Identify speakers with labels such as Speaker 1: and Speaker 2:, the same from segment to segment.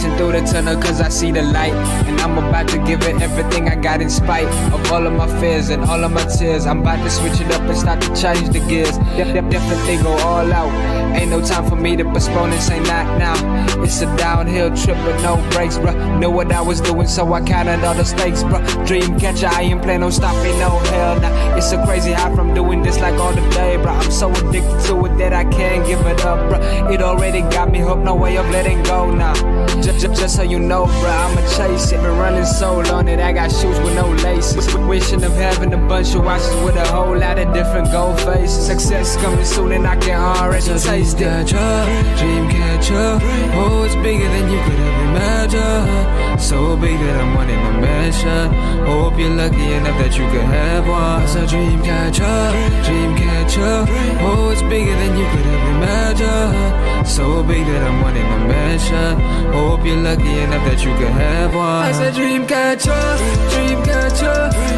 Speaker 1: racing through the tunnel cause I see the light. And I'm about to give it everything I got in spite of all of my fears and all of my tears. I'm about to switch it up and start to change the gears. Definitely go all out. Ain't no time for me to postpone this, ain't not now. It's a downhill trip with no brakes, bruh. Know what I was doing, so I counted all the stakes, bruh. Dream catcher, I ain't plan on stopping, no hell nah. It's so crazy how from doing this like all the day, bruh. I'm so addicted to it that I can't give it up, bruh. It already got me hooked, no way of letting go now. Just so you know, bruh, I'ma chase it. Been running so long that I got shoes with no laces. Wishing of having a bunch of watches with a whole lot of different gold faces. Success coming soon and I can already taste it. Dream catcher, oh, it's bigger than you could ever imagine. So big that I'm wanting a mansion. Hope you're lucky enough that you could have one. It's a dream catcher, oh, it's bigger than you could ever imagine. So big that I'm wanting a mansion. Hope you're lucky enough that you could have one. I said dream catcher,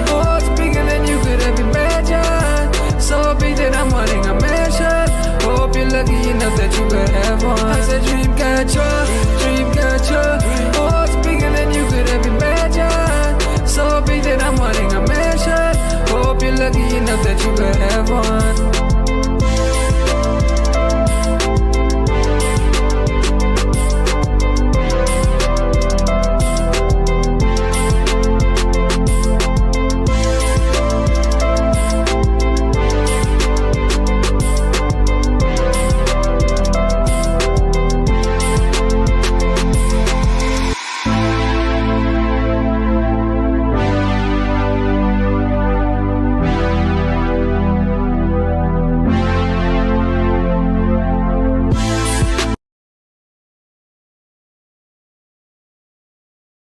Speaker 1: oh, it's bigger than you could ever imagine. So big that I'm wanting a mansion. Hope you're lucky enough that you could have one. I said dream catcher, oh, it's bigger than you could ever imagine. So big that I'm wanting a mansion. Hope you're lucky enough that you could have one.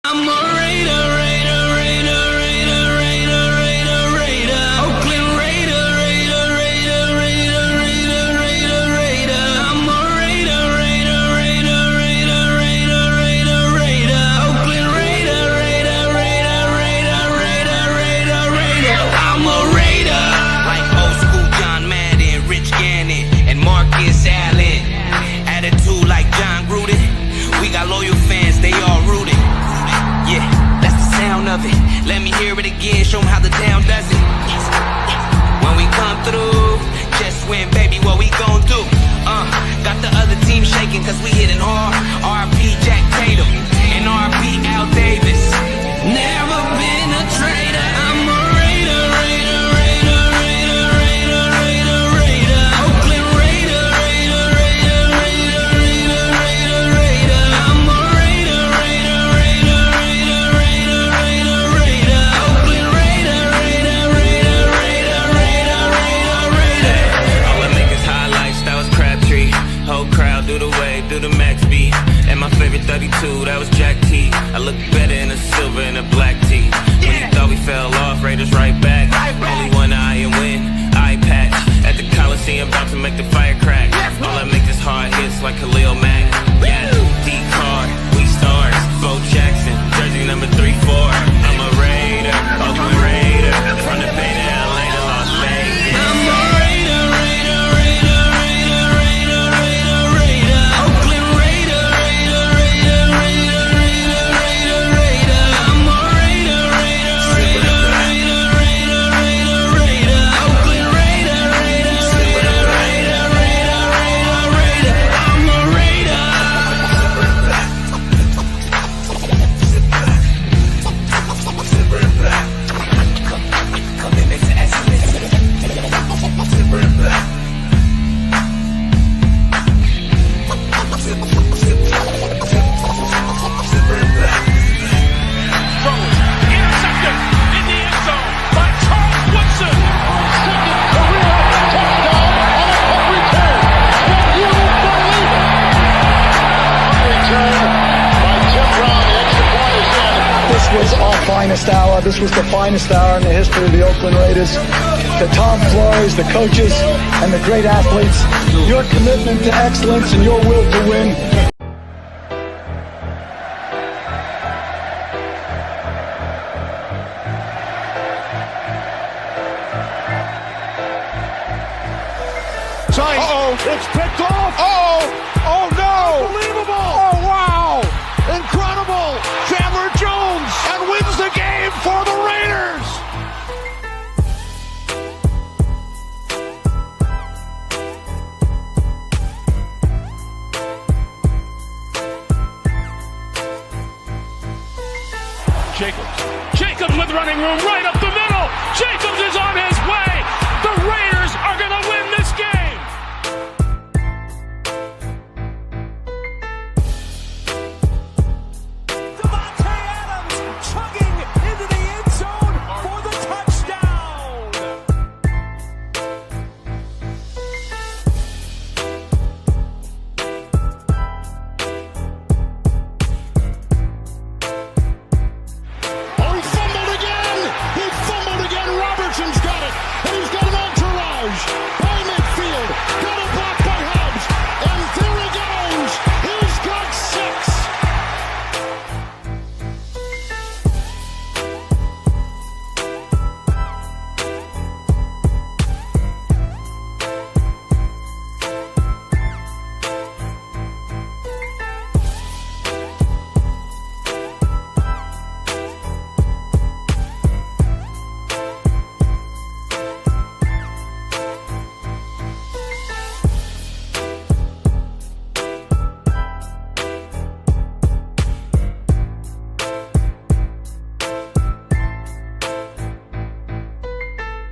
Speaker 2: I'm a Raider, Oakland Raider, I'm a Raider, Oakland Raider, I'm a Raider, like old school John Madden, Rich Gannon, and Marcus Allen. Attitude like John Gruden. We got loyal fans, they all rooted. Yeah, that's the sound of it. Let me hear it again, show 'em how the town does it. When we come through, just win, baby, what we gon' do? Got the other team shaking cause we hitting hard. R.I.P. Jack Tatum and R.I.P. Al Davis. Never been a traitor, I'm a Raider, Oakland Raider, I'm a Raider, Oakland Raider, all I make is highlights, that was Crabtree. Whole crowd do the wave, do the max beat. And my favorite 32, that was Jack T. I look better in a silver and a black tee. When you thought we fell off, Raiders right back. Only one eye and win, eye patch. At the Coliseum, about to make the fire crack. All I make is hard hits like Khalil Mack. Yeah, D-Card, we stars. Bo Jackson, jersey number 3-4. I'm a Raider, Oakland Raider. From the Bay to LA to Las Vegas. I'm a Raider, Oakland Raider, I'm a Raider, Oakland Raider, I'm a Raider.
Speaker 3: Intercepted in the end zone by Charles Woodson. Second career touchdown on a punt return. Can you believe it? Punt return by Tim Brown. The extra point is in.
Speaker 4: This was our finest hour. This was the finest hour in the history of the Oakland Raiders. The Tom Flores, the coaches, and the great athletes. Your commitment to excellence and your will to win.
Speaker 3: Uh-oh, it's picked off. Oh no! Unbelievable! Oh wow! Incredible!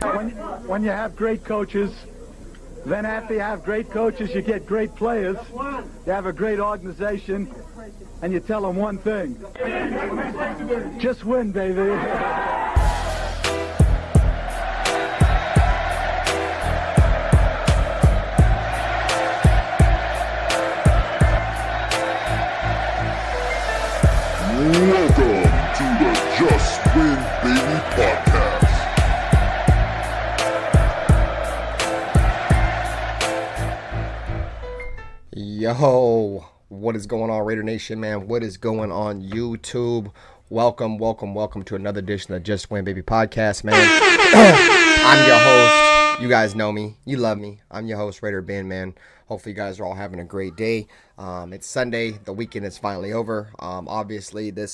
Speaker 4: When you have great coaches, then after you have great coaches, you get great players. You have a great organization, and you tell them one thing. Just win, baby.
Speaker 5: Welcome to the Just Win Baby podcast.
Speaker 6: Yo, what is going on, Raider Nation, man? What is going on, YouTube? Welcome to another edition of the Just Win Baby podcast, man. I'm your host. You guys know me. You love me. I'm your host, RaiderBen, man. Hopefully, you guys are all having a great day. It's Sunday. The weekend is finally over. Obviously, the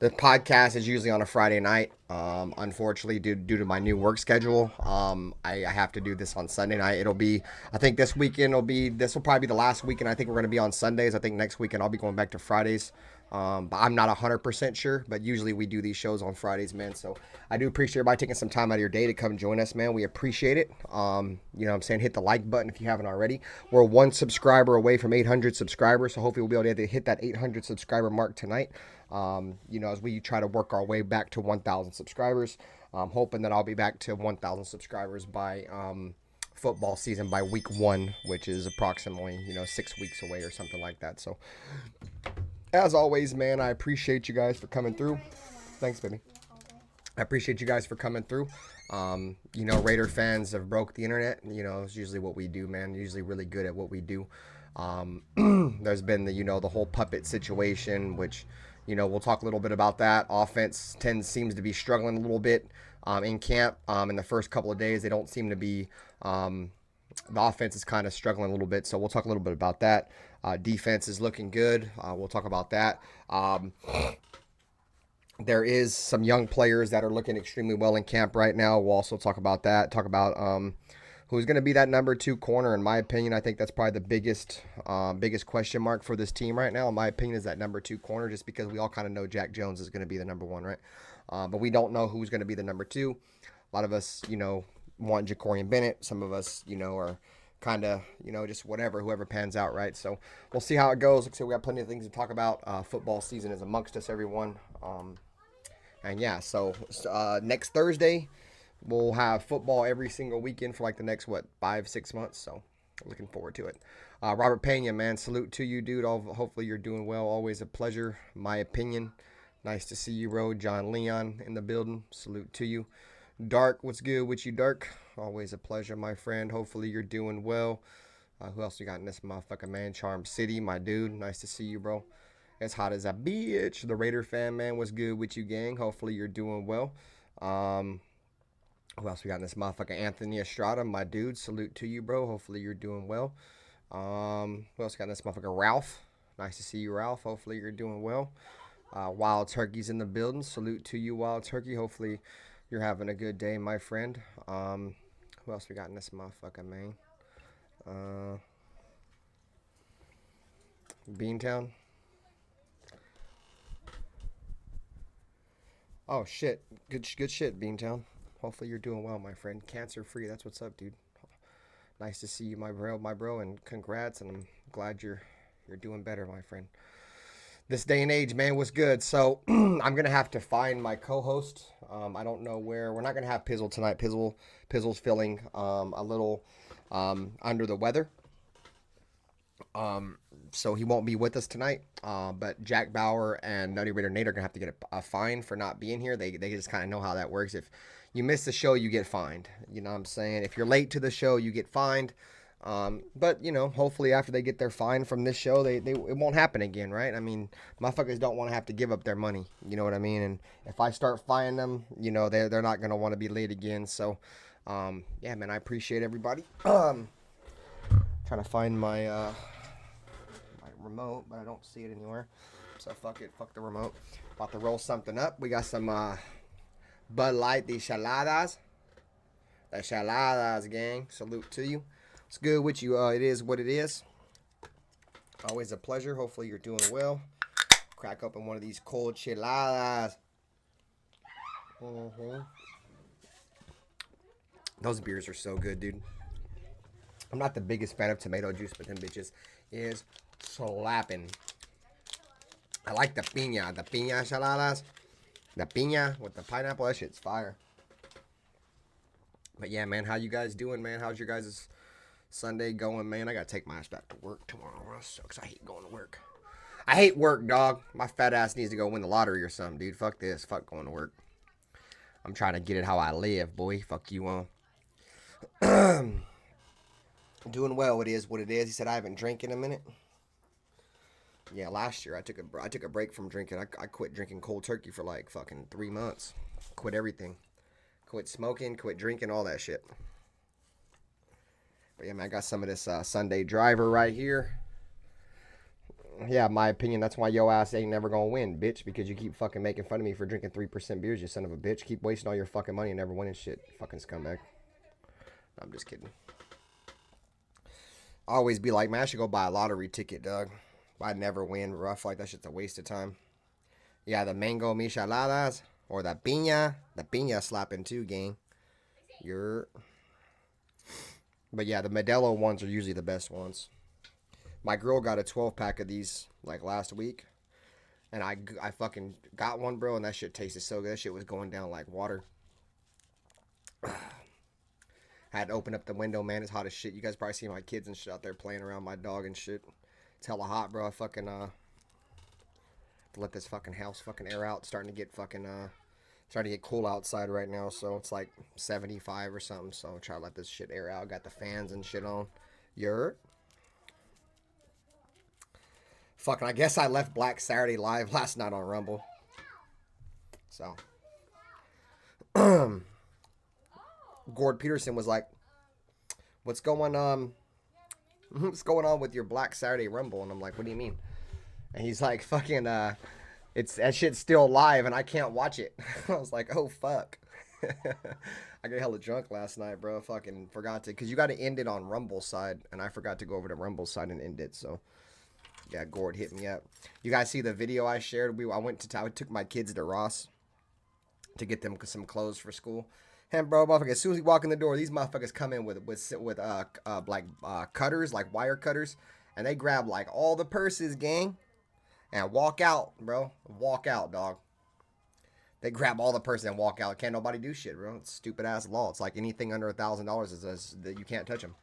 Speaker 6: podcast is usually on a Friday night. Unfortunately, due to my new work schedule, I have to do this on Sunday night. I think this weekend this will probably be the last weekend. I think we're going to be on Sundays. I think next weekend I'll be going back to Fridays. But I'm not 100% sure, but usually we do these shows on Fridays, man. So I do appreciate everybody taking some time out of your day to come join us, man. We appreciate it. You know what I'm saying? Hit the like button if you haven't already. We're 1 subscriber away from 800 subscribers, so hopefully we'll be able to hit that 800 subscriber mark tonight. You know, as we try to work our way back to 1,000 subscribers. I'm hoping that I'll be back to 1,000 subscribers by football season, by week 1, which is approximately, 6 weeks away or something like that. So as always, man, I appreciate you guys for coming through. Thanks, baby. I appreciate you guys for coming through. Raider fans have broke the internet. It's usually what we do, man. Usually really good at what we do. There's been the whole puppet situation, which, we'll talk a little bit about that. Offense seems to be struggling a little bit in camp. In the first couple of days, they don't seem to be. The offense is kind of struggling a little bit, so we'll talk a little bit about that. Defense is looking good. We'll talk about that. There is some young players that are looking extremely well in camp right now. We'll also talk about that. Talk about who's going to be that number 2 corner. In my opinion, I think that's probably the biggest question mark for this team right now. In my opinion, is that number 2 corner, just because we all kind of know Jack Jones is going to be the number 1, right? But we don't know who's going to be the number 2. A lot of us, want Jacorian Bennett. Some of us, are kind of, just whoever pans out, right? So we'll see how it goes. Like I said, we got plenty of things to talk about. Football season is amongst us, everyone. And yeah, so next Thursday, we'll have football every single weekend for like the next, 5-6 months. So looking forward to it. Robert Pena, man, salute to you, dude. Hopefully you're doing well. Always a pleasure. My opinion. Nice to see you, bro. John Leon in the building. Salute to you. Dark, what's good with you, Dark? Always a pleasure, my friend. Hopefully you're doing well. Who else we got in this motherfucker, man? Charm City, my dude. Nice to see you, bro. As hot as a bitch. The Raider fan, man. What's good with you, gang? Hopefully you're doing well. Who else we got in this motherfucker? Anthony Estrada, my dude. Salute to you, bro. Hopefully you're doing well. Who else got in this motherfucker? Ralph. Nice to see you, Ralph. Hopefully you're doing well. Wild Turkey's in the building. Salute to you, Wild Turkey. Hopefully you're having a good day, my friend. Who else we got in this motherfucker, man? Beantown. Oh, shit. Good shit, Beantown. Hopefully you're doing well, my friend. Cancer-free. That's what's up, dude. Nice to see you, my bro, and congrats, and I'm glad you're doing better, my friend. This day and age, man, was good. So I'm going to have to find my co-host. I don't know where. We're not going to have Pizzle tonight. Pizzle's feeling a little under the weather. So he won't be with us tonight. But Jack Bauer and Nutty Raider Nate are going to have to get a fine for not being here. They just kind of know how that works. If you miss the show, you get fined. You know what I'm saying? If you're late to the show, you get fined. But, hopefully after they get their fine from this show, it won't happen again, right? I mean, motherfuckers don't want to have to give up their money, you know what I mean? And if I start fining them, they're not going to want to be late again. So, yeah, man, I appreciate everybody. Trying to find my remote, but I don't see it anywhere. So fuck it, fuck the remote. About to roll something up. We got some Bud Light, the Chaladas. The Chaladas, gang. Salute to you. It's good with you. It is what it is. Always a pleasure. Hopefully you're doing well. Crack open one of these cold Chaladas. Those beers are so good, dude. I'm not the biggest fan of tomato juice, but them bitches is slapping. I like the piña chaladas. The piña with the pineapple, that shit's fire. But yeah, man, how you guys doing, man? How's your guys' Sunday going, man? I gotta take my ass back to work tomorrow. That sucks. I hate going to work. I hate work, dog. My fat ass needs to go win the lottery or something, dude. Fuck this. Fuck going to work. I'm trying to get it how I live, boy. Fuck you on. Doing well. It is what it is. He said I haven't drank in a minute. Yeah, last year I took a break from drinking. I quit drinking cold turkey for like fucking 3 months. Quit everything. Quit smoking. Quit drinking. All that shit. But yeah, man, I got some of this Sunday driver right here. Yeah, my opinion, that's why yo ass ain't never gonna win, bitch. Because you keep fucking making fun of me for drinking 3% beers, you son of a bitch. Keep wasting all your fucking money and never winning shit. Fucking scumbag. I'm just kidding. I always be like, man, I should go buy a lottery ticket, dog. I'd never win, bro. I feel like that shit's a waste of time. Yeah, the mango micheladas or the piña slapping too, gang. But yeah, the Modelo ones are usually the best ones. My girl got a 12-pack of these like last week, and I fucking got one, bro, and that shit tasted so good. That shit was going down like water. Had to open up the window, man. It's hot as shit. You guys probably see my kids and shit out there playing around, my dog and shit. It's hella hot, bro. I fucking to let this fucking house fucking air out. It's starting to get fucking starting to get cool outside right now, so it's like 75 or something. So I'll try to let this shit air out. Got the fans and shit on. Fucking, I guess I left Black Saturday live last night on Rumble. So Gord Peterson was like, what's going on with your Black Saturday Rumble? And I'm like, what do you mean? And he's like, fucking it's that shit's still live and I can't watch it. I was like, oh fuck. I got hella drunk last night, bro. Fucking forgot to, because you got to end it on Rumble side, and I forgot to go over to Rumble side and end it. So yeah, Gord hit me up. You guys see the video I shared? I took my kids to Ross to get them some clothes for school. And bro, motherfucker, as soon as we walk in the door, these motherfuckers come in with cutters, like wire cutters, and they grab like all the purses, gang, and walk out, bro. Walk out, dog. They grab all the purses and walk out. Can't nobody do shit, bro. It's stupid ass law. It's like anything under $1,000 is that you can't touch them.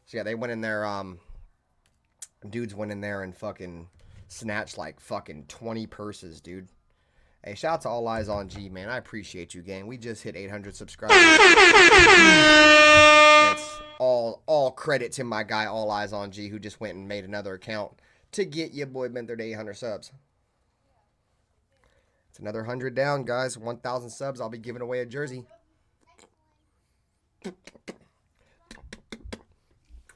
Speaker 6: So yeah, they went in there. Dudes went in there and fucking snatched like fucking 20 purses, dude. Hey, shout out to All Eyes on G, man. I appreciate you, gang. We just hit 800 subscribers. That's all credit to my guy, All Eyes on G, who just went and made another account to get your boy Benther to 800 subs. It's another 100 down, guys. 1,000 subs. I'll be giving away a jersey.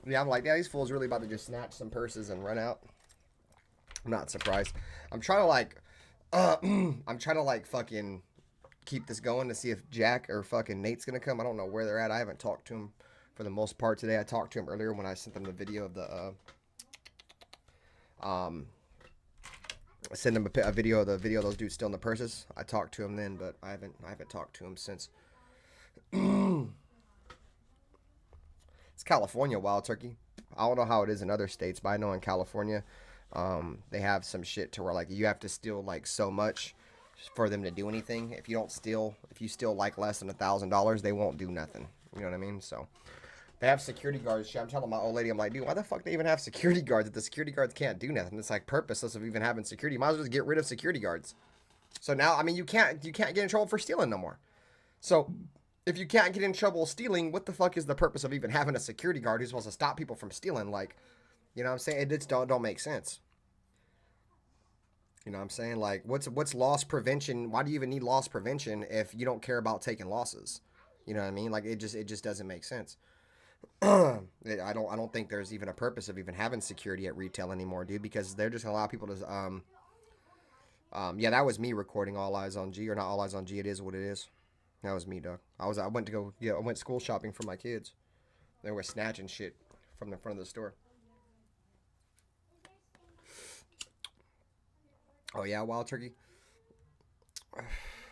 Speaker 6: Yeah, I'm like, yeah, these fools really about to just snatch some purses and run out. I'm not surprised. I'm trying to like fucking keep this going to see if Jack or fucking Nate's gonna come. I don't know where they're at. I haven't talked to him for the most part today. I talked to him earlier when I sent them the video of the I sent him a video of those dudes still in the purses. I talked to him then, but I haven't talked to him since. It's California, wild turkey. I don't know how it is in other states, but I know in California, they have some shit to where like you have to steal like so much for them to do anything. If you steal like less than $1,000, they won't do nothing. You know what I mean? So they have security guards. I'm telling my old lady, I'm like, dude, why the fuck they even have security guards if the security guards can't do nothing? It's like purposeless of even having security. You might as well just get rid of security guards. So now, I mean, you can't get in trouble for stealing no more. So if you can't get in trouble stealing, what the fuck is the purpose of even having a security guard who's supposed to stop people from stealing? Like, you know what I'm saying? It just don't make sense. You know what I'm saying? Like, what's loss prevention? Why do you even need loss prevention if you don't care about taking losses? You know what I mean? Like, it just doesn't make sense. I don't think there's even a purpose of even having security at retail anymore, dude, because they're just gonna allow people to yeah, that was me recording All Eyes on G, or not All Eyes on G. It is what it is. That was me, dog. I went school shopping for my kids. They were snatching shit from the front of the store. Oh yeah, wild turkey.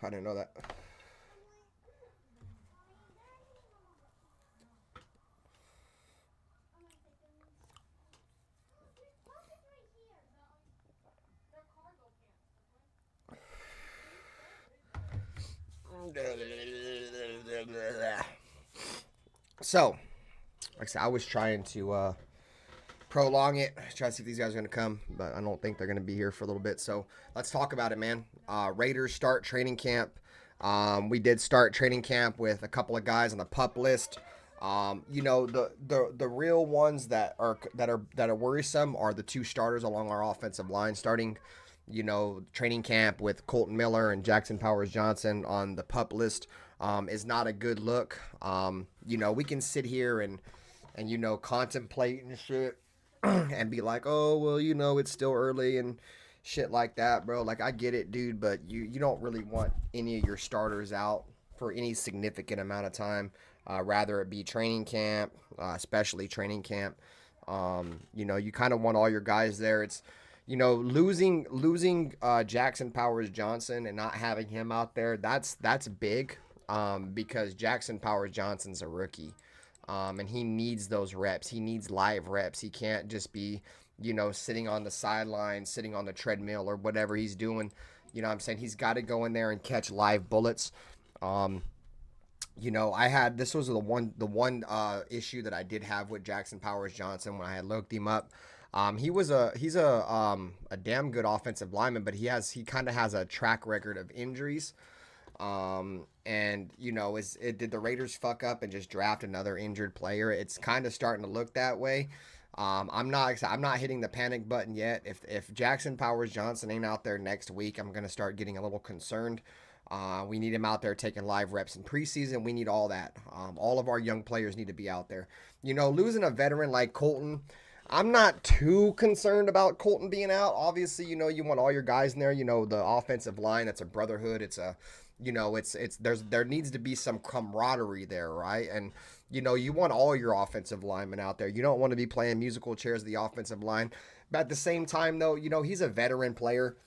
Speaker 6: I didn't know that. So, like I said, I was trying to prolong it, try to see if these guys are going to come, but I don't think they're going to be here for a little bit. So let's talk about it, man. Raiders start training camp. We did start training camp with a couple of guys on the PUP list. You know, the real ones that are worrisome are the two starters along our offensive line starting. You know, training camp with Colton Miller and Jackson Powers Johnson on the PUP list is not a good look. You know, we can sit here and you know, contemplate and shit and be like, oh, well, you know, it's still early and shit like that, bro. Like, I get it, dude, but you don't really want any of your starters out for any significant amount of time. Rather it be training camp, especially training camp. You know, you kind of want all your guys there. It's, you know, losing Jackson Powers Johnson and not having him out there, that's big, because Jackson Powers Johnson's a rookie, and he needs those reps. He needs live reps. He can't just be, you know, sitting on the sideline, sitting on the treadmill or whatever he's doing. You know what I'm saying? He's got to go in there and catch live bullets. You know, this was the one issue that I did have with Jackson Powers Johnson when I had looked him up. He's a damn good offensive lineman, but he kind of has a track record of injuries. And you know, did the Raiders fuck up and just draft another injured player? It's kind of starting to look that way. I'm not hitting the panic button yet. If Jackson Powers Johnson ain't out there next week, I'm gonna start getting a little concerned. We need him out there taking live reps in preseason. We need all that. All of our young players need to be out there. You know, losing a veteran like Colton, I'm not too concerned about Colton being out. Obviously, you know, you want all your guys in there. You know, the offensive line, it's a brotherhood. It's a, you know, there needs to be some camaraderie there, right? And, you know, you want all your offensive linemen out there. You don't want to be playing musical chairs of the offensive line. But at the same time, though, you know, he's a veteran player.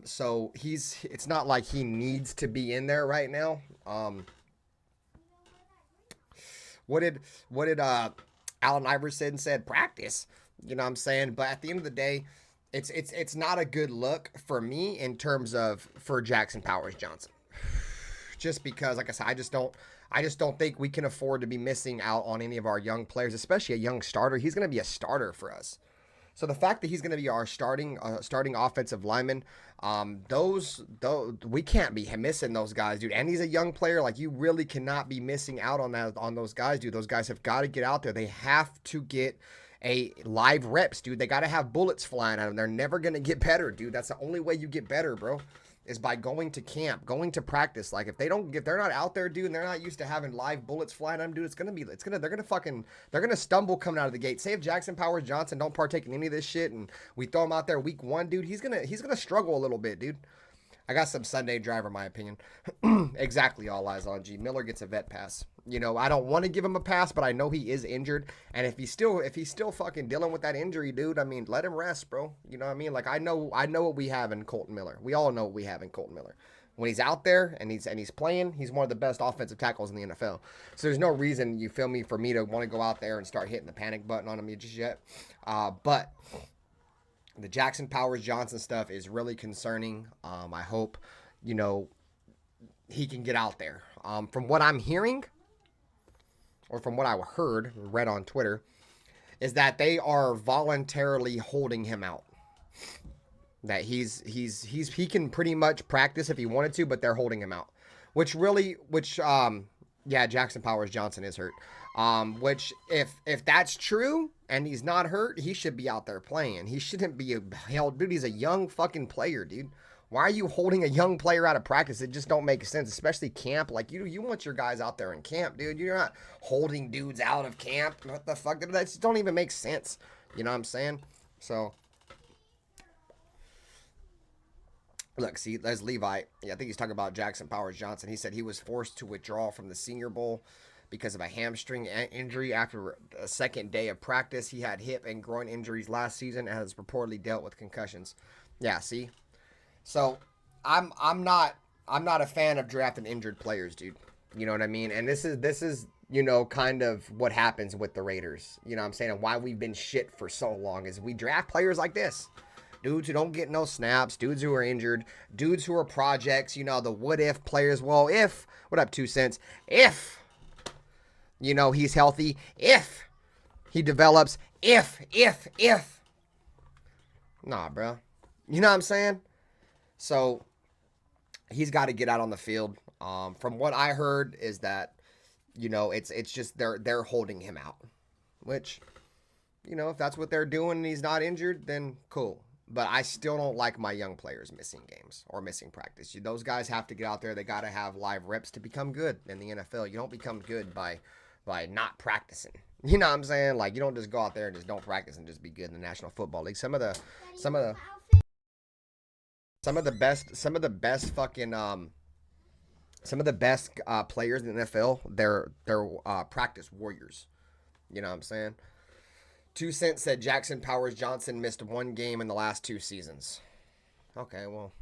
Speaker 6: So it's not like he needs to be in there right now. What did Allen Iverson said? Practice. You know what I'm saying? But at the end of the day, it's not a good look for me in terms of for Jackson Powers Johnson. Just because, like I said, I just don't think we can afford to be missing out on any of our young players, especially a young starter. He's going to be a starter for us. So the fact that he's going to be our starting offensive lineman, we can't be missing those guys, dude. And he's a young player. Like, you really cannot be missing out on those guys, dude. Those guys have got to get out there. They have to get a live reps, dude. They got to have bullets flying at them. They're never going to get better, dude. That's the only way you get better, bro, is by going to camp, going to practice. Like, if they're not out there, dude, and they're not used to having live bullets flying at them, dude, they're gonna stumble coming out of the gate. Say if Jackson Powers Johnson don't partake in any of this shit and we throw him out there week 1, dude, he's gonna struggle a little bit, dude. I got some Sunday driver, my opinion. Exactly, all eyes on G. Miller gets a vet pass. You know, I don't want to give him a pass, but I know he is injured. And if he's still fucking dealing with that injury, dude, I mean, let him rest, bro. You know what I mean? Like, I know what we have in Colton Miller. We all know what we have in Colton Miller. When he's out there and he's playing, he's one of the best offensive tackles in the NFL. So there's no reason, you feel me, for me to want to go out there and start hitting the panic button on him just yet. But the Jackson Powers Johnson stuff is really concerning. I hope, you know, he can get out there. From what I'm hearing, or from what I read on Twitter, is that they are voluntarily holding him out. That he can pretty much practice if he wanted to, but they're holding him out. Jackson Powers Johnson is hurt. Which if that's true and he's not hurt, he should be out there playing. He shouldn't be held, dude. He's a young fucking player, dude. Why are you holding a young player out of practice? It just don't make sense, especially camp. Like, you want your guys out there in camp, dude. You're not holding dudes out of camp. What the fuck? That just don't even make sense. You know what I'm saying? So, look, see, there's Levi. Yeah, I think he's talking about Jackson Powers Johnson. He said he was forced to withdraw from the Senior Bowl because of a hamstring injury after a second day of practice. He had hip and groin injuries last season and has reportedly dealt with concussions. Yeah, see? So I'm not a fan of drafting injured players, dude. You know what I mean? And this is you know, kind of what happens with the Raiders. You know what I'm saying? And why we've been shit for so long is we draft players like this. Dudes who don't get no snaps, dudes who are injured, dudes who are projects, you know, the what if players. Well, if, what up, 2 cents? If, you know, he's healthy, if he develops, if. Nah, bro. You know what I'm saying? So he's got to get out on the field. From what I heard is that, you know, it's just they're holding him out, which, you know, if that's what they're doing and he's not injured, then cool. But I still don't like my young players missing games or missing practice. Those guys have to get out there. They got to have live reps to become good in the NFL. You don't become good by not practicing. You know what I'm saying? Like, you don't just go out there and just don't practice and just be good in the National Football League. Some of the best players in the NFL, they're practice warriors. You know what I'm saying? 2 cents said Jackson Powers Johnson missed 1 game in the last 2 seasons. Okay, well,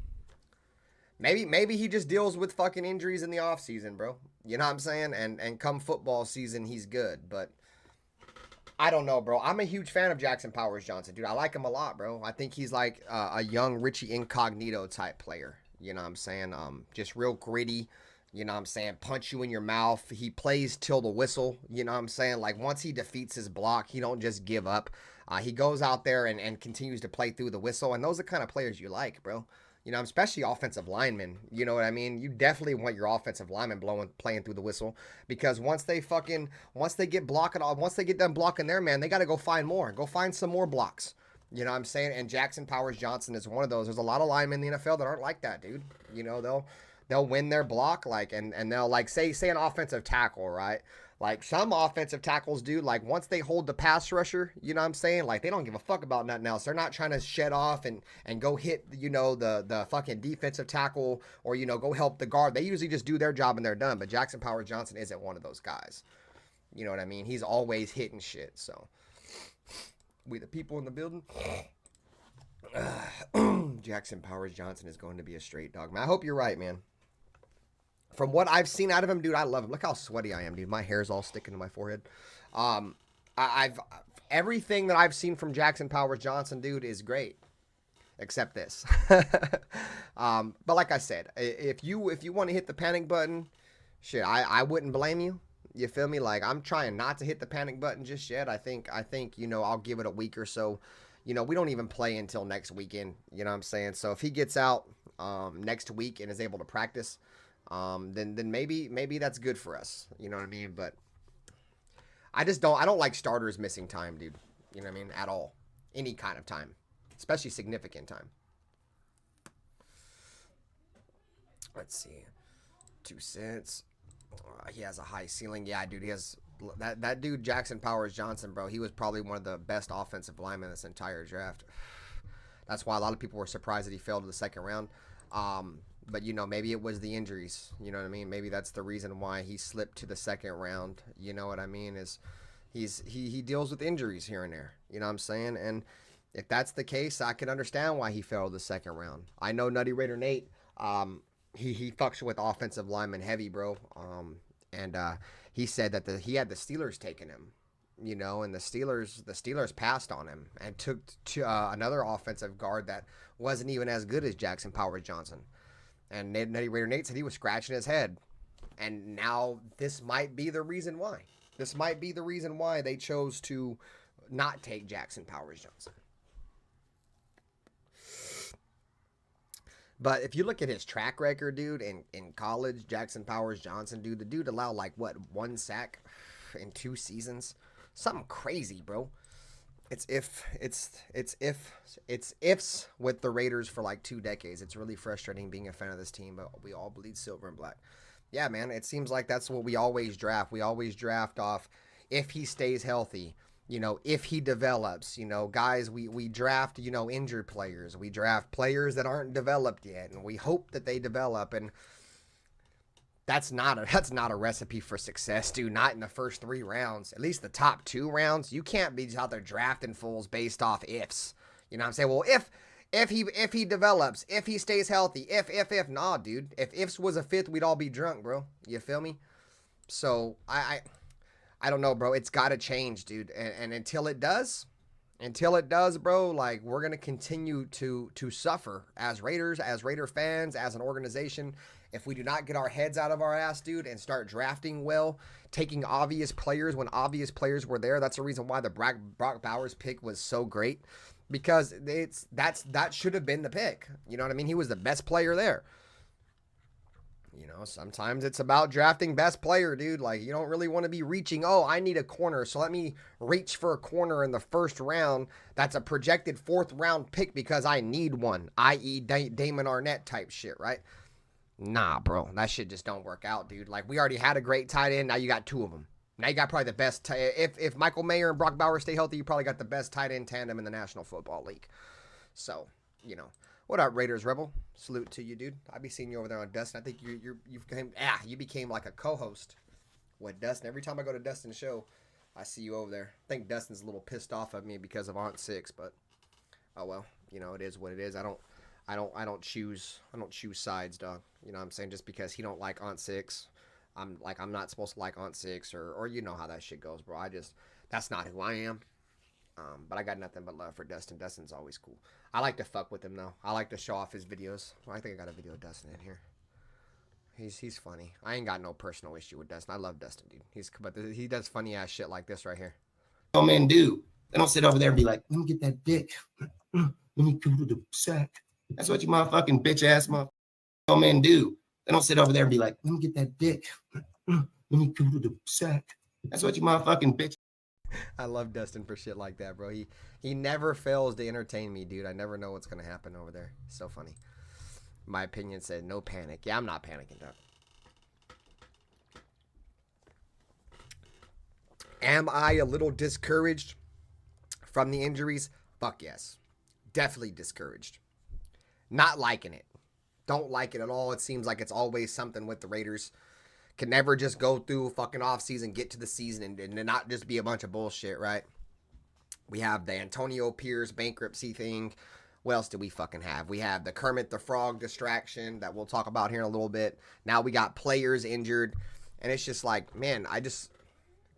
Speaker 6: maybe he just deals with fucking injuries in the off season, bro. You know what I'm saying? And come football season, he's good. But I don't know, bro. I'm a huge fan of Jackson Powers Johnson, dude. I like him a lot, bro. I think he's like a young Richie Incognito type player. You know what I'm saying? Just real gritty. You know what I'm saying? Punch you in your mouth. He plays till the whistle. You know what I'm saying? Like, once he defeats his block, he don't just give up. He goes out there and continues to play through the whistle. And those are the kind of players you like, bro. You know, especially offensive linemen. You know what I mean? You definitely want your offensive linemen playing through the whistle. Because once they get done blocking their man, they got to go find more. Go find some more blocks. You know what I'm saying? And Jackson Powers Johnson is one of those. There's a lot of linemen in the NFL that aren't like that, dude. You know, they'll win their block, like, and they'll, like, say an offensive tackle, right? Like, some offensive tackles, dude, like, once they hold the pass rusher, you know what I'm saying? Like, they don't give a fuck about nothing else. They're not trying to shed off and go hit, you know, the fucking defensive tackle or, you know, go help the guard. They usually just do their job and they're done. But Jackson Powers Johnson isn't one of those guys. You know what I mean? He's always hitting shit, so. We the people in the building. Jackson Powers Johnson is going to be a straight dog, man. I hope you're right, man. From what I've seen out of him, dude, I love him. Look how sweaty I am, dude. My hair's all sticking to my forehead. I've everything that I've seen from Jackson Powers Johnson, dude, is great, except this. But like I said, if you want to hit the panic button, shit, I wouldn't blame you. You feel me? Like, I'm trying not to hit the panic button just yet. I think you know, I'll give it a week or so. You know, we don't even play until next weekend. You know what I'm saying? So if he gets out next week and is able to practice, then maybe that's good for us. You know what I mean? But I don't like starters missing time, dude. You know what I mean? At all. Any kind of time. Especially significant time. Let's see. 2 cents. He has a high ceiling. Yeah, dude, he has that dude Jackson Powers Johnson, bro. He was probably one of the best offensive linemen this entire draft. That's why a lot of people were surprised that he fell to the second round. But you know, maybe it was the injuries. You know what I mean? Maybe that's the reason why he slipped to the second round. You know what I mean? Is he deals with injuries here and there. You know what I'm saying? And if that's the case, I can understand why he fell to the second round. I know Nutty Raider Nate. He fucks with offensive linemen heavy, bro. And he said that he had the Steelers taking him, you know, and the Steelers passed on him and took another offensive guard that wasn't even as good as Jackson Powers Johnson. And Nutty Raider Nate said he was scratching his head. And now this might be the reason why. This might be the reason why they chose to not take Jackson Powers Johnson. But if you look at his track record, dude, in college, Jackson Powers Johnson, dude, the dude allowed like what, 1 sack in 2 seasons, something crazy, bro. It's ifs with the Raiders for like 2 decades. It's really frustrating being a fan of this team, but we all bleed silver and black. Yeah, man, it seems like that's what we always draft. We always draft off if he stays healthy. You know, if he develops, you know, guys, we draft, you know, injured players. We draft players that aren't developed yet, and we hope that they develop. And that's not a recipe for success, dude. Not in the first 3 rounds. At least the top 2 rounds. You can't be out there drafting fools based off ifs. You know what I'm saying? Well, if he develops, if he stays healthy, if, nah, dude. If ifs was a 5th, we'd all be drunk, bro. You feel me? So I don't know, bro. It's got to change, dude. And until it does, until it does, bro, like we're gonna continue to suffer as Raiders, as Raider fans, as an organization. If we do not get our heads out of our ass, dude, and start drafting well, taking obvious players when obvious players were there. That's the reason why the Brock Bowers pick was so great, because that should have been the pick. You know what I mean? He was the best player there. You know, sometimes it's about drafting best player, dude. Like, you don't really want to be reaching, oh, I need a corner, so let me reach for a corner in the first round that's a projected 4th round pick because I need one, i.e. Damon Arnett type shit, right? Nah, bro. That shit just don't work out, dude. Like, we already had a great tight end. Now you got 2 of them. Now you got probably the best. If Michael Mayer and Brock Bowers stay healthy, you probably got the best tight end tandem in the National Football League. So, you know. What up, Raiders Rebel? Salute to you, dude. I be seeing you over there on Dustin. I think you became like a co-host with Dustin. Every time I go to Dustin's show, I see you over there. I think Dustin's a little pissed off at me because of Aunt Six, but oh well, you know, it is what it is. I don't choose sides, dog. You know what I'm saying? Just because he don't like Aunt Six, I'm not supposed to like Aunt Six, or you know how that shit goes, bro. That's not who I am. But I got nothing but love for Dustin. Dustin's always cool. I like to fuck with him, though. I like to show off his videos. I think I got a video of Dustin in here. He's funny. I ain't got no personal issue with Dustin. I love Dustin, dude. But he does funny ass shit like this right here.
Speaker 7: Oh man, dude. They don't sit over there and be like, let me get that dick. Let me go to the sack. That's what you motherfucking bitch ass motherfucker. Oh man, dude. They don't sit over there and be like, let me get that dick. Let me go to the sack. That's what you motherfucking bitch.
Speaker 6: I love Dustin for shit like that, bro. He never fails to entertain me, dude. I never know what's going to happen over there. So funny. My opinion said no panic. Yeah, I'm not panicking, dog. Am I a little discouraged from the injuries? Fuck yes. Definitely discouraged. Not liking it. Don't like it at all. It seems like it's always something with the Raiders. Can never just go through fucking offseason, get to the season, and not just be a bunch of bullshit, right? We have the Antonio Pierce bankruptcy thing. What else do we fucking have? We have the Kermit the Frog distraction that we'll talk about here in a little bit. Now we got players injured. And it's just like, man,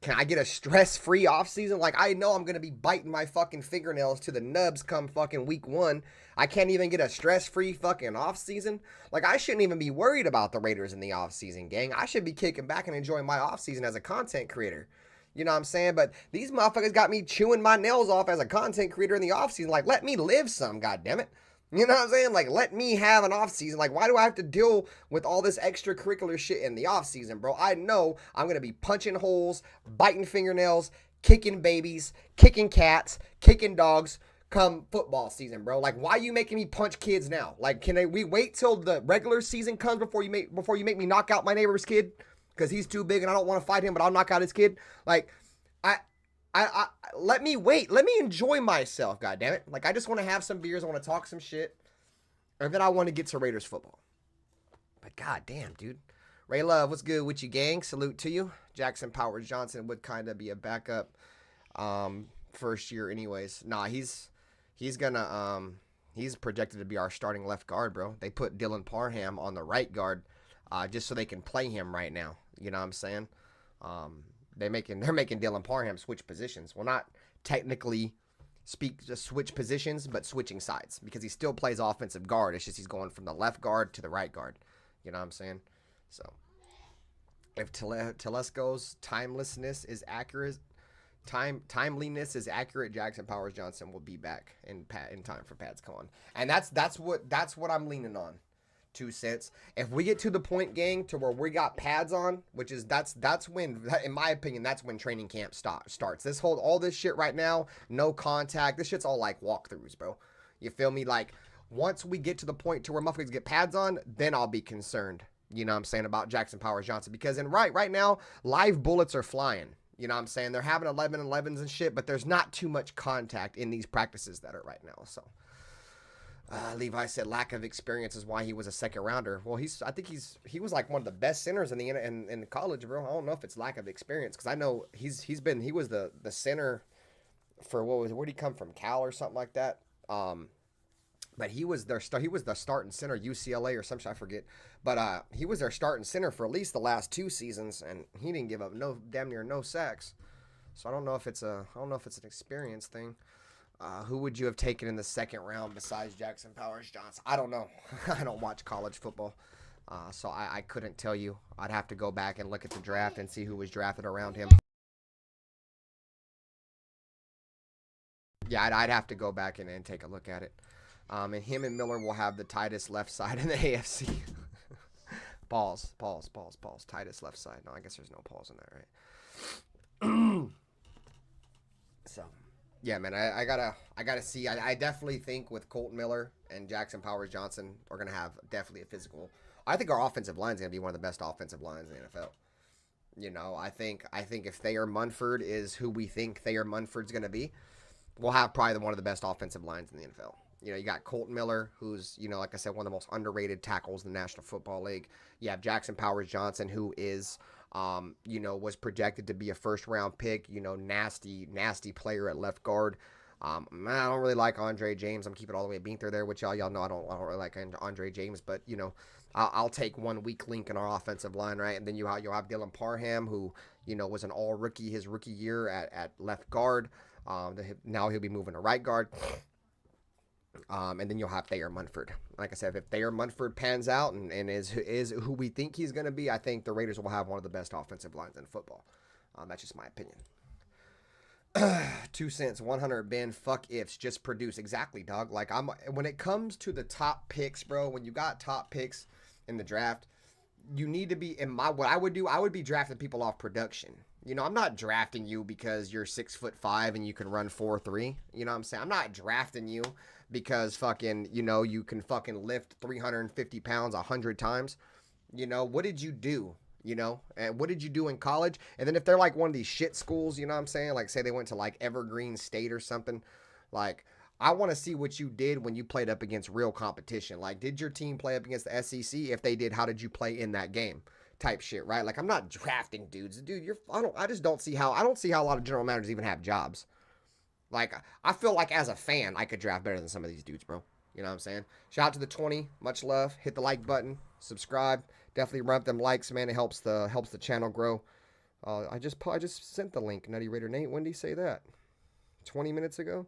Speaker 6: can I get a stress-free offseason? Like, I know I'm going to be biting my fucking fingernails to the nubs come fucking week 1. I can't even get a stress-free fucking offseason. Like, I shouldn't even be worried about the Raiders in the offseason, gang. I should be kicking back and enjoying my offseason as a content creator. You know what I'm saying? But these motherfuckers got me chewing my nails off as a content creator in the offseason. Like, let me live some, goddammit. You know what I'm saying? Like, let me have an offseason. Like, why do I have to deal with all this extracurricular shit in the offseason, bro? I know I'm going to be punching holes, biting fingernails, kicking babies, kicking cats, kicking dogs come football season, bro. Like, why are you making me punch kids now? Like, we wait till the regular season comes before you make me knock out my neighbor's kid? Because he's too big and I don't want to fight him, but I'll knock out his kid. Like, I let me wait. Let me enjoy myself, goddammit. Like, I just want to have some beers. I want to talk some shit. And then I want to get to Raiders football. But goddamn, dude. Ray Love, what's good with you, gang? Salute to you. Jackson Powers Johnson would kind of be a backup first year anyways. Nah, he's projected to be our starting left guard, bro. They put Dylan Parham on the right guard just so they can play him right now. You know what I'm saying? They're making Dylan Parham switch positions. Well, not technically switch positions, but switching sides, because he still plays offensive guard. It's just he's going from the left guard to the right guard. You know what I'm saying? So if Telesco's timeliness is accurate, Jackson Powers Johnson will be back in time for Pat's Con. And that's what I'm leaning on. 2 cents. If we get to the point, gang, to where we got pads on, which is that's when, in my opinion, that's when training camp starts. All this shit right now, no contact. This shit's all like walkthroughs, bro. You feel me? Like, once we get to the point to where motherfuckers get pads on, then I'll be concerned. You know what I'm saying, about Jackson Powers Johnson, because right now, live bullets are flying. You know what I'm saying? They're having 11-11s and shit, but there's not too much contact in these practices that are right now. So. Levi said lack of experience is why he was a second rounder. Well, I think he was like one of the best centers in college, bro. I don't know if it's lack of experience, because I know he was the center for where'd he come from, Cal or something like that. But he was the starting center, UCLA or some shit, I forget. But he was their starting center for at least the last 2 seasons, and he didn't give up damn near no sacks. So I don't know if it's an experience thing. Who would you have taken in the second round besides Jackson Powers Johnson? I don't know. I don't watch college football. So I couldn't tell you. I'd have to go back and look at the draft and see who was drafted around him. Yeah, I'd have to go back and take a look at it. And him and Miller will have the tightest left side in the AFC. Pause. Tightest left side. No, I guess there's no pause in that, right? So, yeah, man, I gotta see. I definitely think with Colton Miller and Jackson Powers Johnson, we're gonna have definitely a physical. I think our offensive line is gonna be one of the best offensive lines in the NFL. You know, I think if Thayer Munford is who we think Thayer Munford's gonna be, we'll have probably one of the best offensive lines in the NFL. You know, you got Colton Miller, who's, you know, like I said, one of the most underrated tackles in the National Football League. You have Jackson Powers Johnson, who is, you know, was projected to be a first-round pick, you know, nasty player at left guard. I don't really like Andre James. I'm keeping it all the way at Beanther there, which y'all know I don't really like Andre James, but, you know, I'll take one weak link in our offensive line, right? And then you'll have Dylan Parham, who, you know, was an all-rookie his rookie year at left guard. Now he'll be moving to right guard. And then you'll have Thayer Munford. Like I said, if Thayer Munford pans out and is who we think he's going to be, I think the Raiders will have one of the best offensive lines in football. That's just my opinion. 2 cents, 100 Ben, fuck ifs, just produce. Exactly, dog. Like, when it comes to the top picks, bro, when you got top picks in the draft, you need to be, what I would do, I would be drafting people off production. You know, I'm not drafting you because you're 6'5" and you can run 4.3. You know what I'm saying? I'm not drafting you because fucking, you know, you can fucking lift 350 pounds 100 times. You know, what did you do? You know, and what did you do in college? And then if they're like one of these shit schools, you know what I'm saying? Like, say they went to like Evergreen State or something. Like, I want to see what you did when you played up against real competition. Like, did your team play up against the SEC? If they did, how did you play in that game? Type shit, right? Like, I'm not drafting dudes. Dude, I just don't see how a lot of general managers even have jobs. Like, I feel like as a fan, I could draft better than some of these dudes, bro. You know what I'm saying? Shout out to the 20. Much love. Hit the like button. Subscribe. Definitely run up them likes, man. It helps the channel grow. I just sent the link, Nutty Raider Nate. When did he say that? 20 minutes ago?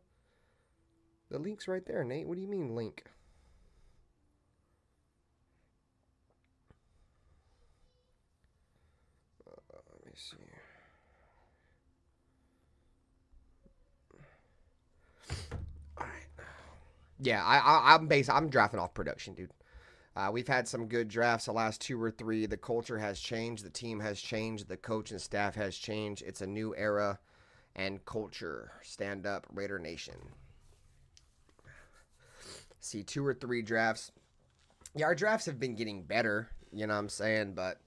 Speaker 6: The link's right there, Nate. What do you mean, link? Let me see. All right. Yeah, I'm drafting off production, dude. We've had some good drafts the last 2 or 3. The culture has changed. The team has changed. The coach and staff has changed. It's a new era and culture. Stand up, Raider Nation. See, 2 or 3 drafts. Yeah, our drafts have been getting better. You know what I'm saying? But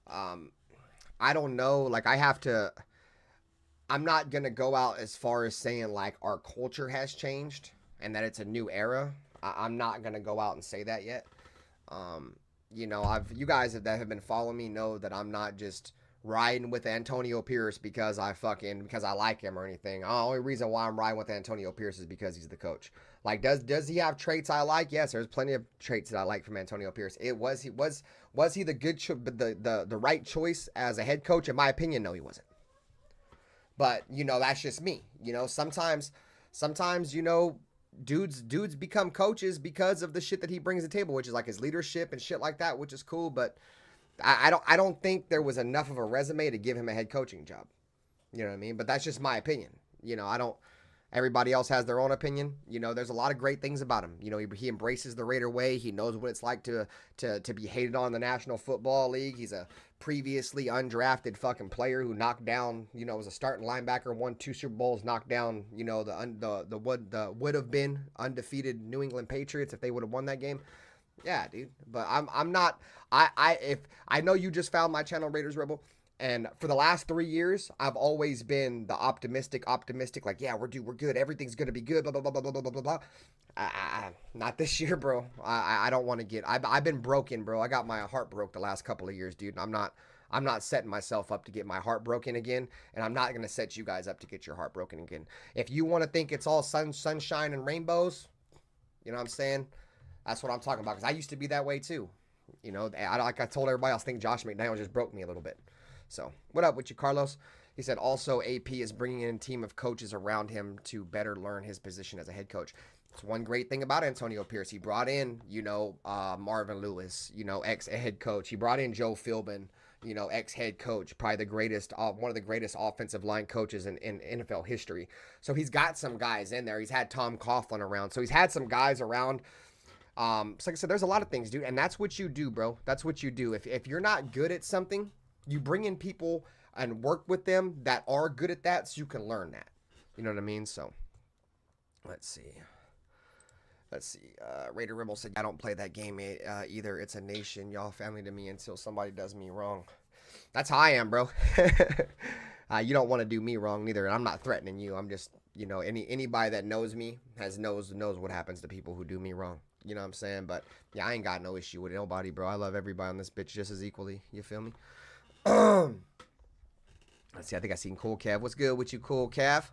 Speaker 6: I don't know. Like, I'm not going to go out as far as saying, like, our culture has changed and that it's a new era. I'm not going to go out and say that yet. You know, you guys that have been following me know that I'm not just riding with Antonio Pierce because I like him or anything. The only reason why I'm riding with Antonio Pierce is because he's the coach. Like, does he have traits I like? Yes, there's plenty of traits that I like from Antonio Pierce. Was he the right choice as a head coach? In my opinion, no, he wasn't. But, you know, that's just me. You know, sometimes, you know, dudes become coaches because of the shit that he brings to the table, which is like his leadership and shit like that, which is cool. But I don't think there was enough of a resume to give him a head coaching job. You know what I mean? But that's just my opinion. You know, everybody else has their own opinion. You know, there's a lot of great things about him. You know, he embraces the Raider way. He knows what it's like to be hated on in the National Football League. He's a previously undrafted fucking player who knocked down, you know, was a starting linebacker, won 2 Super Bowls, knocked down, you know, the would have been undefeated New England Patriots if they would have won that game. Yeah, dude. But I'm not. If I know you just found my channel, Raiders Rebel. And for the last 3 years, I've always been the optimistic, like, yeah, we're good. Everything's going to be good, blah, blah, blah, blah, blah, blah, blah, blah. Not this year, bro. I don't want to get, I've been broken, bro. I got my heart broke the last couple of years, dude. I'm not setting myself up to get my heart broken again. And I'm not going to set you guys up to get your heart broken again. If you want to think it's all sunshine and rainbows, you know what I'm saying? That's what I'm talking about. Because I used to be that way too. You know, like I told everybody else, I think Josh McDaniels just broke me a little bit. So, what up with you, Carlos? He said also AP is bringing in a team of coaches around him to better learn his position as a head coach. It's one great thing about Antonio Pierce. He brought in, Marvin Lewis, ex-head coach. He brought in Joe Philbin, ex-head coach, probably the greatest, one of the greatest offensive line coaches in NFL history. So he's got some guys in there. He's had Tom Coughlin around. So he's had some guys around. So like I said, there's a lot of things, dude. And that's what you do, bro. That's what you do. If you're not good at something, you bring in people and work with them that are good at that so you can learn that. You know what I mean? So let's see. Raider Rebel said, I don't play that game either. It's a nation. Y'all family to me until somebody does me wrong. That's how I am, bro. You don't want to do me wrong neither. And I'm not threatening you. I'm just, anybody that knows me knows what happens to people who do me wrong. You know what I'm saying? But yeah, I ain't got no issue with nobody, bro. I love everybody on this bitch just as equally. You feel me? Let's see. I think I seen Cool Cav. What's good with you, Cool Cav?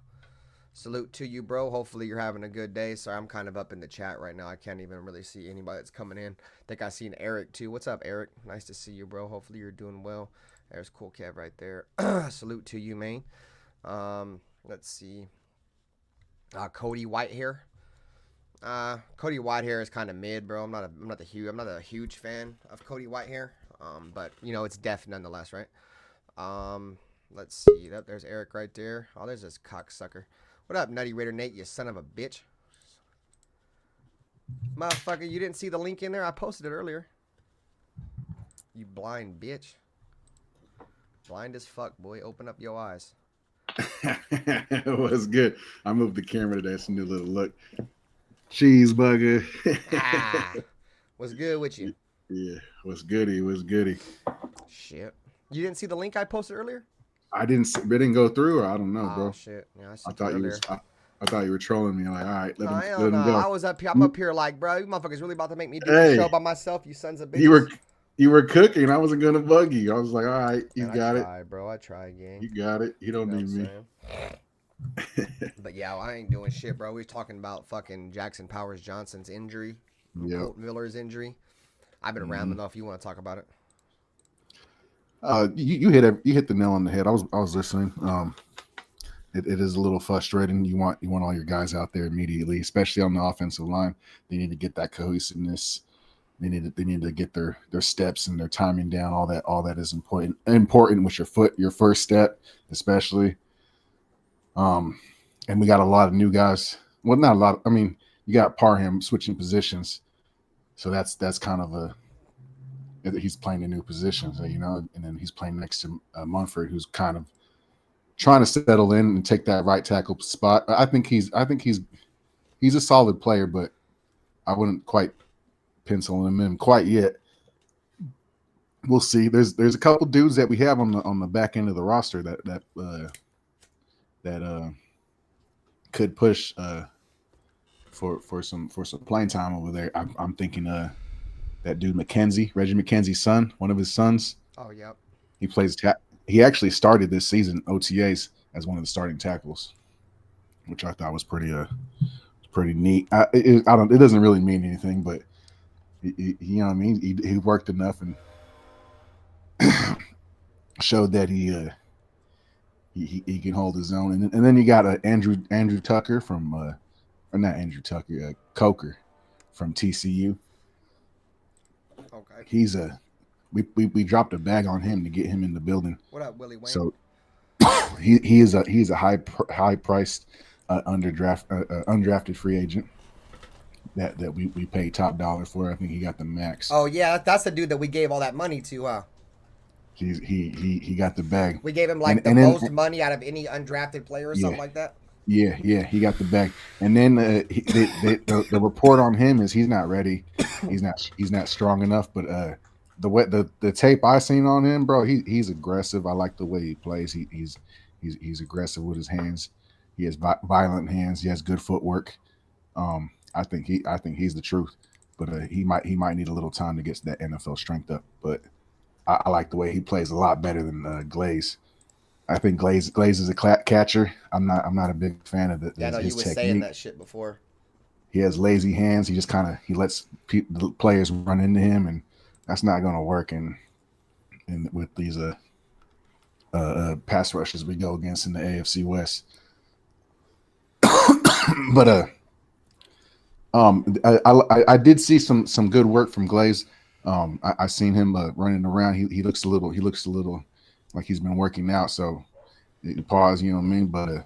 Speaker 6: Salute to you, bro. Hopefully you're having a good day. Sorry, I'm kind of up in the chat right now. I can't even really see anybody that's coming in. I think I seen Eric too. What's up, Eric? Nice to see you, bro. Hopefully you're doing well. There's Cool Cav right there. Salute to you, man. Let's see. Cody Whitehair. Cody Whitehair is kind of mid, bro. I'm not a huge fan of Cody Whitehair. But it's def nonetheless, right? Let's see. There's Eric right there. Oh, there's this cocksucker. What up, Nutty Raider Nate, you son of a bitch? Motherfucker, you didn't see the link in there? I posted it earlier. You blind bitch. Blind as fuck, boy. Open up your eyes.
Speaker 8: It was good. I moved the camera today. It's a new little look. Cheeseburger.
Speaker 6: What's good with you?
Speaker 8: Yeah, what's goody? What's goody?
Speaker 6: Shit. You didn't see the link I posted earlier?
Speaker 8: I didn't. It didn't go through, or I don't know, bro.
Speaker 6: Oh shit! Yeah,
Speaker 8: I thought you. I thought you were trolling me. Like, all right, let him
Speaker 6: no.
Speaker 8: go.
Speaker 6: I was up here. I'm up here like, bro, you motherfuckers really about to make me do the show by myself, you sons of bitches.
Speaker 8: You were cooking. I wasn't gonna bug you. I was like, all right, you got it,
Speaker 6: bro. I try again.
Speaker 8: You got it. You don't need me.
Speaker 6: But yeah, I ain't doing shit, bro. We was talking about fucking Jackson Powers Johnson's injury, Colt Miller's injury. I've been around enough. You want to talk about it?
Speaker 8: You hit the nail on the head. I was listening. It is a little frustrating. You want all your guys out there immediately, especially on the offensive line. They need to get that cohesiveness. They need to get their steps and their timing down. All that is important with your first step, especially. And we got a lot of new guys. Well, not a lot. I mean, you got Parham switching positions, so that's kind of he's playing a new position, so, and then he's playing next to Munford, who's kind of trying to settle in and take that right tackle spot. I think he's a solid player, but I wouldn't quite pencil him in quite yet. We'll see. There's a couple dudes that we have on the back end of the roster that could push for some playing time over there. I'm thinking that dude McKenzie, Reggie McKenzie's son, one of his sons.
Speaker 6: Oh, yep.
Speaker 8: He plays. He actually started this season OTAs as one of the starting tackles, which I thought was pretty neat. It doesn't really mean anything, but you know what I mean. He worked enough and showed that he can hold his own. And then you got Andrew Tucker from or not Andrew Tucker, Coker from TCU.
Speaker 6: Okay.
Speaker 8: He's we dropped a bag on him to get him in the building.
Speaker 6: What up, Willie Wayne?
Speaker 8: So he's a high priced undrafted free agent that we paid top dollar for. I think he got the max.
Speaker 6: Oh yeah, that's the dude that we gave all that money to, huh?
Speaker 8: He got the bag.
Speaker 6: We gave him the most money out of any undrafted player or something like that.
Speaker 8: Yeah, he got the bag. And then the report on him is he's not ready. He's not strong enough. But the tape I seen on him, bro, he's aggressive. I like the way he plays. He's aggressive with his hands. He has violent hands. He has good footwork. I think he's the truth. But he might need a little time to get that NFL strength up. But I like the way he plays a lot better than Glaze. I think Glaze is a catcher. I'm not a big fan of it.
Speaker 6: Yeah, I know you was saying that shit before.
Speaker 8: He has lazy hands. He just he lets the players run into him, and that's not going to work. And with these pass rushers we go against in the AFC West. But I did see some good work from Glaze. I seen him running around. He looks a little like he's been working out. So pause, you know what I mean? But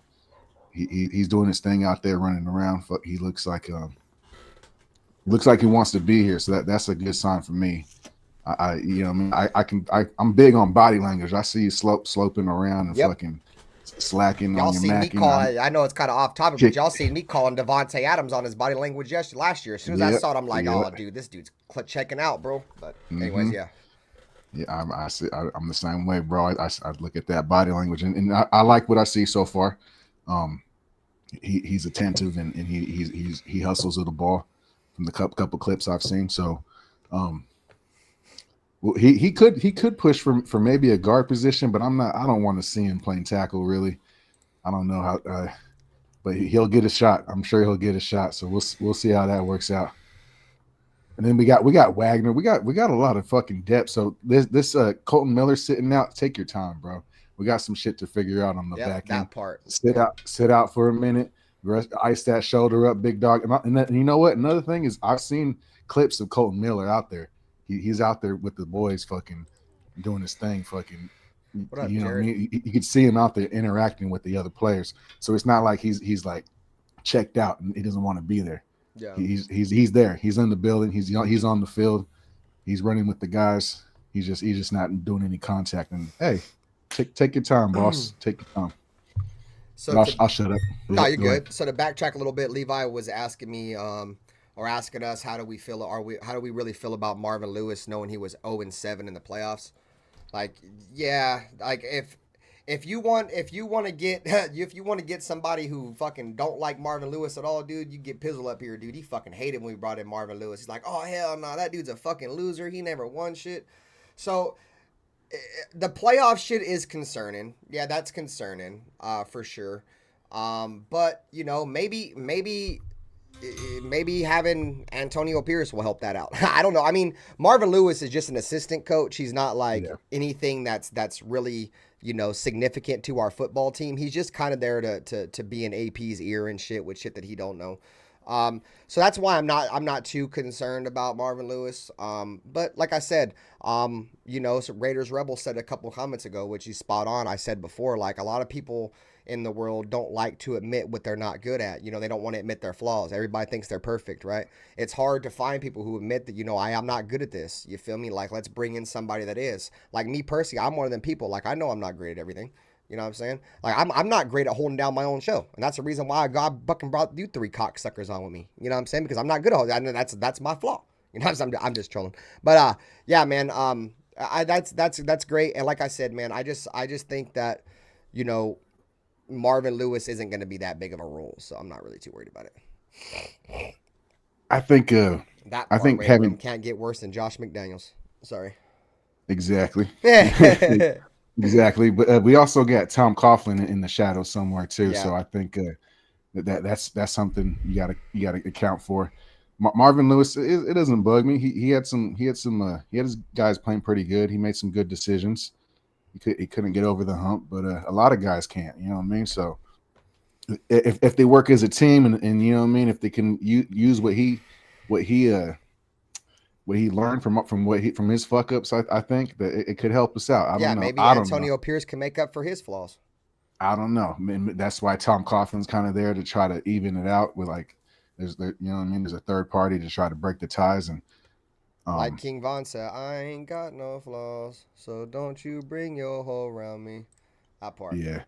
Speaker 8: he's doing his thing out there running around. He looks like he wants to be here. So that's a good sign for me. You know what I mean? I'm big on body language. I see you sloping around and fucking slacking
Speaker 6: Y'all
Speaker 8: on your
Speaker 6: see me
Speaker 8: macking.
Speaker 6: calling. I know it's kind of off topic, but y'all seen me calling Devante Adams on his body language last year. As soon as I saw it, I'm like, oh, dude, this dude's checking out, bro. But anyways, yeah.
Speaker 8: Yeah, I'm the same way, bro. I look at that body language, and I like what I see so far. He's attentive and he hustles with the ball from the couple clips I've seen. So, well, he could push for maybe a guard position, but I don't want to see him playing tackle really. I don't know how, but he'll get a shot. I'm sure he'll get a shot. So we'll see how that works out. And then we got Wagner. We got a lot of fucking depth. So this Colton Miller sitting out. Take your time, bro. We got some shit to figure out on the back end.
Speaker 6: That part.
Speaker 8: Sit out for a minute. Ice that shoulder up, big dog. And you know what? Another thing is I've seen clips of Colton Miller out there. He's out there with the boys, fucking doing his thing, fucking.
Speaker 6: What up,
Speaker 8: you know
Speaker 6: Jared?
Speaker 8: what I mean? You could see him out there interacting with the other players. So it's not like he's like checked out and he doesn't want to be there.
Speaker 6: Yeah.
Speaker 8: He's there. He's in the building. He's on the field. He's running with the guys. He's just not doing any contact. And hey, take your time, boss. Take your time.
Speaker 6: So
Speaker 8: I'll shut up.
Speaker 6: No, you're good. So to backtrack a little bit, Levi was asking me, or asking us, how do we really feel about Marvin Lewis knowing he was 0-7 in the playoffs? Like, yeah, like if you want to get somebody who fucking don't like Marvin Lewis at all, dude, you get Pizzle up here, dude. He fucking hated when we brought in Marvin Lewis. He's like, oh hell no, that dude's a fucking loser. He never won shit. So the playoff shit is concerning. Yeah, that's concerning, for sure. But you know, maybe having Antonio Pierce will help that out. I don't know. I mean, Marvin Lewis is just an assistant coach. He's not like anything that's really, you know, significant to our football team. He's just kind of there to be in AP's ear and shit with shit that he don't know. So that's why I'm not too concerned about Marvin Lewis. But like I said, you know, so Raiders Rebel said a couple comments ago, which is spot on. I said before, like, a lot of people in the world don't like to admit what they're not good at. You know, they don't want to admit their flaws. Everybody thinks they're perfect, right? It's hard to find people who admit that, you know, I'm not good at this. You feel me? Like, let's bring in somebody that is. Like me personally, I'm one of them people. Like, I know I'm not great at everything. You know what I'm saying? Like, I'm not great at holding down my own show. And that's the reason why God fucking brought you 3 cocksuckers on with me. You know what I'm saying? Because I'm not good at holding. That's my flaw. You know what I'm saying? I'm just trolling. But yeah, man, that's great. And like I said, man, I just think that, you know, Marvin Lewis isn't going to be that big of a role, so I'm not really too worried about it.
Speaker 8: I think having
Speaker 6: can't get worse than Josh McDaniels. Sorry.
Speaker 8: Exactly. Exactly. But we also got Tom Coughlin in the shadow somewhere too. Yeah. So I think that's something you gotta account for. Marvin Lewis, it doesn't bug me. He had his guys playing pretty good. He made some good decisions. He couldn't get over the hump, but a lot of guys can't. You know what I mean? So if they work as a team and you know what I mean, if they can use what he learned from his fuck ups, I think that it could help us out. I don't know.
Speaker 6: Maybe Antonio Pierce can make up for his flaws.
Speaker 8: I don't know. I mean, that's why Tom Coughlin's kind of there to try to even it out with, like, you know what I mean? There's a third party to try to break the ties. And
Speaker 6: like King Von said, I ain't got no flaws, so don't you bring your hoe around me. That part.
Speaker 8: Yeah.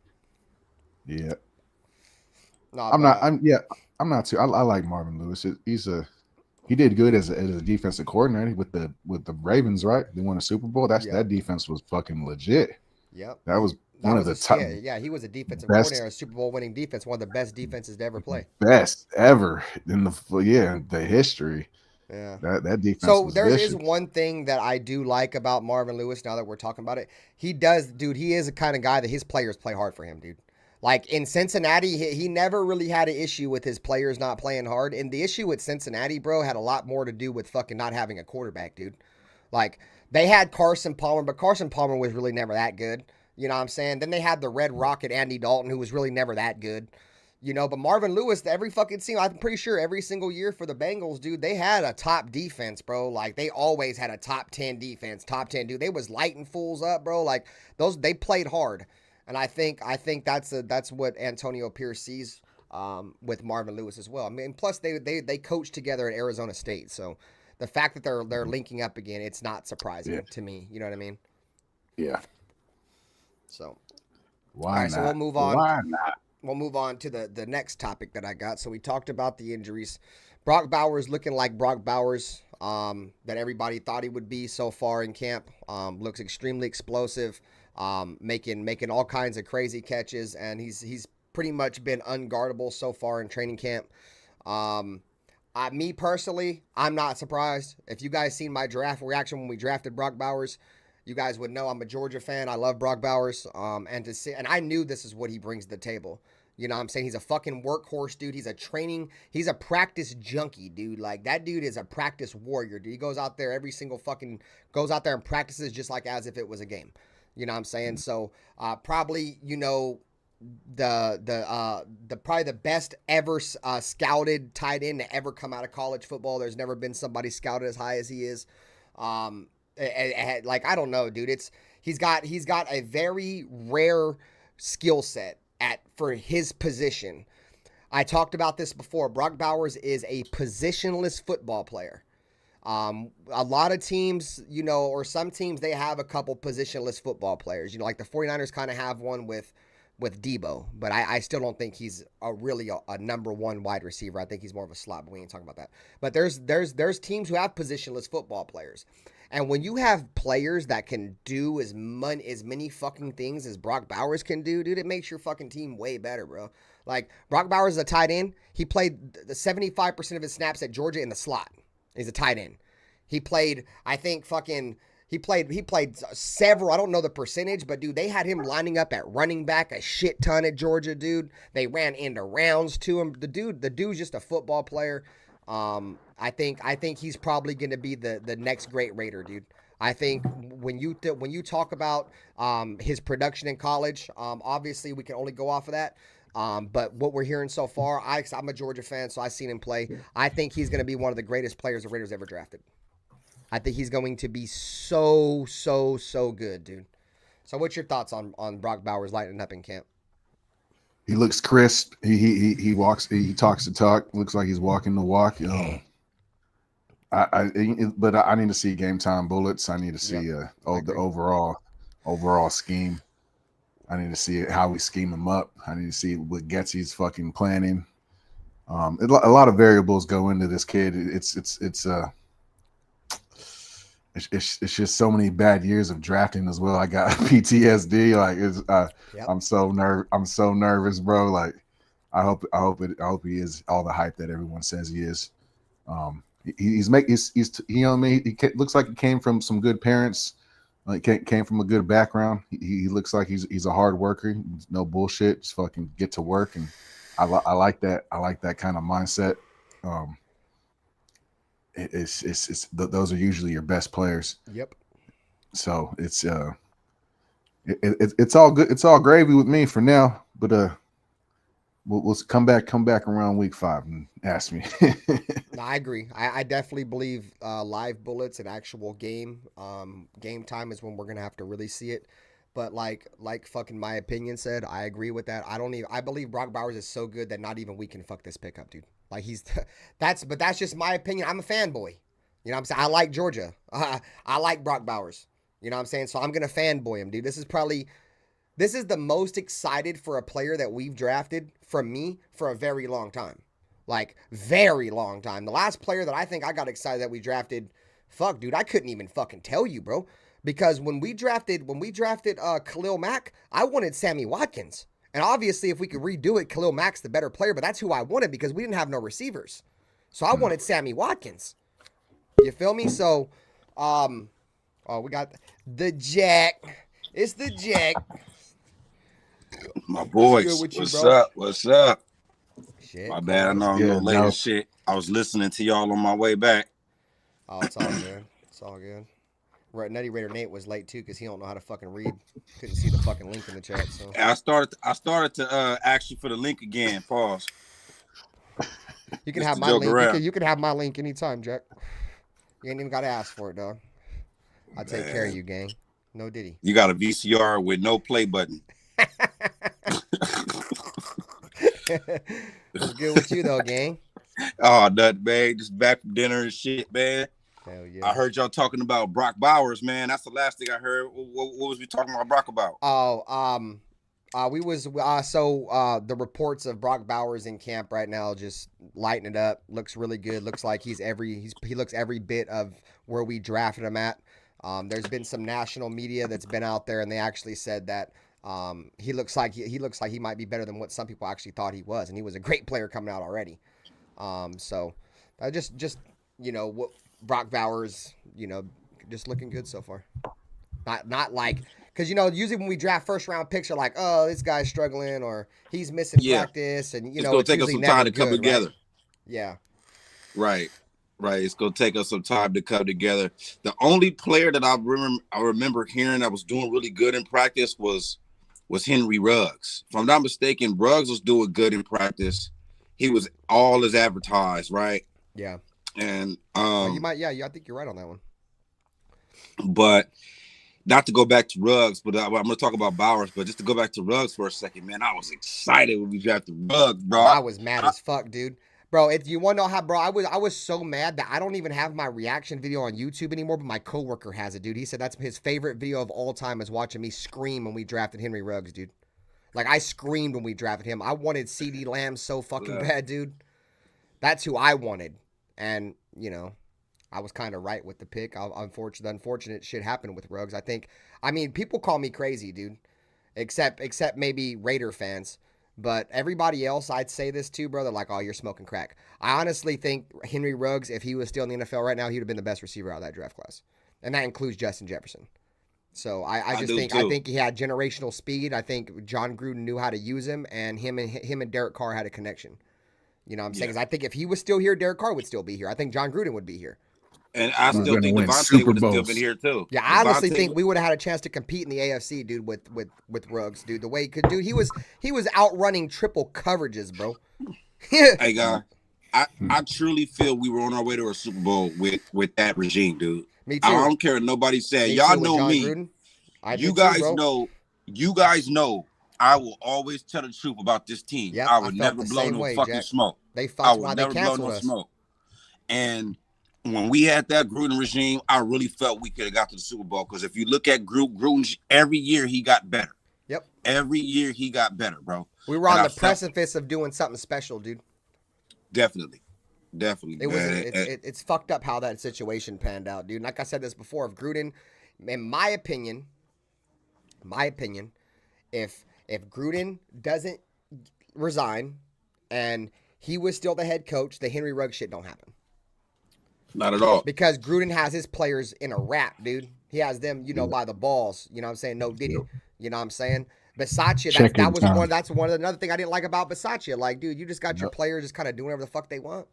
Speaker 6: No,
Speaker 8: I'm not too. I like Marvin Lewis. He did good as a defensive coordinator with the Ravens, right? They won a Super Bowl. That defense was fucking legit.
Speaker 6: Yep.
Speaker 8: That was one of the top.
Speaker 6: Yeah, he was a defensive coordinator, a Super Bowl winning defense, one of the best defenses to ever play.
Speaker 8: Best ever in the history.
Speaker 6: Yeah,
Speaker 8: that defense.
Speaker 6: So there is one thing that I do like about Marvin Lewis. Now that we're talking about it, he is a kind of guy that his players play hard for him, dude. Like in Cincinnati, he never really had an issue with his players not playing hard. And the issue with Cincinnati, bro, had a lot more to do with fucking not having a quarterback, dude. Like, they had Carson Palmer, but Carson Palmer was really never that good. You know what I'm saying? Then they had the Red Rocket Andy Dalton, who was really never that good. You know, but Marvin Lewis, every fucking team, I'm pretty sure every single year for the Bengals, dude, they had a top defense, bro. Like, they always had a top 10 defense, top 10, dude. They was lighting fools up, bro. Like, they played hard. And I think that's what Antonio Pierce sees with Marvin Lewis as well. I mean, plus they coached together at Arizona State. So the fact that they're linking up again, it's not surprising to me. You know what I mean?
Speaker 8: Yeah.
Speaker 6: So
Speaker 8: why not?
Speaker 6: So we'll move on.
Speaker 8: Why not?
Speaker 6: We'll move on to the next topic that I got. So we talked about the injuries. Brock Bowers looking like Brock Bowers that everybody thought he would be so far in camp. Looks extremely explosive, making all kinds of crazy catches, and he's pretty much been unguardable so far in training camp. Me personally, I'm not surprised. If you guys seen my draft reaction when we drafted Brock Bowers, you guys would know I'm a Georgia fan. I love Brock Bowers. And I knew this is what he brings to the table. You know what I'm saying? He's a fucking workhorse, dude. He's a practice junkie, dude. Like, that dude is a practice warrior, dude. He goes out there goes out there and practices just like as if it was a game. You know what I'm saying? So, probably, you know, probably the best ever scouted tight end to ever come out of college football. There's never been somebody scouted as high as he is. Like, I don't know, dude. He's got a very rare skill set for his position. I talked about this before. Brock Bowers is a positionless football player. A lot of teams, you know, or some teams, they have a couple positionless football players. You know, like the 49ers kind of have one with Debo, but I still don't think he's really a number one wide receiver. I think he's more of a slot, but we ain't talking about that. But there's teams who have positionless football players. And when you have players that can do as many fucking things as Brock Bowers can do, dude, it makes your fucking team way better, bro. Like, Brock Bowers is a tight end. He played the 75% of his snaps at Georgia in the slot. He's a tight end. He played, I think, he played several, I don't know the percentage, but, dude, they had him lining up at running back a shit ton at Georgia, dude. They ran into rounds to him. The dude's just a football player. I think he's probably going to be the next great Raider, dude. I think when you talk about his production in college, obviously we can only go off of that. But what we're hearing so far, I'm a Georgia fan, so I've seen him play. I think he's going to be one of the greatest players the Raiders ever drafted. I think he's going to be so good, dude. So what's your thoughts on Brock Bowers lighting up in camp?
Speaker 8: He looks crisp. He walks. He talks the talk. Looks like he's walking the walk. But I need to see game time bullets. I need to see the overall scheme. I need to see how we scheme him up. I need to see what Getsy's fucking planning. A lot of variables go into this kid. It's just so many bad years of drafting as well. I got PTSD. Like, I'm so nervous, bro. Like, I hope he is all the hype that everyone says he is. He looks like he came from some good parents. Like, came from a good background. He looks like he's a hard worker. No bullshit. Just fucking get to work. And I like that. I like that kind of mindset. Those are usually your best players.
Speaker 6: Yep.
Speaker 8: So it's all good. It's all gravy with me for now. But we'll come back around week 5 and ask me.
Speaker 6: No, I agree. I definitely believe live bullets and actual game time is when we're gonna have to really see it. But like fucking my opinion said, I agree with that. I believe Brock Bowers is so good that not even we can fuck this pickup, dude. Like, that's just my opinion. I'm a fanboy. You know what I'm saying? I like Georgia. I like Brock Bowers. You know what I'm saying? So I'm going to fanboy him, dude. This is the most excited for a player that we've drafted from me for a very long time. Like, very long time. The last player that I think I got excited that we drafted, fuck, dude, I couldn't even fucking tell you, bro. Because when we drafted Khalil Mack, I wanted Sammy Watkins. And obviously, if we could redo it, Khalil Mack's the better player, but that's who I wanted because we didn't have no receivers. So I wanted Sammy Watkins. You feel me? So, we got the Jack. It's the Jack.
Speaker 9: My boys, what's up?
Speaker 6: Shit,
Speaker 9: my bad, I know I'm a little late and shit. I was listening to y'all on my way back.
Speaker 6: Oh, it's all good. It's all good. Nutty Raider Nate was late too because he don't know how to fucking read. Couldn't see the fucking link in the chat. So
Speaker 9: I started to ask you for the link again. Pause.
Speaker 6: You can have my link. You can have my link anytime, Jack. You ain't even got to ask for it, dog. I'll take care of you, gang. No diddy.
Speaker 9: You got a VCR with no play button.
Speaker 6: What's good with you, though, gang?
Speaker 9: Oh, nothing, man. Just back from dinner and shit, man.
Speaker 6: Hell yeah.
Speaker 9: I heard y'all talking about Brock Bowers, man. That's the last thing I heard. What was we talking about Brock about?
Speaker 6: Oh, the reports of Brock Bowers in camp right now just lighting it up. Looks really good. Looks like he looks every bit of where we drafted him at. There's been some national media that's been out there, and they actually said that he looks like he might be better than what some people actually thought he was, and he was a great player coming out already. So just what Brock Bowers, just looking good so far. Not like, because usually when we draft first round picks, are like, oh, this guy's struggling or he's missing practice, and
Speaker 9: it's gonna take us some time to come together.
Speaker 6: Right? Yeah.
Speaker 9: Right. It's gonna take us some time to come together. The only player that I remember hearing that was doing really good in practice was Henry Ruggs. If I'm not mistaken, Ruggs was doing good in practice. He was all as advertised, right?
Speaker 6: Yeah.
Speaker 9: And
Speaker 6: I think you're right on that one.
Speaker 9: But not to go back to Ruggs, but I'm gonna talk about Bowers. But just to go back to Ruggs for a second, man, I was excited when we drafted Ruggs, bro.
Speaker 6: I was mad as fuck, dude. Bro, if you want to know how, bro, I was so mad that I don't even have my reaction video on YouTube anymore, but my coworker has it, dude. He said that's his favorite video of all time is watching me scream when we drafted Henry Ruggs, dude. Like, I screamed when we drafted him. I wanted CeeDee Lamb so fucking bad, dude. That's who I wanted. And, I was kind of right with the pick. Unfortunate shit happened with Ruggs. People call me crazy, dude. Except maybe Raider fans. But everybody else, I'd say this too, bro. They're like, oh, you're smoking crack. I honestly think Henry Ruggs, if he was still in the NFL right now, he would have been the best receiver out of that draft class. And that includes Justin Jefferson. So I think he had generational speed. I think John Gruden knew how to use him, and him and Derek Carr had a connection. You know what I'm saying? 'Cause I think if he was still here, Derek Carr would still be here. I think John Gruden would be here.
Speaker 9: And I still think Devante would have still been here too.
Speaker 6: Yeah, I honestly think we would have had a chance to compete in the AFC, dude, with Ruggs, dude. The way he could, dude, he was outrunning triple coverages, bro.
Speaker 9: Hey, guy, I truly feel we were on our way to a Super Bowl with that regime, dude.
Speaker 6: Me too.
Speaker 9: I don't care what nobody said. Y'all know me.
Speaker 6: Gruden.
Speaker 9: You guys know. I will always tell the truth about this team.
Speaker 6: Yep,
Speaker 9: I would never blow no fucking smoke.
Speaker 6: I would never blow no smoke.
Speaker 9: And when we had that Gruden regime, I really felt we could have got to the Super Bowl, because if you look at Gruden, every year he got better.
Speaker 6: Yep.
Speaker 9: Every year he got better, bro.
Speaker 6: We were on the precipice of doing something special, dude.
Speaker 9: Definitely.
Speaker 6: It's fucked up how that situation panned out, dude. Like I said this before, if Gruden, in my opinion, if Gruden doesn't resign and he was still the head coach, the Henry Ruggs shit don't happen.
Speaker 9: Not at all.
Speaker 6: Because Gruden has his players in a wrap, dude. He has them, by the balls. You know what I'm saying? No diddy. You know what I'm saying? Bisaccia, that's another thing I didn't like about Bisaccia. Like, dude, you just got your players just kind of doing whatever the fuck they want.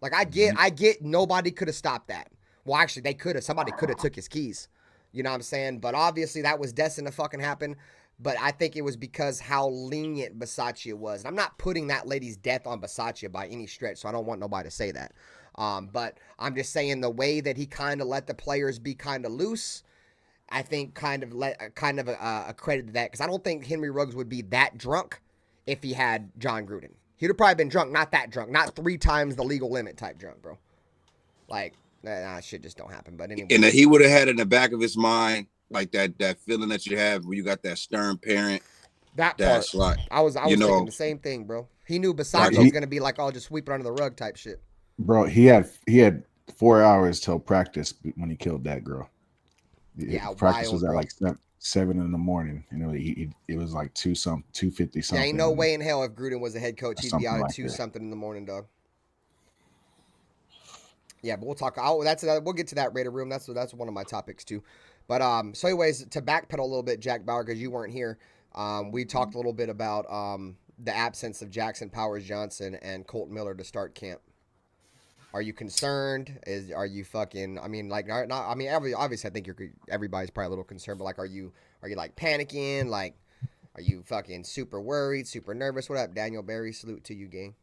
Speaker 6: Like, I get nobody could have stopped that. Well, actually, they could have. Somebody could have took his keys. You know what I'm saying? But obviously, that was destined to fucking happen. But I think it was because how lenient Bisaccia was. And I'm not putting that lady's death on Bisaccia by any stretch, so I don't want nobody to say that. But I'm just saying the way that he kind of let the players be kind of loose, I think kind of a credit to that. Because I don't think Henry Ruggs would be that drunk if he had John Gruden. He'd have probably been drunk, not that drunk, not 3 times the legal limit type drunk, bro. Like, shit just don't happen. But anyway.
Speaker 9: And he would have had in the back of his mind, like that feeling that you have when you got that stern parent.
Speaker 6: That's
Speaker 9: part.
Speaker 6: I was thinking the same thing, bro. He knew Bisaccia was going to be like, oh, just sweep it under the rug type shit.
Speaker 8: Bro, he had 4 hours till practice when he killed that girl.
Speaker 6: Yeah,
Speaker 8: practice was at like 7 in the morning. It was like 2:50 something.
Speaker 6: Yeah, ain't no way in hell if Gruden was a head coach, he'd be out at 2 something in the morning, dog. Yeah, but we'll talk. We'll get to that Raider room. That's one of my topics too. But so anyways, to backpedal a little bit, Jack Bauer, because you weren't here, we talked a little bit about the absence of Jackson Powers Johnson and Colt Miller to start camp. Are you concerned? Are you fucking? I mean, like, not. I mean, obviously, I think everybody's probably a little concerned, but like, are you like panicking? Like, are you fucking super worried, super nervous? What up, Daniel Barry? Salute to you, gang.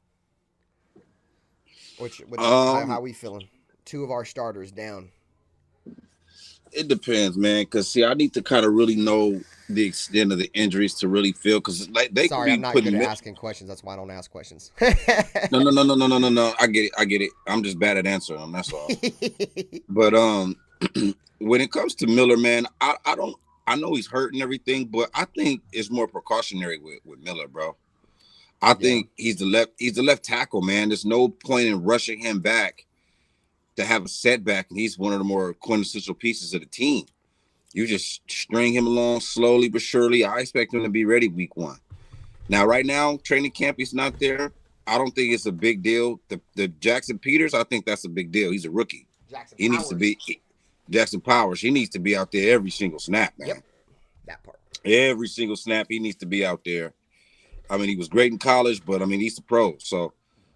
Speaker 6: How we feeling? 2 of our starters down.
Speaker 9: It depends, man. Because see, I need to kind of really know the extent of the injuries to really feel. Because like they
Speaker 6: Sorry,
Speaker 9: could be
Speaker 6: I'm not
Speaker 9: putting
Speaker 6: good at asking questions. That's why I don't ask questions.
Speaker 9: No. I get it. I'm just bad at answering them. That's all. But when it comes to Miller, man, I don't. I know he's hurt and everything, but I think it's more precautionary with Miller, bro. I think he's the left tackle, man. There's no point in rushing him back to have a setback, and he's one of the more quintessential pieces of the team. You just string him along slowly but surely. I expect him to be ready week 1. Now, right now, training camp, he's not there. I don't think it's a big deal. The Jackson Peters, I think that's a big deal. He's a rookie. He needs to be Jackson Powers. He needs to be out there every single snap, man.
Speaker 6: Yep, that part.
Speaker 9: Every single snap, he needs to be out there. I mean, he was great in college, but I mean, he's a pro. So,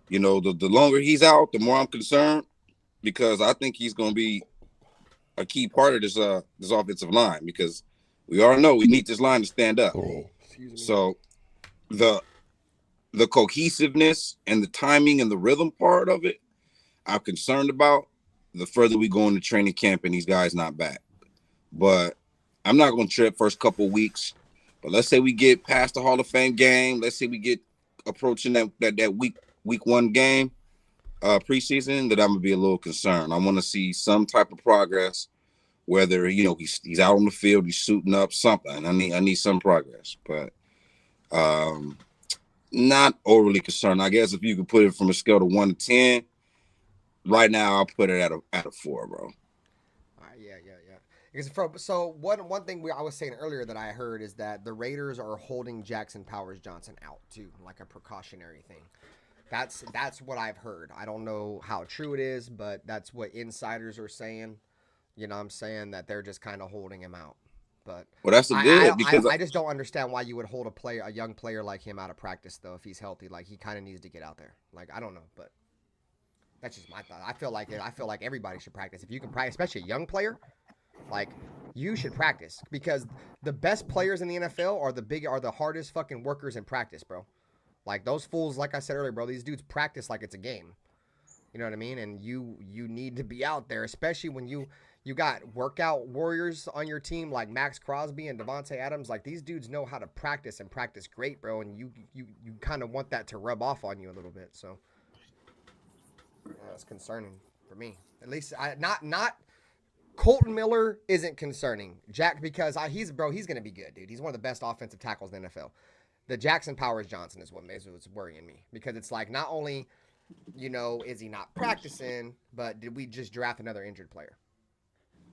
Speaker 9: you know, the longer he's out, the more I'm concerned, because I think he's going to be a key part of this offensive line, because we all know we need this line to stand up. So the cohesiveness and the timing and the rhythm part of it, I'm concerned about the further we go into training camp and these guys not back. But I'm not going to trip first couple weeks. But let's say we get past the Hall of Fame game. Let's say we get approaching that week 1 game, preseason, that I'm gonna be a little concerned. I want to see some type of progress, whether he's out on the field, he's suiting up, something. I need some progress, but not overly concerned. I guess if you could put it from a scale of 1 to 10, right now I'll put it at a 4, bro.
Speaker 6: So one thing I was saying earlier that I heard is that the Raiders are holding Jackson Powers Johnson out too, like a precautionary thing. That's what I've heard. I don't know how true it is, but that's what insiders are saying. You know what I'm saying? That they're just kind of holding him out. But
Speaker 9: that's good, because
Speaker 6: I just don't understand why you would hold a young player like him out of practice though if he's healthy. Like he kind of needs to get out there. Like I don't know, but that's just my thought. I feel like everybody should practice. If you can practice, especially a young player, like you should practice, because the best players in the NFL are the hardest fucking workers in practice, bro. Like those fools, like I said earlier, bro, these dudes practice like it's a game. You know what I mean? And you need to be out there, especially when you got workout warriors on your team like Max Crosby and Devante Adams. Like these dudes know how to practice and practice great, bro. And you kind of want that to rub off on you a little bit. So that's concerning for me. At least not Colton Miller isn't concerning. Jack, because he's going to be good, dude. He's one of the best offensive tackles in the NFL. The Jackson Powers Johnson is what's worrying me, because it's like not only, is he not practicing, but did we just draft another injured player?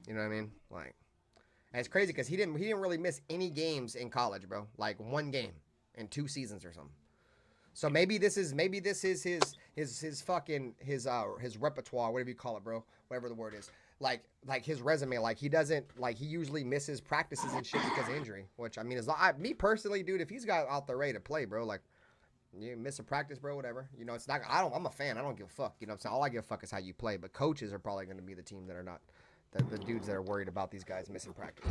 Speaker 6: You know what I mean? Like, and it's crazy because he didn't really miss any games in college, bro. Like 1 game in 2 seasons or something. So maybe this is his fucking his repertoire, whatever you call it, bro, whatever the word is. Like his resume, like he usually misses practices and shit because of injury. Which I mean, me personally, dude, if he's got out there ready to play, bro, like you miss a practice, bro, whatever. It's not. I'm a fan. I don't give a fuck. You know what I'm saying? All I give a fuck is how you play. But coaches are probably going to be the team that are not the dudes that are worried about these guys missing practice.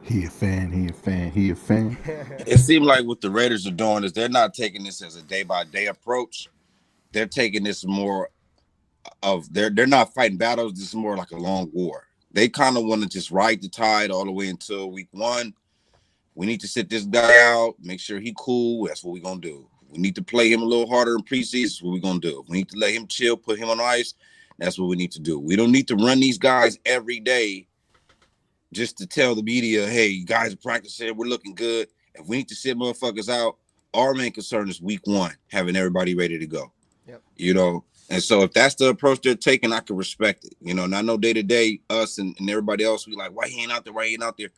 Speaker 8: He a fan.
Speaker 9: It seemed like what the Raiders are doing is they're not taking this as a day-by-day approach. They're taking this more of they're not fighting battles. This is more like a long war. They kind of want to just ride the tide all the way until week 1. We need to sit this guy out, make sure he cool. That's what we're going to do. We need to play him a little harder in preseason. That's what we're going to do. We need to let him chill, put him on ice. That's what we need to do. We don't need to run these guys every day just to tell the media, hey, you guys are practicing, we're looking good. If we need to sit motherfuckers out, our main concern is week 1, having everybody ready to go. Yep. And so if that's the approach they're taking, I can respect it. And I know day-to-day, us and everybody else, we like, why he ain't out there?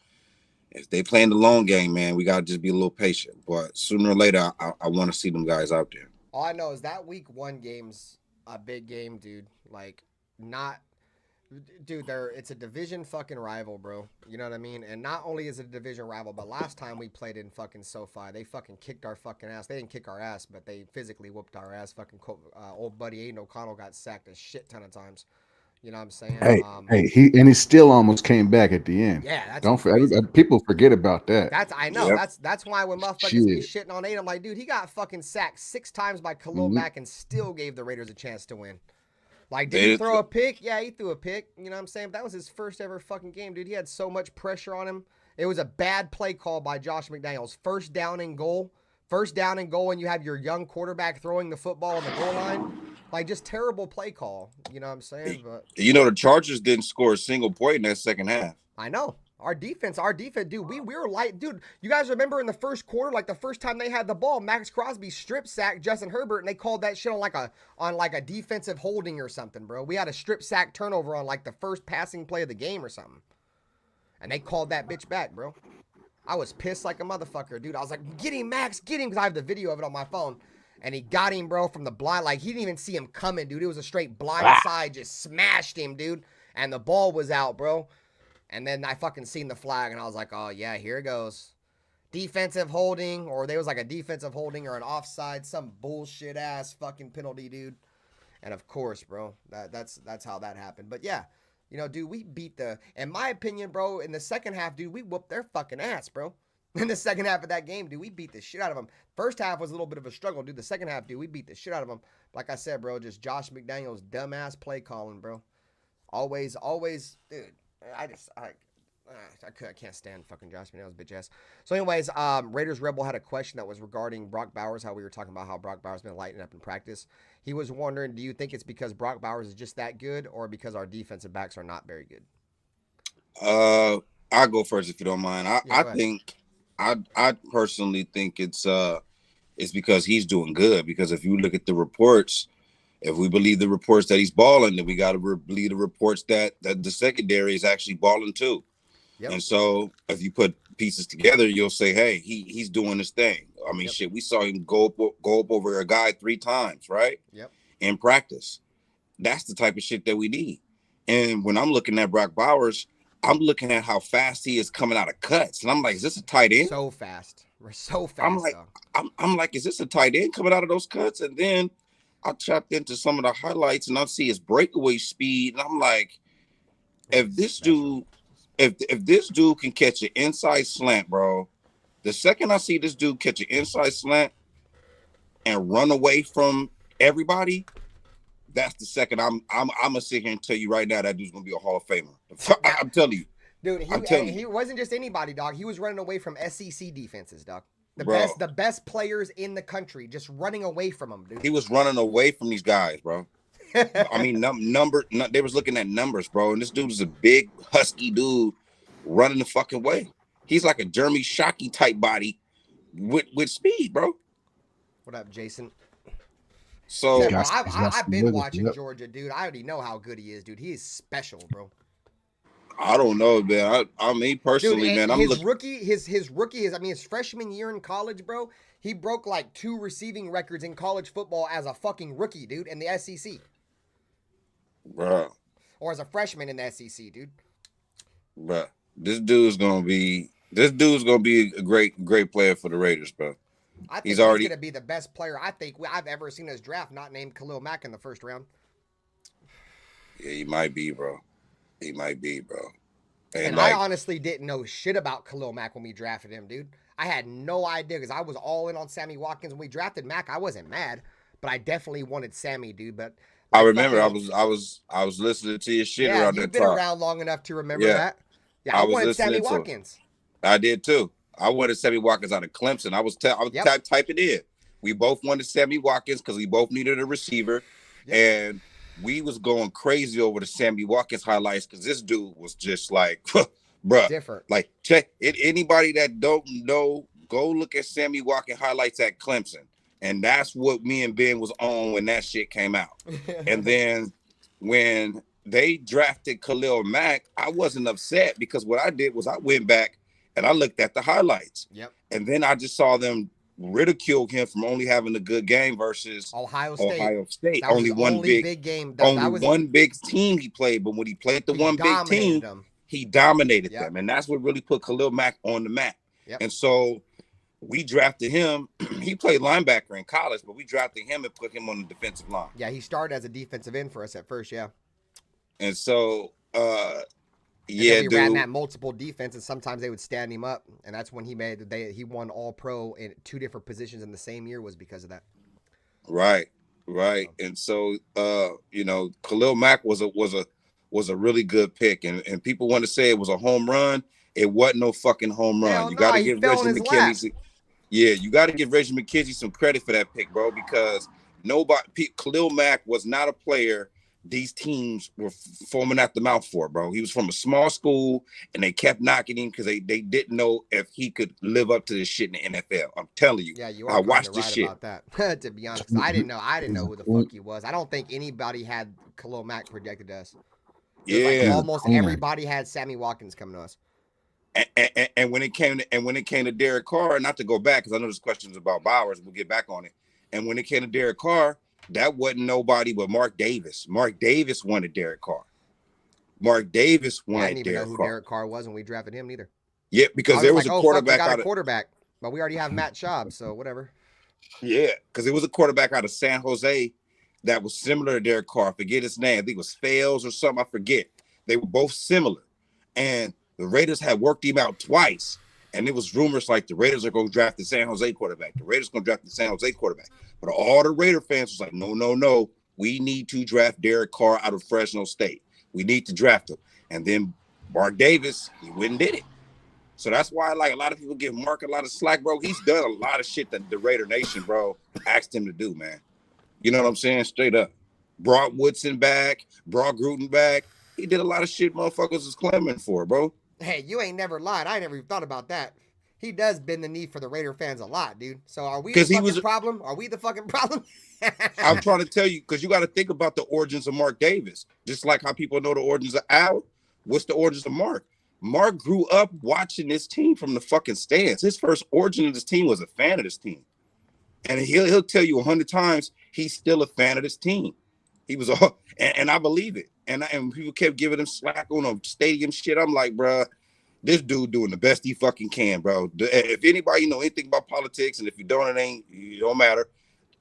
Speaker 9: If they playing the long game, man, we got to just be a little patient. But sooner or later, I want to see them guys out there.
Speaker 6: All I know is that week 1 game's a big game, dude. Like, not Dude, it's a division fucking rival, bro. You know what I mean? And not only is it a division rival, but last time we played in fucking SoFi, they fucking kicked our fucking ass. They didn't kick our ass, but they physically whooped our ass. Fucking old buddy Aiden O'Connell got sacked a shit ton of times. You know what I'm saying?
Speaker 8: He still almost came back at the end.
Speaker 6: Yeah, that's
Speaker 8: don't people forget about that.
Speaker 6: I know. Yep. That's why when motherfuckers be shitting on Aiden, I'm like, dude, he got fucking sacked 6 times by Khalil Mack and still gave the Raiders a chance to win. Like, did he throw a pick? Yeah, he threw a pick. You know what I'm saying? But that was his first ever fucking game, dude. He had so much pressure on him. It was a bad play call by Josh McDaniels. First down and goal, and you have your young quarterback throwing the football on the goal line. Like, just terrible play call. You know what I'm saying? But
Speaker 9: the Chargers didn't score a single point in that second half.
Speaker 6: I know. Our defense, dude, we were light. Dude, you guys remember in the first quarter, like the first time they had the ball, Max Crosby strip sacked Justin Herbert, and they called that shit on like a defensive holding or something, bro. We had a strip sack turnover on like the first passing play of the game or something. And they called that bitch back, bro. I was pissed like a motherfucker, dude. I was like, get him, Max, get him, because I have the video of it on my phone. And he got him, bro, from the blind. Like, he didn't even see him coming, dude. It was a straight blind side, just smashed him, dude. And the ball was out, bro. And then I fucking seen the flag, and I was like, oh, yeah, here it goes. Defensive holding, or there was like a defensive holding or an offside, some bullshit-ass fucking penalty, dude. And, of course, bro, that's how that happened. But, yeah, you know, dude, we beat in my opinion, bro, in the second half, dude, we whooped their fucking ass, bro. In the second half of that game, dude, we beat the shit out of them. First half was a little bit of a struggle, dude. The second half, dude, we beat the shit out of them. Like I said, bro, just Josh McDaniels' dumbass play calling, bro. Always, dude. I can't stand fucking Josh McDaniels, bitch ass. So anyways, Raiders Rebel had a question that was regarding Brock Bowers, how we were talking about how Brock Bowers been lighting up in practice. He was wondering, do you think it's because Brock Bowers is just that good, or because our defensive backs are not very good?
Speaker 9: I'll go first if you don't mind. I personally think it's because he's doing good. Because if you look at the reports, if we believe the reports that he's balling, then we got to believe the reports that the secondary is actually balling too. Yep. And so if you put pieces together, you'll say, hey, he's doing his thing. I mean, shit, we saw him go up over a guy 3 times, right?
Speaker 6: Yep.
Speaker 9: In practice. That's the type of shit that we need. And when I'm looking at Brock Bowers, I'm looking at how fast he is coming out of cuts. And I'm like, is this a tight end?
Speaker 6: So fast. We're so fast.
Speaker 9: I'm like, is this a tight end coming out of those cuts? And then I tapped into some of the highlights and I see his breakaway speed. And I'm like, if this dude can catch an inside slant, bro, the second I see this dude catch an inside slant and run away from everybody, that's the second I'm gonna sit here and tell you right now that dude's gonna be a Hall of Famer. I'm telling you.
Speaker 6: Dude, he wasn't just anybody, dog. He was running away from SEC defenses, dog. The best players in the country, just running away from him, dude.
Speaker 9: He was running away from these guys, bro. I mean, they was looking at numbers, bro. And this dude is a big, husky dude running the fucking way. He's like a Jeremy Shockey type body with speed, bro.
Speaker 6: What up, Jason?
Speaker 9: So
Speaker 6: yeah, I've been watching Georgia, dude. I already know how good he is, dude. He is special, bro.
Speaker 9: I don't know, man. I mean, personally, dude, man,
Speaker 6: his freshman year in college, bro, he broke like 2 receiving records in college football as a fucking rookie, dude, in the SEC.
Speaker 9: Bro.
Speaker 6: Or as a freshman in the SEC, dude.
Speaker 9: Bro, this dude's gonna be a great player for the Raiders, bro.
Speaker 6: I think he's gonna be the best player I've ever seen in this draft, not named Khalil Mack in the first round.
Speaker 9: Yeah, he might be, bro. He might be, bro.
Speaker 6: And I honestly didn't know shit about Khalil Mack when we drafted him, dude. I had no idea because I was all in on Sammy Watkins when we drafted Mack. I wasn't mad, but I definitely wanted Sammy, dude. But
Speaker 9: I remember I was listening to your shit around that time.
Speaker 6: You've been around long enough to remember that. Yeah, I wanted Sammy Watkins.
Speaker 9: I did too. I wanted Sammy Watkins out of Clemson. I was typing in. We both wanted Sammy Watkins because we both needed a receiver, and we was going crazy over the Sammy Watkins highlights because this dude was just like, bruh.
Speaker 6: Different.
Speaker 9: Like, check it. Anybody that don't know, go look at Sammy Watkins highlights at Clemson. And that's what me and Ben was on when that shit came out. And then when they drafted Khalil Mack, I wasn't upset because what I did was I went back and I looked at the highlights.
Speaker 6: Yep.
Speaker 9: And then I just saw them ridiculed him from only having a good game versus
Speaker 6: Ohio State. That was
Speaker 9: Only
Speaker 6: his
Speaker 9: one
Speaker 6: only big game. One
Speaker 9: big team he played, but when he played the one big team, he dominated them, and that's what really put Khalil Mack on the map.
Speaker 6: Yep.
Speaker 9: And so we drafted him. He played linebacker in college, but we drafted him and put him on the defensive line.
Speaker 6: Yeah, he started as a defensive end for us at first, yeah.
Speaker 9: And so,
Speaker 6: we ran that multiple defense, and sometimes they would stand him up, and that's when he won All-Pro in 2 different positions in the same year was because of that.
Speaker 9: Right. And so, Khalil Mack was a really good pick, and people want to say it was a home run. It wasn't no fucking home run. You got to give Reggie McKenzie. Yeah, you got to give Reggie McKenzie some credit for that pick, bro, because Khalil Mack was not a player these teams were foaming at the mouth for, bro. He was from a small school, and they kept knocking him because they didn't know if he could live up to this shit in the NFL. I'm telling you.
Speaker 6: Yeah, I watched this shit about that. To be honest, I didn't know who the fuck he was. I don't think anybody had Khalil Mack projected us. Almost everybody had Sammy Watkins coming to us.
Speaker 9: And when it came to Derek Carr, not to go back because I know there's questions about Bowers, we'll get back on it. And when it came to Derek Carr, that wasn't nobody but Mark Davis. Mark Davis wanted Derek Carr. I didn't even know who Derek
Speaker 6: Carr was when we drafted him neither.
Speaker 9: Yeah, because there was a
Speaker 6: quarterback but we already have Matt Schaub, so whatever.
Speaker 9: Yeah, because it was a quarterback out of San Jose that was similar to Derek Carr. I forget his name. I think it was Fales or something. I forget. They were both similar. And the Raiders had worked him out twice. And it was rumors like the Raiders are going to draft the San Jose quarterback. But all the Raider fans was like, no. We need to draft Derek Carr out of Fresno State. We need to draft him. And then Mark Davis, he went and did it. So that's why, like, a lot of people give Mark a lot of slack, bro. He's done a lot of shit that the Raider Nation, bro, asked him to do, man. You know what I'm saying? Straight up. Brought Woodson back, brought Gruden back. He did a lot of shit motherfuckers was clamoring for, bro.
Speaker 6: Hey, you ain't never lied. I never even thought about that. He does bend the knee for the Raider fans a lot, dude. So are we the problem? Are we the fucking problem?
Speaker 9: I'm trying to tell you, because you got to think about the origins of Mark Davis. Just like how people know the origins of Al. What's the origins of Mark? Mark grew up watching this team from the fucking stands. His first origin of this team was a fan of this team. And he'll tell you 100 times he's still a fan of this team. He was all, and I believe it. And people kept giving him slack on a stadium shit. I'm like, bro, this dude doing the best he fucking can, bro. If anybody know anything about politics, and if you don't, it don't matter.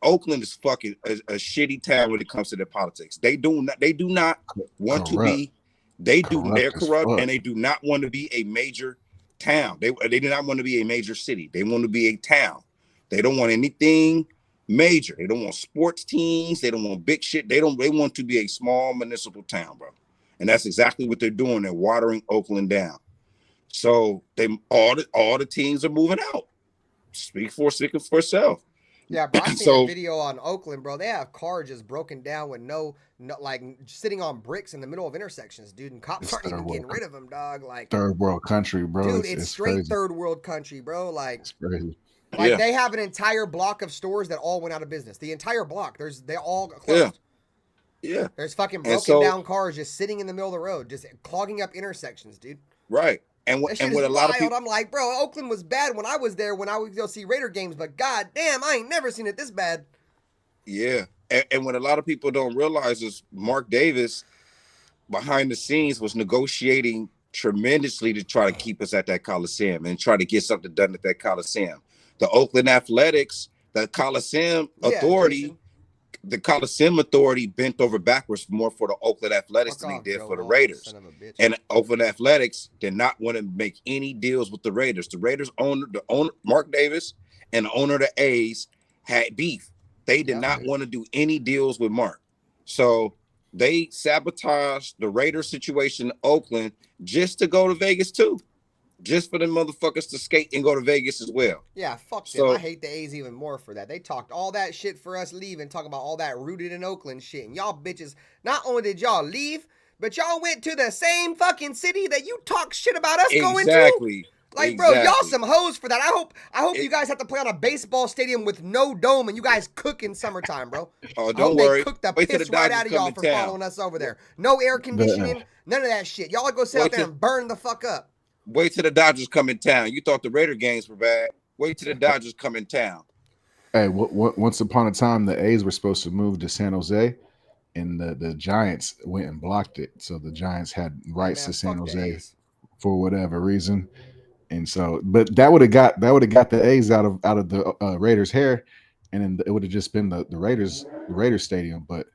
Speaker 9: Oakland is fucking a shitty town when it comes to their politics. They do not want to be. They're corrupt, and they do not want to be a major town. They do not want to be a major city. They want to be a town. They don't want anything major. They don't want sports teams. They don't want big shit. They want to be a small municipal town, bro. And that's exactly what they're doing. They're watering Oakland down. So all the teams are moving out. Speaking for itself.
Speaker 6: Yeah, bro, I seen a video on Oakland, bro. They have cars just broken down with no like sitting on bricks in the middle of intersections, dude. And cops aren't even getting rid of them, dog. Like
Speaker 8: third world country, bro.
Speaker 6: Dude, it's straight crazy. Third world country, bro. Like
Speaker 8: it's crazy.
Speaker 6: Like they have an entire block of stores that all went out of business. The entire block. They all closed.
Speaker 9: Yeah.
Speaker 6: There's fucking broken down cars just sitting in the middle of the road, just clogging up intersections, dude.
Speaker 9: Right. And what a lot of people,
Speaker 6: I'm like, bro, Oakland was bad when I was there, when I would go see Raider games, but god damn, I ain't never seen it this bad.
Speaker 9: Yeah. And what a lot of people don't realize is Mark Davis behind the scenes was negotiating tremendously to try to keep us at that Coliseum and try to get something done at that Coliseum. The Oakland Athletics, the Coliseum Authority, the Coliseum Authority bent over backwards more for the Oakland Athletics than they did for the Raiders. And Oakland Athletics did not want to make any deals with the Raiders. The Raiders owner, Mark Davis, and the owner of the A's had beef. They did not want to do any deals with Mark. So they sabotaged the Raiders situation in Oakland just to go to Vegas too. Just for them motherfuckers to skate and go to Vegas as well.
Speaker 6: Yeah, fuck them. I hate the A's even more for that. They talked all that shit for us leaving, talking about all that rooted in Oakland shit. And y'all bitches, not only did y'all leave, but y'all went to the same fucking city that you talk shit about us going to. Like, bro, y'all some hoes for that. I hope you guys have to play on a baseball stadium with no dome and you guys cook in summertime, bro.
Speaker 9: Oh, don't worry.
Speaker 6: They cook the piss right out of y'all for following us over there. No air conditioning, none of that shit. Y'all go sit out there and burn the fuck up.
Speaker 9: Wait till the Dodgers come in town. You thought the Raider games were bad. Wait till the Dodgers come in town.
Speaker 8: Hey, once upon a time, the A's were supposed to move to San Jose, and the Giants went and blocked it. So the Giants had
Speaker 6: Hey,
Speaker 8: rights
Speaker 6: man,
Speaker 8: to San
Speaker 6: fuck the
Speaker 8: Jose
Speaker 6: A's.
Speaker 8: for whatever reason. And so, but that would have got the A's out of the Raiders' hair, and then it would have just been the Raiders stadium. But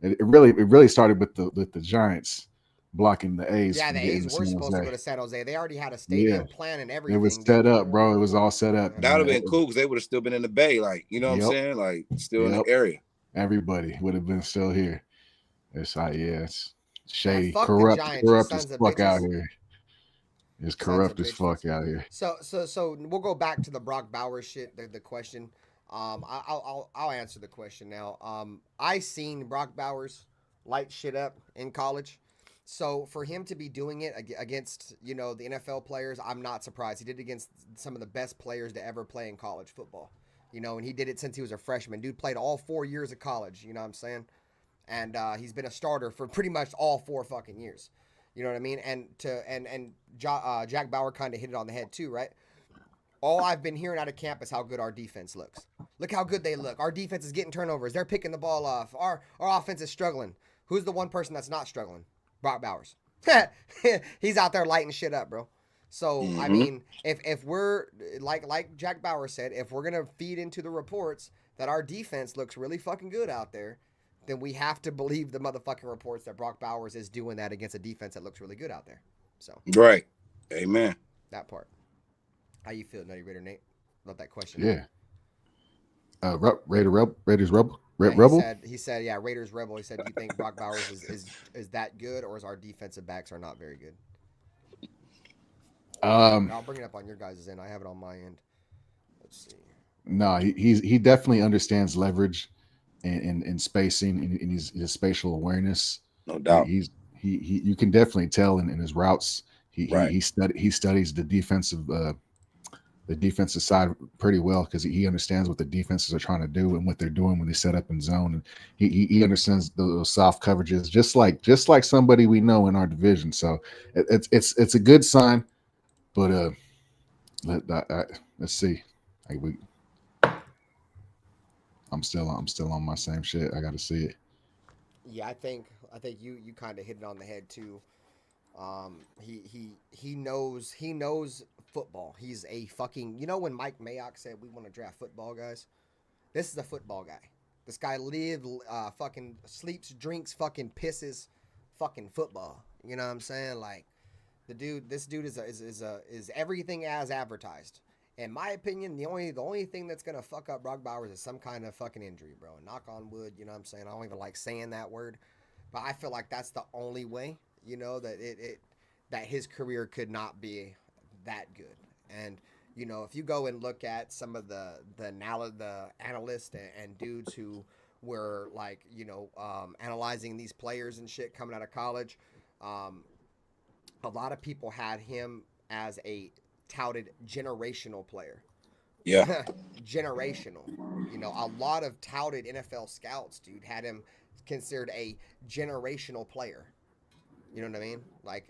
Speaker 8: it really started with the Giants blocking the A's
Speaker 6: Yeah,
Speaker 8: from
Speaker 6: the
Speaker 8: getting
Speaker 6: A's
Speaker 8: to
Speaker 6: were
Speaker 8: San
Speaker 6: supposed to
Speaker 8: Jose.
Speaker 6: go to San Jose. They already had a
Speaker 8: Yeah,
Speaker 6: stadium plan and
Speaker 8: it was
Speaker 6: everything,
Speaker 8: set
Speaker 6: dude.
Speaker 8: up, bro. It was all set up,
Speaker 6: Yeah.
Speaker 8: and
Speaker 9: That would
Speaker 8: then
Speaker 9: have been cool because they would have still been in the Bay, like you know what I'm
Speaker 8: yep,
Speaker 9: saying, like still in the
Speaker 8: yep.
Speaker 9: area.
Speaker 8: Everybody would have been still here. It's like, yeah, it's
Speaker 6: Man,
Speaker 8: shady,
Speaker 6: fuck the Giants, you
Speaker 8: corrupt as
Speaker 6: sons of
Speaker 8: fuck out
Speaker 6: bitches.
Speaker 8: here. It's
Speaker 6: Sons
Speaker 8: corrupt
Speaker 6: of
Speaker 8: as
Speaker 6: bitches.
Speaker 8: fuck out here.
Speaker 6: So we'll go back to the Brock Bowers shit. The question. I'll answer the question now. I seen Brock Bowers light shit up in college. So for him to be doing it against the NFL players, I'm not surprised. He did it against some of the best players to ever play in college football. And he did it since he was a freshman. Dude played all 4 years of college. You know what I'm saying? And he's been a starter for pretty much all 4 fucking years. You know what I mean? And Jack Bauer kind of hit it on the head too, right? All I've been hearing out of camp is how good our defense looks. Look how good they look. Our defense is getting turnovers. They're picking the ball off. Our offense is struggling. Who's the one person that's not struggling? Brock Bowers. He's out there lighting shit up, bro. So I mean, if we're like Jack Bauer said, if we're gonna feed into the reports that our defense looks really fucking good out there, then we have to believe the motherfucking reports that Brock Bowers is doing that against a defense that looks really good out there. So
Speaker 9: Right. Amen.
Speaker 6: that part. How you feel, Nutty Raider Nate? Love that question.
Speaker 8: Yeah. Raiders Rebel.
Speaker 6: Yeah,
Speaker 8: Rebel.
Speaker 6: he said, yeah, Raiders Rebel. He said, do you think Brock Bowers is that good, or is our defensive backs are not very good? I'll bring it up on your guys' end. I have it on my end. Let's see.
Speaker 8: No, he definitely understands leverage and spacing and his spatial awareness.
Speaker 9: No doubt.
Speaker 8: He you can definitely tell in his routes. He studies the defensive side pretty well because he understands what the defenses are trying to do and what they're doing when they set up in zone. And he understands those soft coverages just like somebody we know in our division. So it's a good sign. But let's see. I'm still on my same shit. I got to see it.
Speaker 6: Yeah, I think you kind of hit it on the head too. He knows football. He's a fucking when Mike Mayock said we want to draft football guys. This is a football guy. This guy fucking sleeps, drinks, fucking pisses, fucking football. You know what I'm saying? Like this dude is everything as advertised. In my opinion, the only thing that's gonna fuck up Brock Bowers is some kind of fucking injury, bro. Knock on wood, you know what I'm saying? I don't even like saying that word, but I feel like that's the only way, that that his career could not be that good. And if you go and look at some of the analysts and dudes who were like analyzing these players and shit coming out of college, a lot of people had him as a touted generational player.
Speaker 9: Yeah.
Speaker 6: Generational. A lot of touted NFL scouts, dude, had him considered a generational player. You know what I mean? Like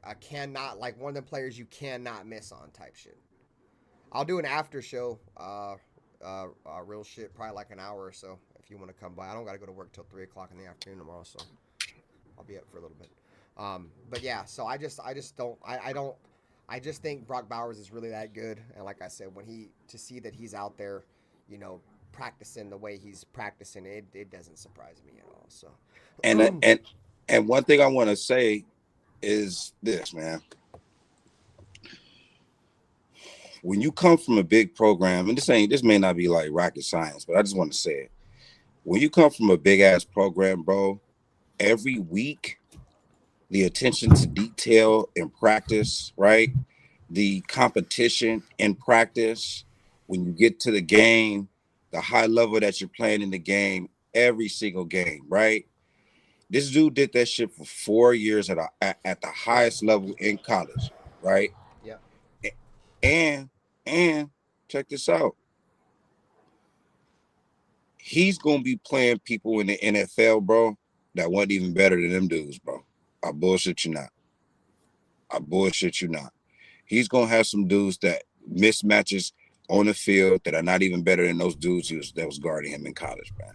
Speaker 6: one of the players you cannot miss on type shit. I'll do an after show, real shit, probably like an hour or so if you want to come by. I don't got to go to work till 3:00 in the afternoon tomorrow, so I'll be up for a little bit. But yeah, so I just think Brock Bowers is really that good, and like I said, to see that he's out there, practicing the way he's practicing, it doesn't surprise me at all. So,
Speaker 9: and one thing I want to say is this, man. When you come from a big program, and this may not be like rocket science, but I just want to say it. When you come from a big ass program, bro, every week, the attention to detail in practice, right? The competition in practice, when you get to the game, the high level that you're playing in the game, every single game, right? This dude did that shit for 4 years at the highest level in college, right?
Speaker 6: yeah.
Speaker 9: And check this out. He's gonna be playing people in the NFL, bro, that wasn't even better than them dudes, bro. I bullshit you not. He's gonna have some dudes that mismatches on the field that are not even better than those dudes that was guarding him in college, man.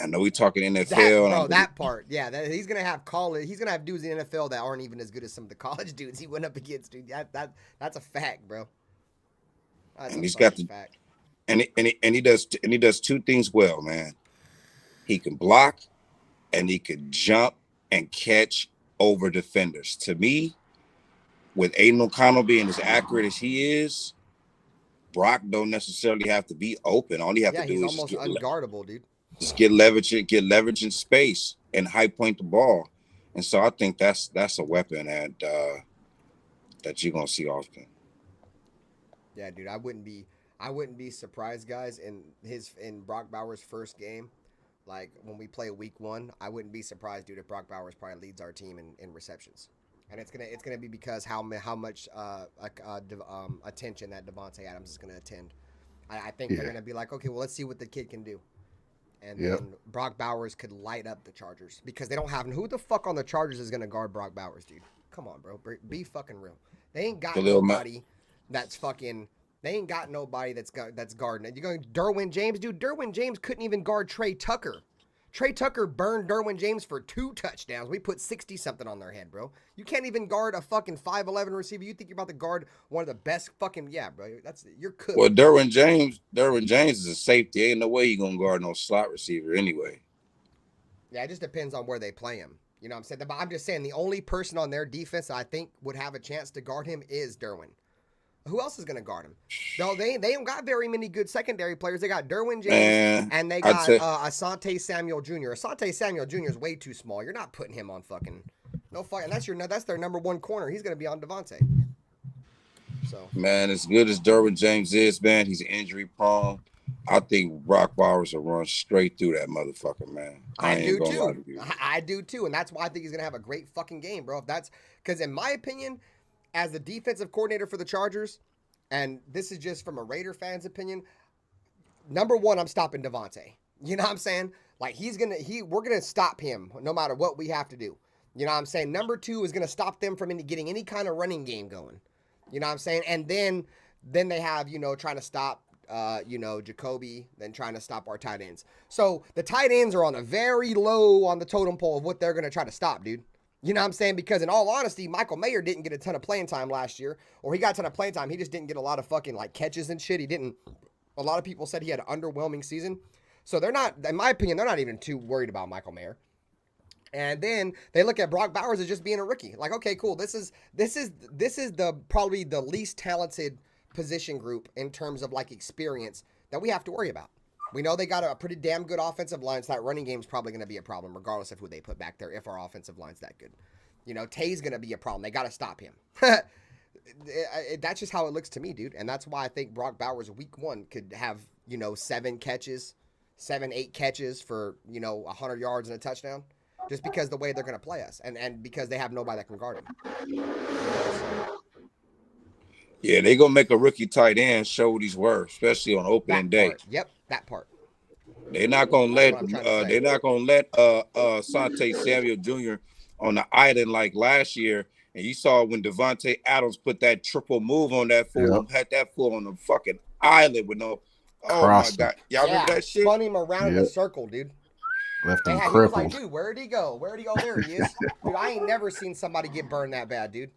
Speaker 9: I know we talking NFL.
Speaker 6: That part, yeah. He's gonna have college. He's gonna have dudes in the NFL that aren't even as good as some of the college dudes he went up against, dude. That's a fact, bro. That's
Speaker 9: and he's got the fact. And he does two things well, man. He can block, and he can jump and catch over defenders. To me, with Aiden O'Connell being as accurate as he is, Brock don't necessarily have to be open. All he have to do is
Speaker 6: almost unguardable, dude.
Speaker 9: Just get leverage in space and high point the ball. And so I think that's a weapon that you're gonna see often.
Speaker 6: Yeah, dude, I wouldn't be surprised, guys, in Brock Bowers' first game. Like when we play week 1, I wouldn't be surprised, dude, if Brock Bowers probably leads our team in receptions. And it's gonna be because how much attention that Devante Adams is gonna attend. I think they're gonna be like, okay, well, let's see what the kid can do. And then Brock Bowers could light up the Chargers because they don't have who the fuck on the Chargers is gonna guard Brock Bowers, dude. Come on, bro, be fucking real. They ain't got nobody that's fucking. They ain't got nobody that's guarding it. You're going Derwin James, dude. Derwin James couldn't even guard Trey Tucker. Trey Tucker burned Derwin James for 2 touchdowns. We put 60-something on their head, bro. You can't even guard a fucking 5'11" receiver. You think you're about to guard one of the best fucking bro. You're cooked.
Speaker 9: Well, Derwin James is a safety. Ain't no way he gonna guard no slot receiver anyway.
Speaker 6: Yeah, it just depends on where they play him. You know what I'm saying? But I'm just saying the only person on their defense that I think would have a chance to guard him is Derwin. Who else is going to guard him? No, they don't got very many good secondary players. They got Derwin James and they got Asante Samuel Jr. Asante Samuel Jr. is way too small. You're not putting him on fucking and that's their number 1 corner. He's going to be on Devante. So
Speaker 9: man, as good as Derwin James is, man, he's injury prone. I think Brock Bowers will run straight through that motherfucker, man.
Speaker 6: I do too, and that's why I think he's going to have a great fucking game, bro. Because in my opinion, as the defensive coordinator for the Chargers, and this is just from a Raider fan's opinion, number 1, I'm stopping Devante. You know what I'm saying? Like we're gonna stop him no matter what we have to do. You know what I'm saying? Number 2 is gonna stop them from getting any kind of running game going. You know what I'm saying? And then they have trying to stop Jacoby, then trying to stop our tight ends. So the tight ends are on a very low on the totem pole of what they're gonna try to stop, dude. You know what I'm saying? Because in all honesty, Michael Mayer didn't get a ton of playing time last year, or he got a ton of playing time. He just didn't get a lot of fucking catches and shit. A lot of people said he had an underwhelming season. So they're not, in my opinion, they're not even too worried about Michael Mayer. And then they look at Brock Bowers as just being a rookie. Like, okay, cool. This is probably the least talented position group in terms of experience that we have to worry about. We know they got a pretty damn good offensive line, so that running game is probably going to be a problem, regardless of who they put back there, if our offensive line's that good. Tay's going to be a problem. They got to stop him. That's just how it looks to me, dude. And that's why I think Brock Bowers week 1 could have, 7 catches, 7-8 catches for, 100 yards and a touchdown, just because the way they're going to play us and because they have nobody that can guard him.
Speaker 9: Yeah, they gonna make a rookie tight end show what he's worth, especially on opening day.
Speaker 6: Yep, that part.
Speaker 9: They're not gonna let Asante Samuel Jr. on the island like last year. And you saw when Devante Adams put that triple move on that fool, had that fool on the fucking island with no. Oh my god, y'all remember that shit?
Speaker 6: Spun him around in a circle, dude.
Speaker 8: Left him
Speaker 6: crippled. He was like, dude, where'd he go? Where'd he go? There he is. Dude, I ain't never seen somebody get burned that bad, dude.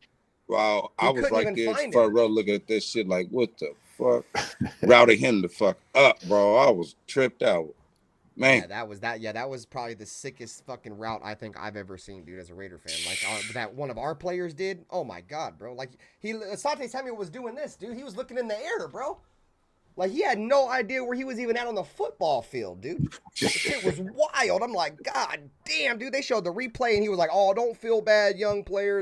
Speaker 9: Wow, I was right there front row looking at this shit like, what the fuck? Routing him the fuck up, bro. I was tripped out. Man.
Speaker 6: Yeah, that was probably the sickest fucking route I think I've ever seen, dude, as a Raider fan. That one of our players did. Oh my god, bro. Asante Samuel was doing this, dude. He was looking in the air, bro. He had no idea where he was even at on the football field, dude. It was wild. I'm like, god damn, dude. They showed the replay and he was like, oh, don't feel bad, young player.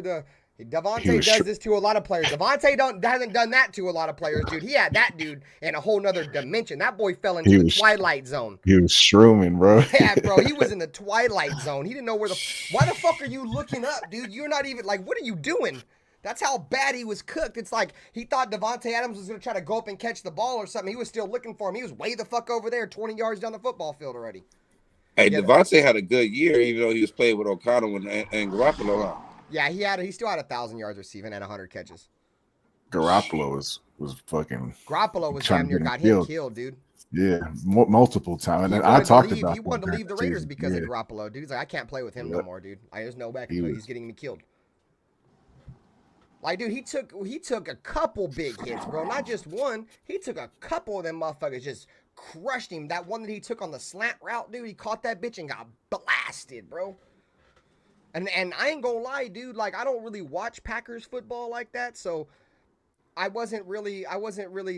Speaker 6: Devante does this to a lot of players. Devante hasn't done that to a lot of players, dude. He had that dude in a whole nother dimension. That boy fell into the twilight zone.
Speaker 8: He was shrooming, bro.
Speaker 6: Yeah, bro. He was in the twilight zone. He didn't know why the fuck are you looking up, dude? You're not even, what are you doing? That's how bad he was cooked. It's like he thought Devante Adams was going to try to go up and catch the ball or something. He was still looking for him. He was way the fuck over there, 20 yards down the football field already.
Speaker 9: Hey, Devante had a good year, even though he was playing with O'Connell and Garoppolo, huh?
Speaker 6: Yeah, he still had 1,000 yards receiving and 100 catches.
Speaker 8: Garoppolo was fucking
Speaker 6: Garoppolo was
Speaker 8: trying
Speaker 6: damn
Speaker 8: to
Speaker 6: near
Speaker 8: get him
Speaker 6: got him
Speaker 8: killed.
Speaker 6: killed, dude.
Speaker 8: Yeah, multiple times. And
Speaker 6: He
Speaker 8: I
Speaker 6: wanted to
Speaker 8: talked
Speaker 6: leave.
Speaker 8: about
Speaker 6: He wanted to leave the Raiders because of
Speaker 8: yeah.
Speaker 6: Garoppolo, dude. He's like, I can't play with him no more, dude. There's no way I can play. He's getting me killed. Like, dude, he took a couple big hits, bro. Not just one. He took a couple of them motherfuckers, just crushed him. That one that he took on the slant route, dude, he caught that bitch and got blasted, bro. And I ain't gonna lie, dude, like, I don't really watch Packers football like that, so I wasn't really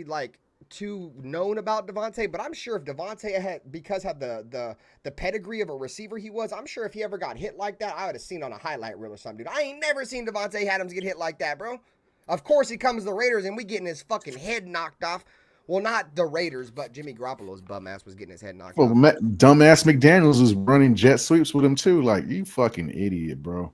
Speaker 6: like too known about Devante, but I'm sure if Devante had the pedigree of a receiver he was, I'm sure if he ever got hit like that, I would have seen on a highlight reel or something, dude. I ain't never seen Devante Adams get hit like that, bro. Of course he comes to the Raiders and we getting his fucking head knocked off. Well, not the Raiders, but Jimmy Garoppolo's bum ass was getting his head knocked off.
Speaker 8: Dumbass McDaniels was running jet sweeps with him too. Like, you fucking idiot, bro.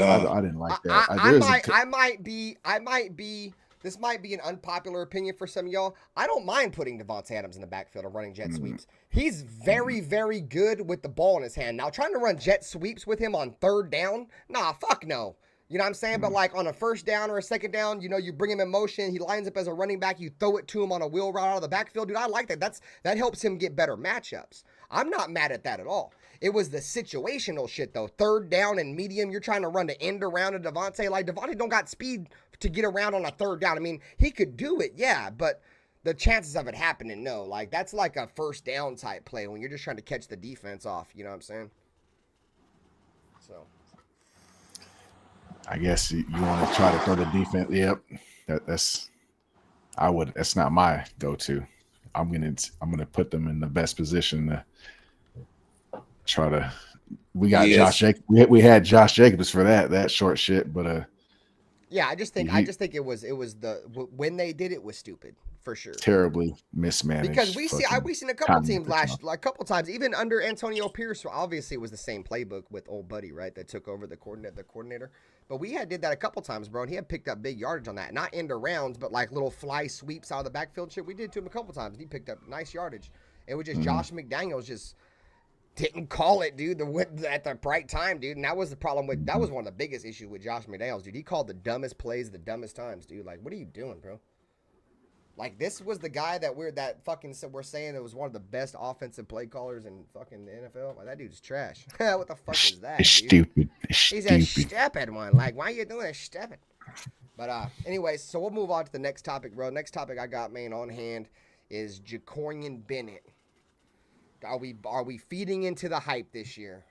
Speaker 8: I didn't like that.
Speaker 6: I might be. This might be an unpopular opinion for some of y'all. I don't mind putting Devante Adams in the backfield and running jet sweeps. He's very, very good with the ball in his hand. Now, trying to run jet sweeps with him on third down, nah, fuck no. You know what I'm saying? But like on a first down or a second down, you know, you bring him in motion, he lines up as a running back, you throw it to him on a wheel route out of the backfield. Dude, I like that. That helps him get better matchups. I'm not mad at that at all. It was the situational shit though. Third down and medium, you're trying to run the end around to Devante. Like, Devante don't got speed to get around on a third down. I mean, he could do it, yeah, but the chances of it happening, no. Like, that's like a first down type play when you're just trying to catch the defense off. You know what I'm saying? So
Speaker 8: I guess you want to try to throw the defense. Yep, that's not my go-to. I'm gonna put them in the best position to try to. We got Josh Jacobs. We had Josh Jacobs for that short shit, but
Speaker 6: yeah, I just think it was when they did it was stupid for sure.
Speaker 8: Terribly mismanaged.
Speaker 6: Because we seen a couple teams a couple times, even under Antonio Pierce. Obviously, it was the same playbook with old buddy, right? That took over the coordinator. But we did that a couple times, bro, and he had picked up big yardage on that. Not end arounds, but like little fly sweeps out of the backfield shit. We did to him a couple times, and he picked up nice yardage. It was just Josh McDaniels just didn't call it, dude, at the right time, dude. And that was the problem that was one of the biggest issues with Josh McDaniels, dude. He called the dumbest plays at the dumbest times, dude. Like, what are you doing, bro? Like, this was the guy that we're saying that was one of the best offensive play callers in fucking the NFL. Like, that dude's trash. What the fuck is that, dude?
Speaker 8: Stupid.
Speaker 6: He's a stupid one. Like, why are you doing that stupid? But anyways, so we'll move on to the next topic, bro. Next topic I got, man, on hand is Jacorian Bennett. Are we feeding into the hype this year?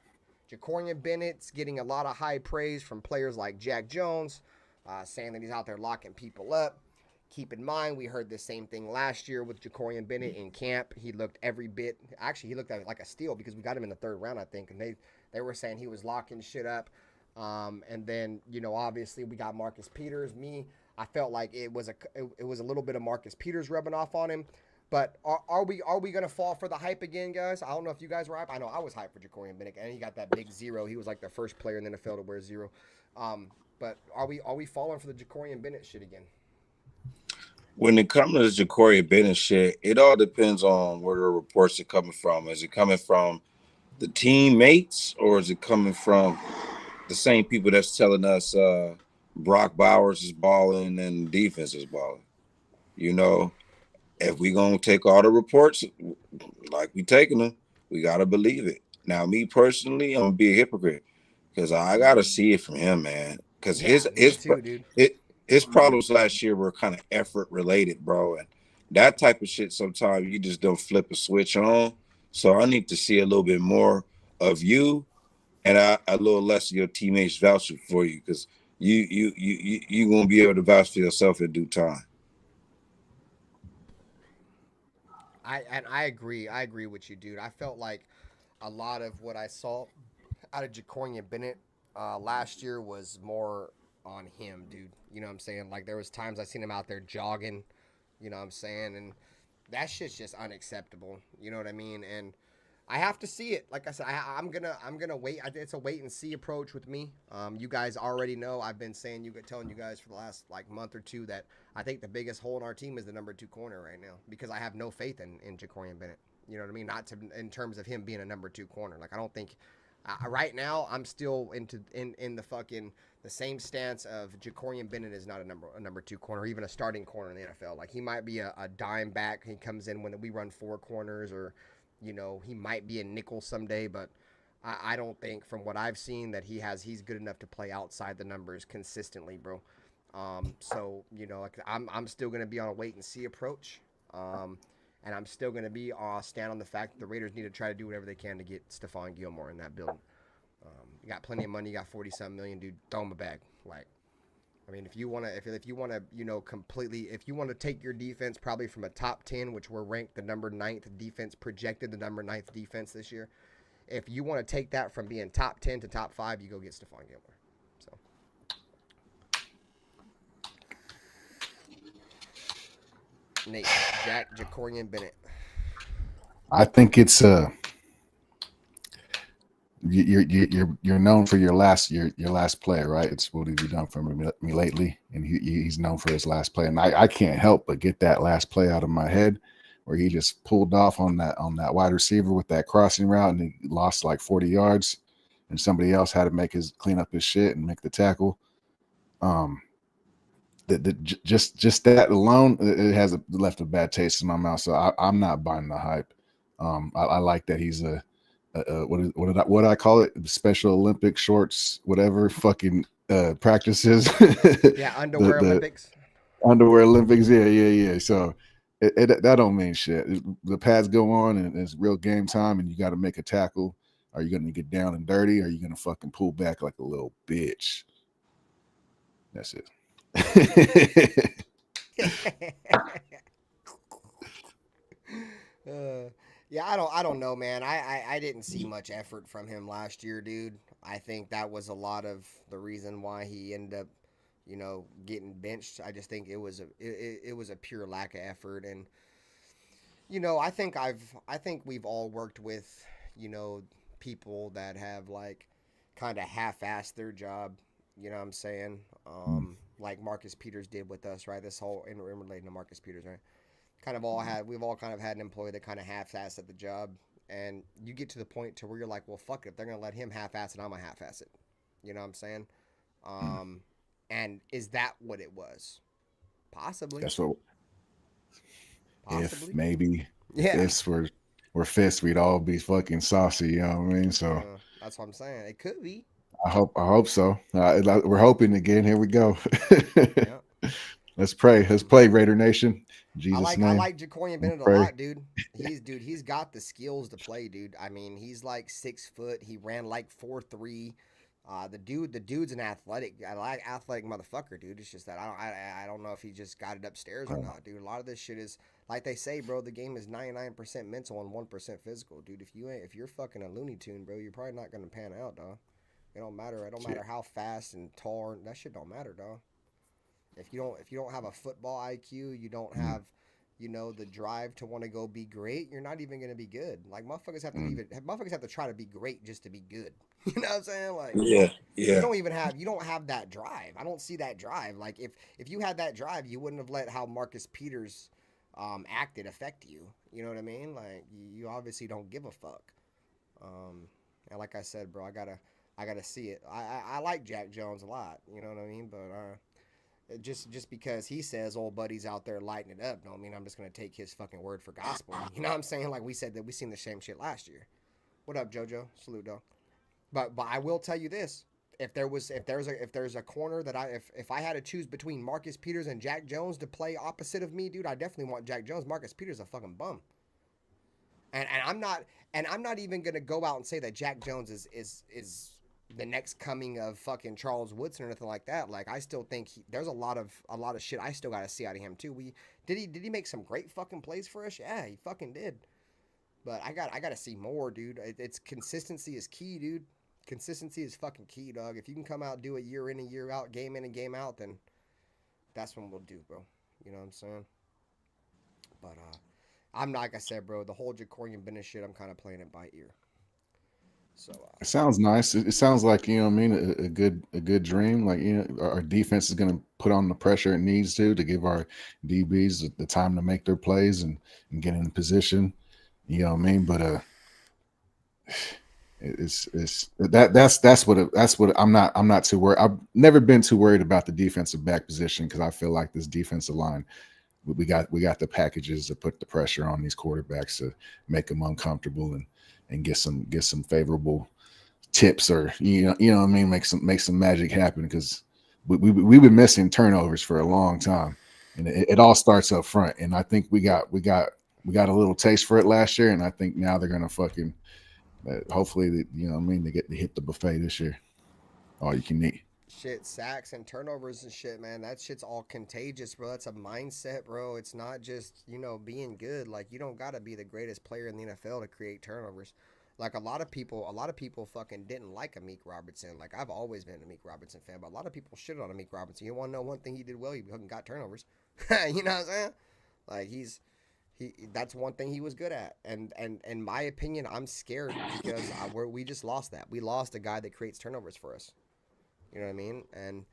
Speaker 6: Jacorian Bennett's getting a lot of high praise from players like Jack Jones, saying that he's out there locking people up. Keep in mind, we heard the same thing last year with Jacorian Bennett in camp. He looked every bit. Actually, he looked like a steal because we got him in the third round, I think, and they were saying he was locking shit up. And then, you know, obviously we got Marcus Peters. I felt like it was a little bit of Marcus Peters rubbing off on him. But are we gonna fall for the hype again, guys? I don't know if you guys were hype. I know I was hyped for Jacorian Bennett, and he got that big 0. He was like the first player in the NFL to wear 0. But are we falling for the Jacorian Bennett shit again?
Speaker 9: When it comes to the Jacorian Bennett shit, it all depends on where the reports are coming from. Is it coming from the teammates, or is it coming from the same people that's telling us Brock Bowers is balling and the defense is balling? You know, if we gonna take all the reports like we taking them, we gotta believe it. Now, me personally, I'm gonna be a hypocrite because I gotta see it from him, man. Because his problems last year were kind of effort related, bro, and that type of shit. Sometimes you just don't flip a switch on. So I need to see a little bit more of you, and a little less of your teammates vouching for you, because you gonna be able to vouch for yourself in due time.
Speaker 6: I agree with you, dude. I felt like a lot of what I saw out of Jacorian Bennett last year was more on him, dude. You know what I'm saying? Like, there was times I seen him out there jogging, you know what I'm saying? And that shit's just unacceptable. You know what I mean? And I have to see it. Like I said, I'm gonna wait. It's a wait and see approach with me. You guys already know I've been telling you guys for the last like month or two that I think the biggest hole in our team is the number 2 corner right now, because I have no faith in Jacorian Bennett. You know what I mean? In terms of him being a number 2 corner. Like, I don't think Right now, I'm still in the fucking the same stance of Jacorian Bennett is not a number 2 corner, or even a starting corner in the NFL. Like he might be a dime back. He comes in when we run 4 corners, or he might be a nickel someday. But I don't think, from what I've seen, that he's good enough to play outside the numbers consistently, bro. So like I'm still gonna be on a wait and see approach. And I'm still going to be stand on the fact that the Raiders need to try to do whatever they can to get Stephon Gilmore in that building. You got plenty of money. You got 40-some million, dude. Throw him a bag. Like, I mean, if you want to, completely, if you want to take your defense probably from a top 10, which we're ranked the number 9th defense, projected the number 9th defense this year. If you want to take that from being top 10 to top 5, you go get Stephon Gilmore. So. Nate, Jacorian Bennett.
Speaker 8: I think it's you're known for your last play, right? It's what have you done for me lately, and he's known for his last play, and I can't help but get that last play out of my head where he just pulled off on that wide receiver with that crossing route, and he lost like 40 yards, and somebody else had to clean up his shit and make the tackle. Just that alone, it has left a bad taste in my mouth. So I'm not buying the hype. I like that he's what did I call it? Special Olympic shorts, whatever fucking practices.
Speaker 6: Yeah, underwear Olympics.
Speaker 8: Underwear Olympics. Yeah. So that don't mean shit. The pads go on and it's real game time, and you got to make a tackle. Are you going to get down and dirty? Or are you going to fucking pull back like a little bitch? That's it.
Speaker 6: Yeah, I don't know, man. I didn't see much effort from him last year, dude. I think that was a lot of the reason why he ended up, getting benched. I just think it was a pure lack of effort, and I think we've all worked with, people that have like kind of half-assed their job. You know what I'm saying? Like Marcus Peters did with us, right? This whole in relating to Marcus Peters, right? We've all kind of had an employee that kind of half-assed at the job, and you get to the point to where you're like, well, fuck it, if they're gonna let him half-ass it, I'm gonna half-ass it. You know what I'm saying? And is that what it was? Possibly.
Speaker 8: That's what.
Speaker 6: Possibly.
Speaker 8: If maybe
Speaker 6: Yeah.
Speaker 8: fists were fists, we'd all be fucking saucy. You know what I mean? So
Speaker 6: that's what I'm saying. It could be.
Speaker 8: I hope so. We're hoping again. Here we go.
Speaker 6: Yeah.
Speaker 8: Let's pray. Let's play, Raider Nation. In Jesus' name.
Speaker 6: I like Jacorian Bennett a lot, dude. He's got the skills to play, dude. I mean, he's like 6 foot. He ran like 4.3. The dude's an athletic motherfucker, dude. It's just that I don't know if he just got it upstairs or not, dude. A lot of this shit is like they say, bro. The game is 99% mental and 1% physical, dude. If you're fucking a Looney Tune, bro, you're probably not gonna pan out, dog. It don't matter. It don't matter how fast and tall. That shit don't matter, dog. If you don't have a football IQ, you don't have, the drive to want to go be great. You're not even gonna be good. Like motherfuckers have to try to be great just to be good. You know what I'm saying? Like
Speaker 9: yeah.
Speaker 6: You don't have that drive. I don't see that drive. Like if you had that drive, you wouldn't have let how Marcus Peters acted affect you. You know what I mean? Like you obviously don't give a fuck. And like I said, bro, I gotta see it. I like Jack Jones a lot, you know what I mean? But just because he says old buddy's out there lighting it up, don't mean I'm just gonna take his fucking word for gospel. You know what I'm saying? Like we said that we seen the same shit last year. What up, JoJo? Salute, dog. But I will tell you this: if there's a corner that if I had to choose between Marcus Peters and Jack Jones to play opposite of me, dude, I definitely want Jack Jones. Marcus Peters a fucking bum. And I'm not even gonna go out and say that Jack Jones is the next coming of fucking Charles Woodson or anything like that. Like I still think there's a lot of shit I still gotta see out of him too. Did he make some great fucking plays for us? Yeah, he fucking did. But I gotta see more, dude. It's consistency is key, dude. Consistency is fucking key, dog. If you can come out, do a year in and year out, game in and game out, then that's what we'll do, bro. You know what I'm saying? But I'm not, like I said, bro, the whole Jacorian Bennett shit, I'm kind of playing it by ear. So
Speaker 8: it sounds nice. It sounds like, you know what I mean, a good dream. Like, our defense is going to put on the pressure it needs to give our DBs the time to make their plays and get in position. You know what I mean? But That's what I'm not too worried. I've never been too worried about the defensive back position because I feel like this defensive line, we got the packages to put the pressure on these quarterbacks to make them uncomfortable and get some favorable tips, or you know what I mean, make some magic happen, because we've been missing turnovers for a long time, and it all starts up front. And I think we got a little taste for it last year, and I think now they're gonna fucking hopefully you know what I mean, they get to hit the buffet this year, all you can eat.
Speaker 6: Shit, sacks and turnovers and shit, man. That shit's all contagious, bro. That's a mindset, bro. It's not just, you know, being good. Like, you don't gotta be the greatest player in the NFL to create turnovers. Like, a lot of people fucking didn't like Amik Robertson. Like, I've always been an Amik Robertson fan, but a lot of people shit on Amik Robertson. You want to know one thing he did well? He fucking got turnovers. You know what I'm saying? Like, that's one thing he was good at. And in my opinion, I'm scared because we just lost that. We lost a guy that creates turnovers for us. You know what I mean? And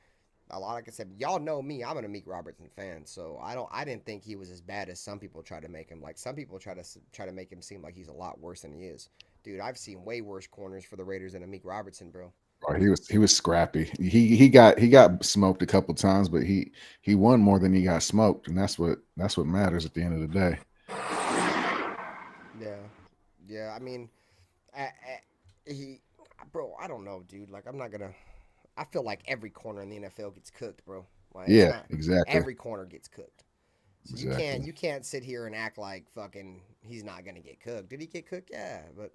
Speaker 6: like I said, y'all know me. I'm an Amik Robertson fan, so I didn't think he was as bad as some people try to make him. Like, some people try to make him seem like he's a lot worse than he is. Dude, I've seen way worse corners for the Raiders than Amik Robertson, bro.
Speaker 8: Oh, he was scrappy. He got smoked a couple times, but he won more than he got smoked, and that's what matters at the end of the day.
Speaker 6: Yeah. I mean, bro, I don't know, dude. Like, I feel like every corner in the NFL gets cooked, bro. Like,
Speaker 8: yeah, exactly.
Speaker 6: Every corner gets cooked. So
Speaker 8: exactly.
Speaker 6: you can't sit here and act like fucking he's not gonna get cooked. Did he get cooked? Yeah, but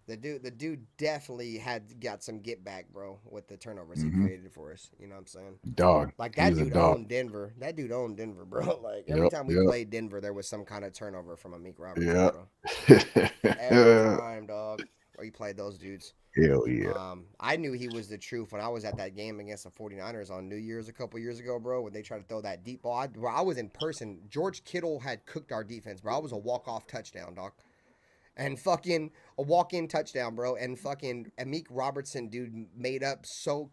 Speaker 6: the dude definitely got some get back, bro, with the turnovers he created for us. You know what I'm saying?
Speaker 8: Dog.
Speaker 6: Like, that dude owned Denver. That dude owned Denver, bro. Like, every time we played Denver, there was some kind of turnover from Amik Robertson, bro. Every time, dog. Or he played those dudes.
Speaker 8: Hell yeah.
Speaker 6: I knew he was the truth when I was at that game against the 49ers on New Year's a couple years ago, bro, when they tried to throw that deep ball. I was in person. George Kittle had cooked our defense, bro. I was a walk-off touchdown, dog. And fucking a walk-in touchdown, bro. And fucking Amik Robertson, dude, made up so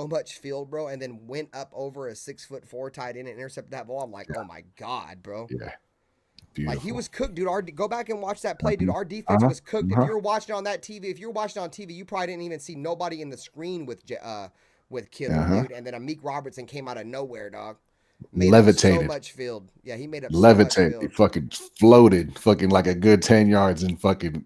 Speaker 6: much field, bro, and then went up over a 6'4" tight end and intercepted that ball. I'm like, oh my God, bro.
Speaker 8: Yeah. Beautiful.
Speaker 6: Like, he was cooked, dude. Go back and watch that play, dude. Our defense was cooked. If you were watching on that TV, you probably didn't even see nobody in the screen with Kittle, dude. And then Amik Robertson came out of nowhere, dog.
Speaker 8: Levitated.
Speaker 6: So much field. Yeah, he made up
Speaker 8: levitated.
Speaker 6: So much field.
Speaker 8: He fucking floated, fucking like a good 10 yards, and fucking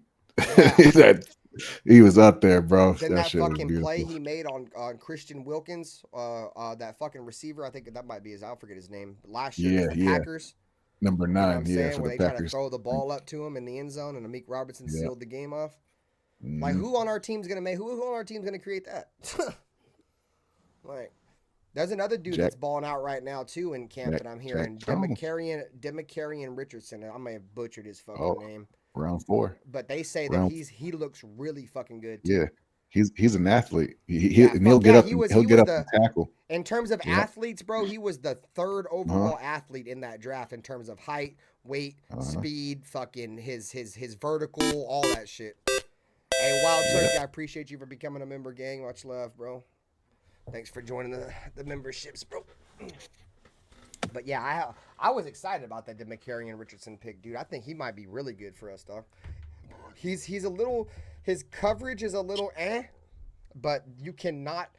Speaker 8: he was up there, bro.
Speaker 6: Then that fucking play he made on Christian Wilkins, that fucking receiver. I think that might be I forget his name. Last year, the Packers.
Speaker 8: Number 9,
Speaker 6: you know
Speaker 8: for
Speaker 6: where
Speaker 8: the
Speaker 6: they
Speaker 8: Packers.
Speaker 6: Try to throw the ball up to him in the end zone, and Amik Robertson sealed the game off. Like, who on our team's gonna create that? Like, there's another dude that's balling out right now too in camp that I'm hearing. Demakarian Richardson. I may have butchered his fucking name.
Speaker 8: Round 4.
Speaker 6: But they say that he looks really fucking good too.
Speaker 8: Yeah. He's an athlete. He'll get up and tackle.
Speaker 6: In terms of athletes, bro, he was the 3rd overall athlete in that draft in terms of height, weight, speed, fucking his vertical, all that shit. Hey, Wild Turkey, I appreciate you for becoming a member, gang. Much love, bro. Thanks for joining the memberships, bro. But yeah, I was excited about that Demakarian Richardson pick, dude. I think he might be really good for us, dog. He's a little, his coverage is a little but you cannot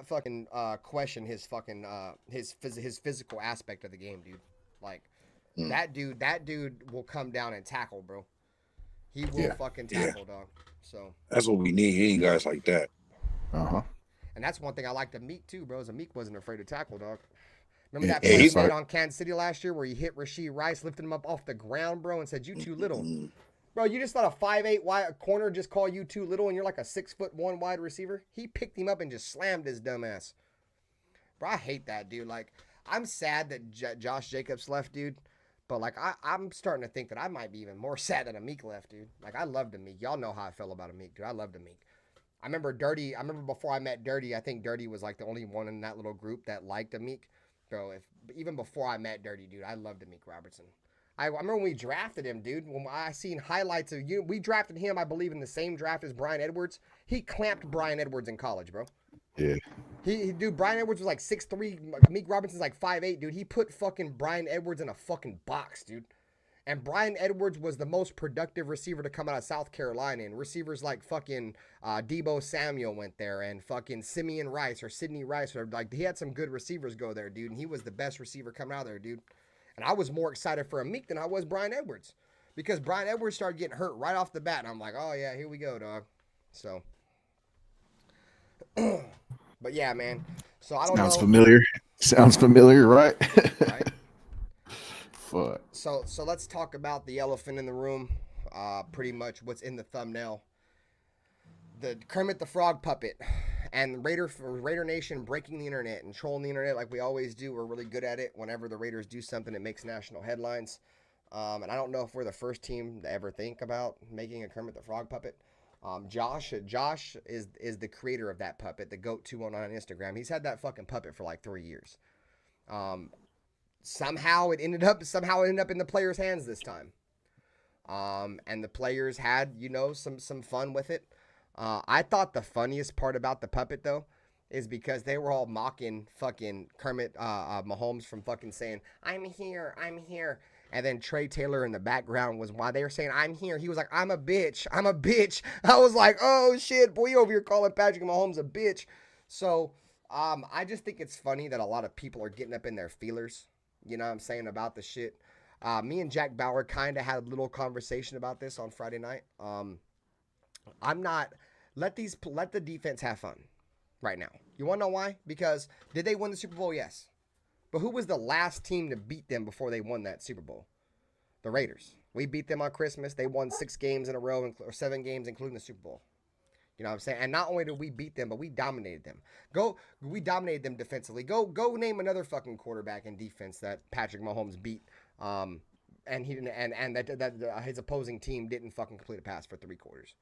Speaker 6: fucking question his fucking his physical aspect of the game, dude. Like, that dude will come down and tackle, bro. He will fucking tackle, dog. So
Speaker 9: that's what we need. He ain't guys like that.
Speaker 6: And that's one thing I liked Amik too, bro. Amik wasn't afraid to tackle, dog. Remember that play he made on Kansas City last year where he hit Rashee Rice, lifted him up off the ground, bro, and said, "You too little." Bro, you just let a 5'8" wide corner just call you too little, and you're like a 6'1" wide receiver? He picked him up and just slammed his dumb ass. Bro, I hate that, dude. Like, I'm sad that Josh Jacobs left, dude. But, like, I'm starting to think that I might be even more sad that Amik left, dude. Like, I loved Amik. Y'all know how I felt about Amik, dude. I loved Amik. I remember before I met Dirty, I think Dirty was, like, the only one in that little group that liked Amik. Bro, even before I met Dirty, dude, I loved Amik Robertson. I remember when we drafted him, dude. When I seen highlights of you, we drafted him, I believe, in the same draft as Bryan Edwards. He clamped Bryan Edwards in college, bro.
Speaker 8: Yeah.
Speaker 6: Dude, Bryan Edwards was like 6'3". Amik Robinson's like 5'8", dude. He put fucking Bryan Edwards in a fucking box, dude. And Brian Edwards was the most productive receiver to come out of South Carolina. And receivers like fucking Debo Samuel went there, and fucking Simeon Rice or Sidney Rice. Or like, he had some good receivers go there, dude. And he was the best receiver coming out of there, dude. And I was more excited for Amik than I was Brian Edwards. Because Brian Edwards started getting hurt right off the bat. And I'm like, oh, yeah, here we go, dog. So. But, yeah, man. So, I don't know.
Speaker 8: Sounds familiar. Sounds familiar, right?
Speaker 6: Right.
Speaker 8: Fuck.
Speaker 6: So let's talk about the elephant in the room. Pretty much what's in the thumbnail. The Kermit the Frog puppet and Raider Nation breaking the internet and trolling the internet like we always do. We're really good at it. Whenever the Raiders do something, it makes national headlines. And I don't know if we're the first team to ever think about making a Kermit the Frog puppet. Josh is the creator of that puppet, the GOAT219 on Instagram. He's had that fucking puppet for like 3 years. Somehow it ended up in the players' hands this time. And the players had, some fun with it. I thought the funniest part about the puppet, though, is because they were all mocking fucking Kermit Mahomes from fucking saying, I'm here. And then Trey Taylor in the background was, while they were saying, I'm here, he was like, I'm a bitch. I was like, oh, shit, boy, you over here calling Patrick Mahomes a bitch. So I just think it's funny that a lot of people are getting up in their feelers, you know what I'm saying, about the shit. Me and Jack Bauer kind of had a little conversation about this on Friday night. Let the defense have fun right now. You want to know why? Because did they win the Super Bowl? Yes. But who was the last team to beat them before they won that Super Bowl? The Raiders. We beat them on Christmas. They won 6 games in a row, or 7 games, including the Super Bowl. You know what I'm saying? And not only did we beat them, but we dominated them. We dominated them defensively. Go name another fucking quarterback in defense that Patrick Mahomes beat. And he didn't, and that his opposing team didn't fucking complete a pass for 3 quarters.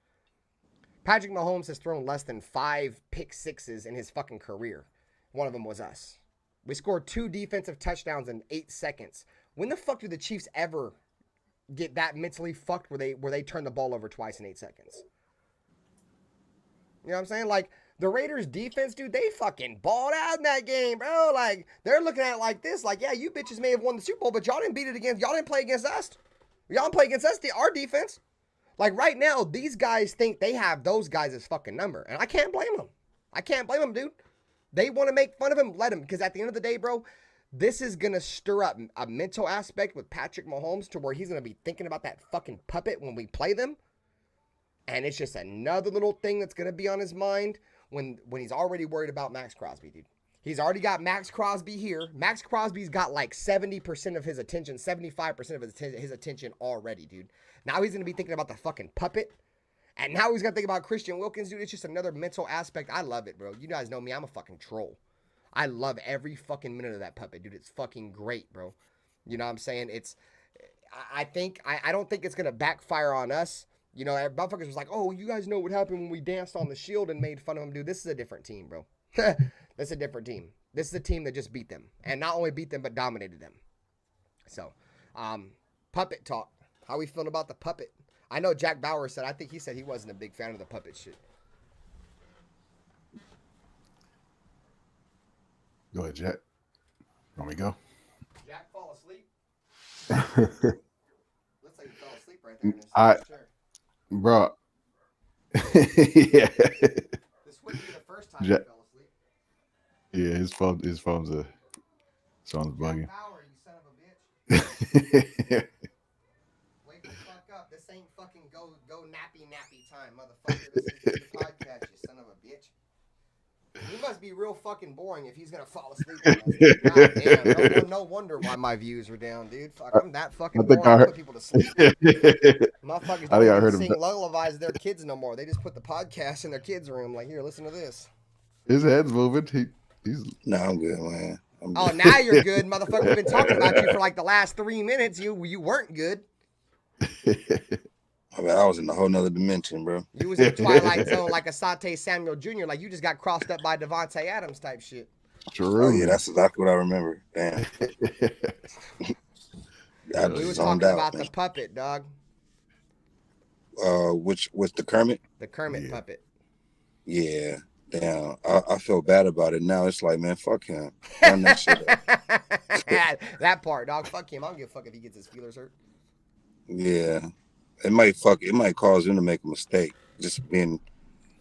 Speaker 6: Patrick Mahomes has thrown less than 5 pick sixes in his fucking career. One of them was us. We scored 2 defensive touchdowns in 8 seconds. When the fuck do the Chiefs ever get that mentally fucked where they turn the ball over twice in 8 seconds? You know what I'm saying? Like, the Raiders defense, dude, they fucking balled out in that game, bro. Like, they're looking at it like this. Like, yeah, you bitches may have won the Super Bowl, but y'all didn't y'all didn't play against us. Y'all didn't play against us, our defense. Like, right now, these guys think they have those guys as fucking number. And I can't blame them. Dude. They want to make fun of him, let him. Because at the end of the day, bro, this is going to stir up a mental aspect with Patrick Mahomes to where he's going to be thinking about that fucking puppet when we play them. And it's just another little thing that's going to be on his mind when he's already worried about Max Crosby, dude. He's already got Max Crosby here. Max Crosby's got like 70% of his attention, 75% of his attention already, dude. Now he's going to be thinking about the fucking puppet. And now he's going to think about Christian Wilkins, dude. It's just another mental aspect. I love it, bro. You guys know me. I'm a fucking troll. I love every fucking minute of that puppet, dude. It's fucking great, bro. You know what I'm saying? I don't think it's going to backfire on us. You know, motherfuckers was like, oh, you guys know what happened when we danced on the shield and made fun of him, dude. This is a different team, bro. That's a different team. This is a team that just beat them. And not only beat them, but dominated them. So, puppet talk. How we feeling about the puppet? I know Jack Bauer said, I think he said he wasn't a big fan of the puppet shit.
Speaker 8: Go ahead, Jack. Want me to go?
Speaker 6: Jack fall asleep? Looks like he fell asleep right there in his chair.
Speaker 8: Bro. Yeah.
Speaker 6: This wouldn't be the first time he fell asleep.
Speaker 8: Yeah, his phone's bugging.
Speaker 6: Jack Bauer, you son of a bitch. Wake the fuck up. This ain't fucking go nappy time, motherfucker. This is the podcast, you son of a bitch. He must be real fucking boring if he's gonna fall asleep. God damn, no wonder why my views are down, dude. Fuck, I'm that fucking boring. I put people to sleep. Motherfuckers don't even sing lullabies to their kids no more. They just put the podcast in their kids' room. Like, here, listen to this.
Speaker 8: His head's moving. He's.
Speaker 9: No, I'm good, man.
Speaker 6: Oh, now you're good, motherfucker. We've been talking about you for like the last 3 minutes. You weren't good.
Speaker 9: I was in a whole nother dimension, bro.
Speaker 6: You was in the Twilight Zone like a Asante Samuel Jr. Like you just got crossed up by Devante Adams type shit.
Speaker 8: True.
Speaker 9: Oh, yeah, that's exactly what I remember. Damn.
Speaker 6: We was talking about the puppet, dog.
Speaker 9: Which was the Kermit?
Speaker 6: The Kermit puppet.
Speaker 9: Yeah. Damn. I feel bad about it now. It's like, man, fuck him. Run that shit up.
Speaker 6: That part, dog. Fuck him. I don't give a fuck if he gets his feelers hurt.
Speaker 9: Yeah, it might cause him to make a mistake. Just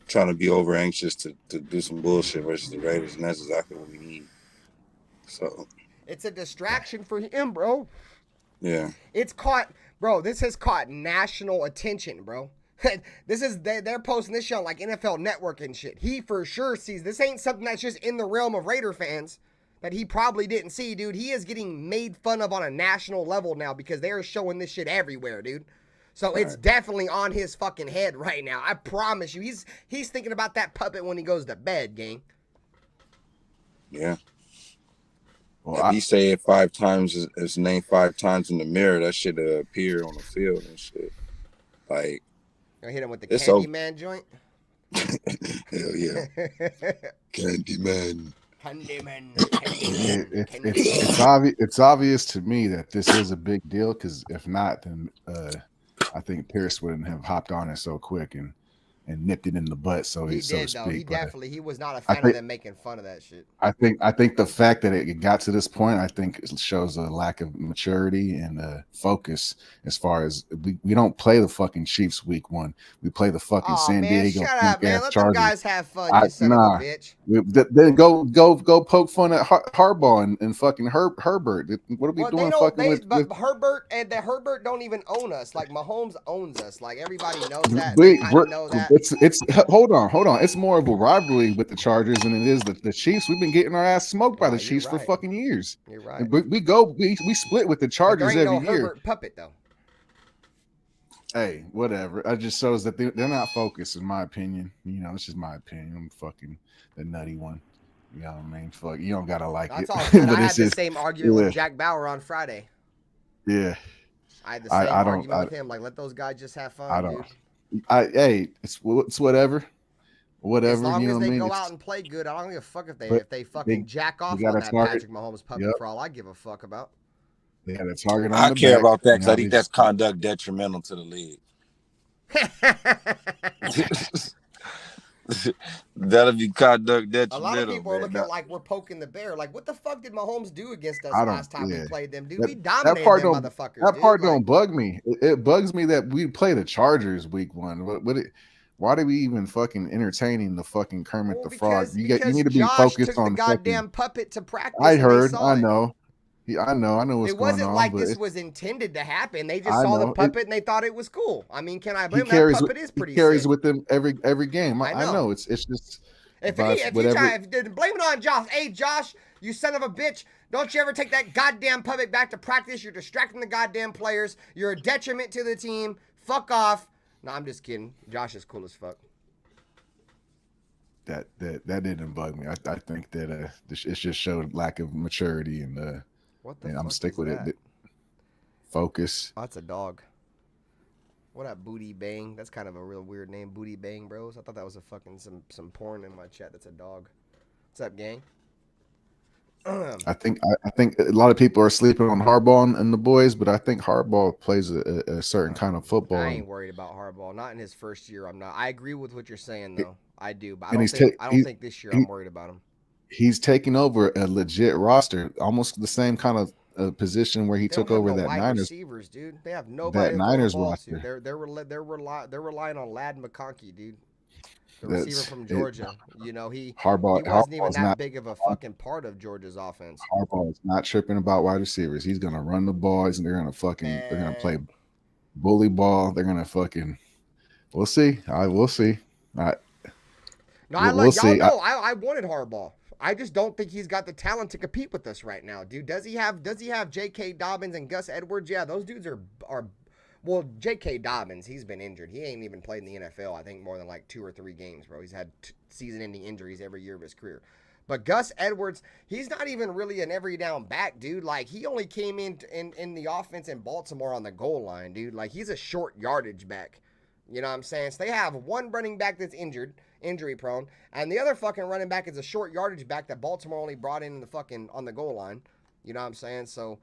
Speaker 9: trying to be over anxious to do some bullshit versus the Raiders, and that's exactly what we need. So
Speaker 6: It's a distraction for him, bro.
Speaker 9: yeah,
Speaker 6: It's caught, bro. This has caught national attention, bro. They're posting this shit on like NFL Network and shit. He for sure sees this ain't something that's just in the realm of Raider fans that he probably didn't see, dude. He is getting made fun of on a national level now because they are showing this shit everywhere, dude. So it's definitely on his fucking head right now. I promise you. He's thinking about that puppet when he goes to bed, gang.
Speaker 9: yeah.
Speaker 8: Well,
Speaker 9: If he say it 5 times, his name 5 times in the mirror, that shit appear on the field and shit. Like,
Speaker 6: Gonna hit him with the
Speaker 9: It's so-
Speaker 6: Candyman joint.
Speaker 9: hell yeah, Candyman.
Speaker 6: Candyman.
Speaker 8: it's obvious to me that this is a big deal, because if not, then I think Pierce wouldn't have hopped on it so quick and nipped it in the butt, so
Speaker 6: He
Speaker 8: so to
Speaker 6: did, though.
Speaker 8: speak.
Speaker 6: He was not a fan of them making fun of that shit.
Speaker 8: I think the fact that it got to this point, I think it shows a lack of maturity and focus. As far as we don't play the fucking Chiefs week 1, we play the fucking San Diego.
Speaker 6: Shut up, man. Let them
Speaker 8: Chargers.
Speaker 6: guys have fun. You son of a bitch.
Speaker 8: Then go poke fun at Harbaugh and fucking Herbert. What are we doing? With
Speaker 6: Herbert and Herbert don't even own us. Like Mahomes owns us. Like everybody knows that. They kind of know that.
Speaker 8: It's hold on. It's more of a rivalry with the Chargers than it is the Chiefs. We've been getting our ass smoked by the Chiefs for fucking years.
Speaker 6: You're right.
Speaker 8: And we split with the Chargers
Speaker 6: there ain't
Speaker 8: every
Speaker 6: no
Speaker 8: year.
Speaker 6: Herbert puppet though.
Speaker 8: Hey, whatever. It just shows that they're not focused, in my opinion. You know, it's just my opinion. I'm fucking the nutty one. You know what I mean? Fuck, you don't gotta like
Speaker 6: That's
Speaker 8: it.
Speaker 6: all good.
Speaker 8: But
Speaker 6: I had
Speaker 8: it's
Speaker 6: the
Speaker 8: just-
Speaker 6: same argument with Jack Bauer on Friday.
Speaker 8: Yeah.
Speaker 6: I had the same
Speaker 8: I don't-
Speaker 6: argument with him. Like, let those guys just have fun,
Speaker 8: I don't.
Speaker 6: dude.
Speaker 8: Hey, it's whatever. Whatever.
Speaker 6: As long
Speaker 8: you know
Speaker 6: as
Speaker 8: what I
Speaker 6: they
Speaker 8: mean?
Speaker 6: go
Speaker 8: It's-
Speaker 6: out and play good, I don't give a fuck if
Speaker 8: But
Speaker 6: they fucking jack off
Speaker 8: you got
Speaker 6: on
Speaker 8: a
Speaker 6: that
Speaker 8: target.
Speaker 6: Patrick Mahomes puppet
Speaker 8: Yep.
Speaker 6: for all I give a fuck about.
Speaker 8: They had a target on
Speaker 9: I
Speaker 8: the
Speaker 9: care
Speaker 8: back,
Speaker 9: about that
Speaker 8: you
Speaker 9: because
Speaker 8: know,
Speaker 9: I think that's conduct detrimental to the league. That'll be conduct detrimental.
Speaker 6: A lot of people are
Speaker 9: man.
Speaker 6: looking like we're poking the bear. Like, what the fuck did Mahomes do against us
Speaker 8: I don't-
Speaker 6: last time we
Speaker 8: yeah.
Speaker 6: played them, dude?
Speaker 8: That-
Speaker 6: We
Speaker 8: that
Speaker 6: dominated
Speaker 8: part
Speaker 6: them
Speaker 8: don't-
Speaker 6: motherfuckers.
Speaker 8: That
Speaker 6: dude.
Speaker 8: part
Speaker 6: Like,
Speaker 8: don't bug me. It bugs me that we play the Chargers week 1. Why do we even fucking entertaining the fucking Kermit
Speaker 6: well,
Speaker 8: the Frog?
Speaker 6: because
Speaker 8: You need to be
Speaker 6: Josh
Speaker 8: focused
Speaker 6: took
Speaker 8: on
Speaker 6: the goddamn puppet to practice.
Speaker 8: I
Speaker 6: and they
Speaker 8: heard.
Speaker 6: saw
Speaker 8: I
Speaker 6: it.
Speaker 8: know. Yeah, I know what's
Speaker 6: It
Speaker 8: going
Speaker 6: wasn't
Speaker 8: on.
Speaker 6: like
Speaker 8: but
Speaker 6: this
Speaker 8: it-
Speaker 6: was intended to happen. They just
Speaker 8: I
Speaker 6: saw the
Speaker 8: know.
Speaker 6: puppet and they thought it was cool. I mean, can I
Speaker 8: he
Speaker 6: blame that
Speaker 8: carries
Speaker 6: puppet? Is pretty
Speaker 8: he carries
Speaker 6: sick.
Speaker 8: with him every game. I
Speaker 6: know.
Speaker 8: know. It's just
Speaker 6: If
Speaker 8: but
Speaker 6: you
Speaker 8: whatever.
Speaker 6: blame it on Josh. Hey, Josh, you son of a bitch. Don't you ever take that goddamn puppet back to practice. You're distracting the goddamn players. You're a detriment to the team. Fuck off. No, I'm just kidding. Josh is cool as fuck.
Speaker 8: that didn't bug me. I think that it just showed lack of maturity and
Speaker 6: What the
Speaker 8: and
Speaker 6: fuck
Speaker 8: I'm stick
Speaker 6: is
Speaker 8: with
Speaker 6: that?
Speaker 8: it. Focus.
Speaker 6: Oh, that's a dog. What up, Booty Bang? That's kind of a real weird name, Booty Bang Bros. I thought that was a fucking some porn in my chat. That's a dog. What's up, gang?
Speaker 8: I think a lot of people are sleeping on Harbaugh and the boys, but I think Harbaugh plays a certain kind of football.
Speaker 6: I ain't worried about Harbaugh. Not in his first year. I'm not. I agree with what you're saying though. I do, but I
Speaker 8: And
Speaker 6: don't think this year I'm worried about him.
Speaker 8: He's taking over a legit roster, almost the same kind of position where he
Speaker 6: They
Speaker 8: took
Speaker 6: don't have
Speaker 8: over
Speaker 6: no
Speaker 8: that
Speaker 6: wide
Speaker 8: Niners.
Speaker 6: receivers, dude. They have nobody.
Speaker 8: That
Speaker 6: to throw the
Speaker 8: Niners
Speaker 6: ball
Speaker 8: roster.
Speaker 6: to. They're relying on Lad McConkey, dude. The
Speaker 8: That's-
Speaker 6: receiver from
Speaker 8: it-
Speaker 6: Georgia. You know, he
Speaker 8: Harbaugh
Speaker 6: wasn't even
Speaker 8: Harbaugh's
Speaker 6: that
Speaker 8: not
Speaker 6: big of a fucking part of Georgia's offense.
Speaker 8: Harbaugh is not tripping about wide receivers. He's gonna run the balls and they're gonna play bully ball. They're gonna fucking. We'll see. We'll see.
Speaker 6: No, I
Speaker 8: We'll
Speaker 6: like y'all
Speaker 8: see.
Speaker 6: know. I wanted Harbaugh. I just don't think he's got the talent to compete with us right now, dude. Does he have J.K. Dobbins and Gus Edwards? Yeah, those dudes are well, J.K. Dobbins, he's been injured. He ain't even played in the NFL, I think, more than like 2 or 3 games, bro. He's had season-ending injuries every year of his career. But Gus Edwards, he's not even really an every down back, dude. Like, he only came in the offense in Baltimore on the goal line, dude. Like, he's a short yardage back. You know what I'm saying? So they have one running back that's injury prone, and the other fucking running back is a short yardage back that Baltimore only brought in the fucking on the goal line. You know what I'm saying? So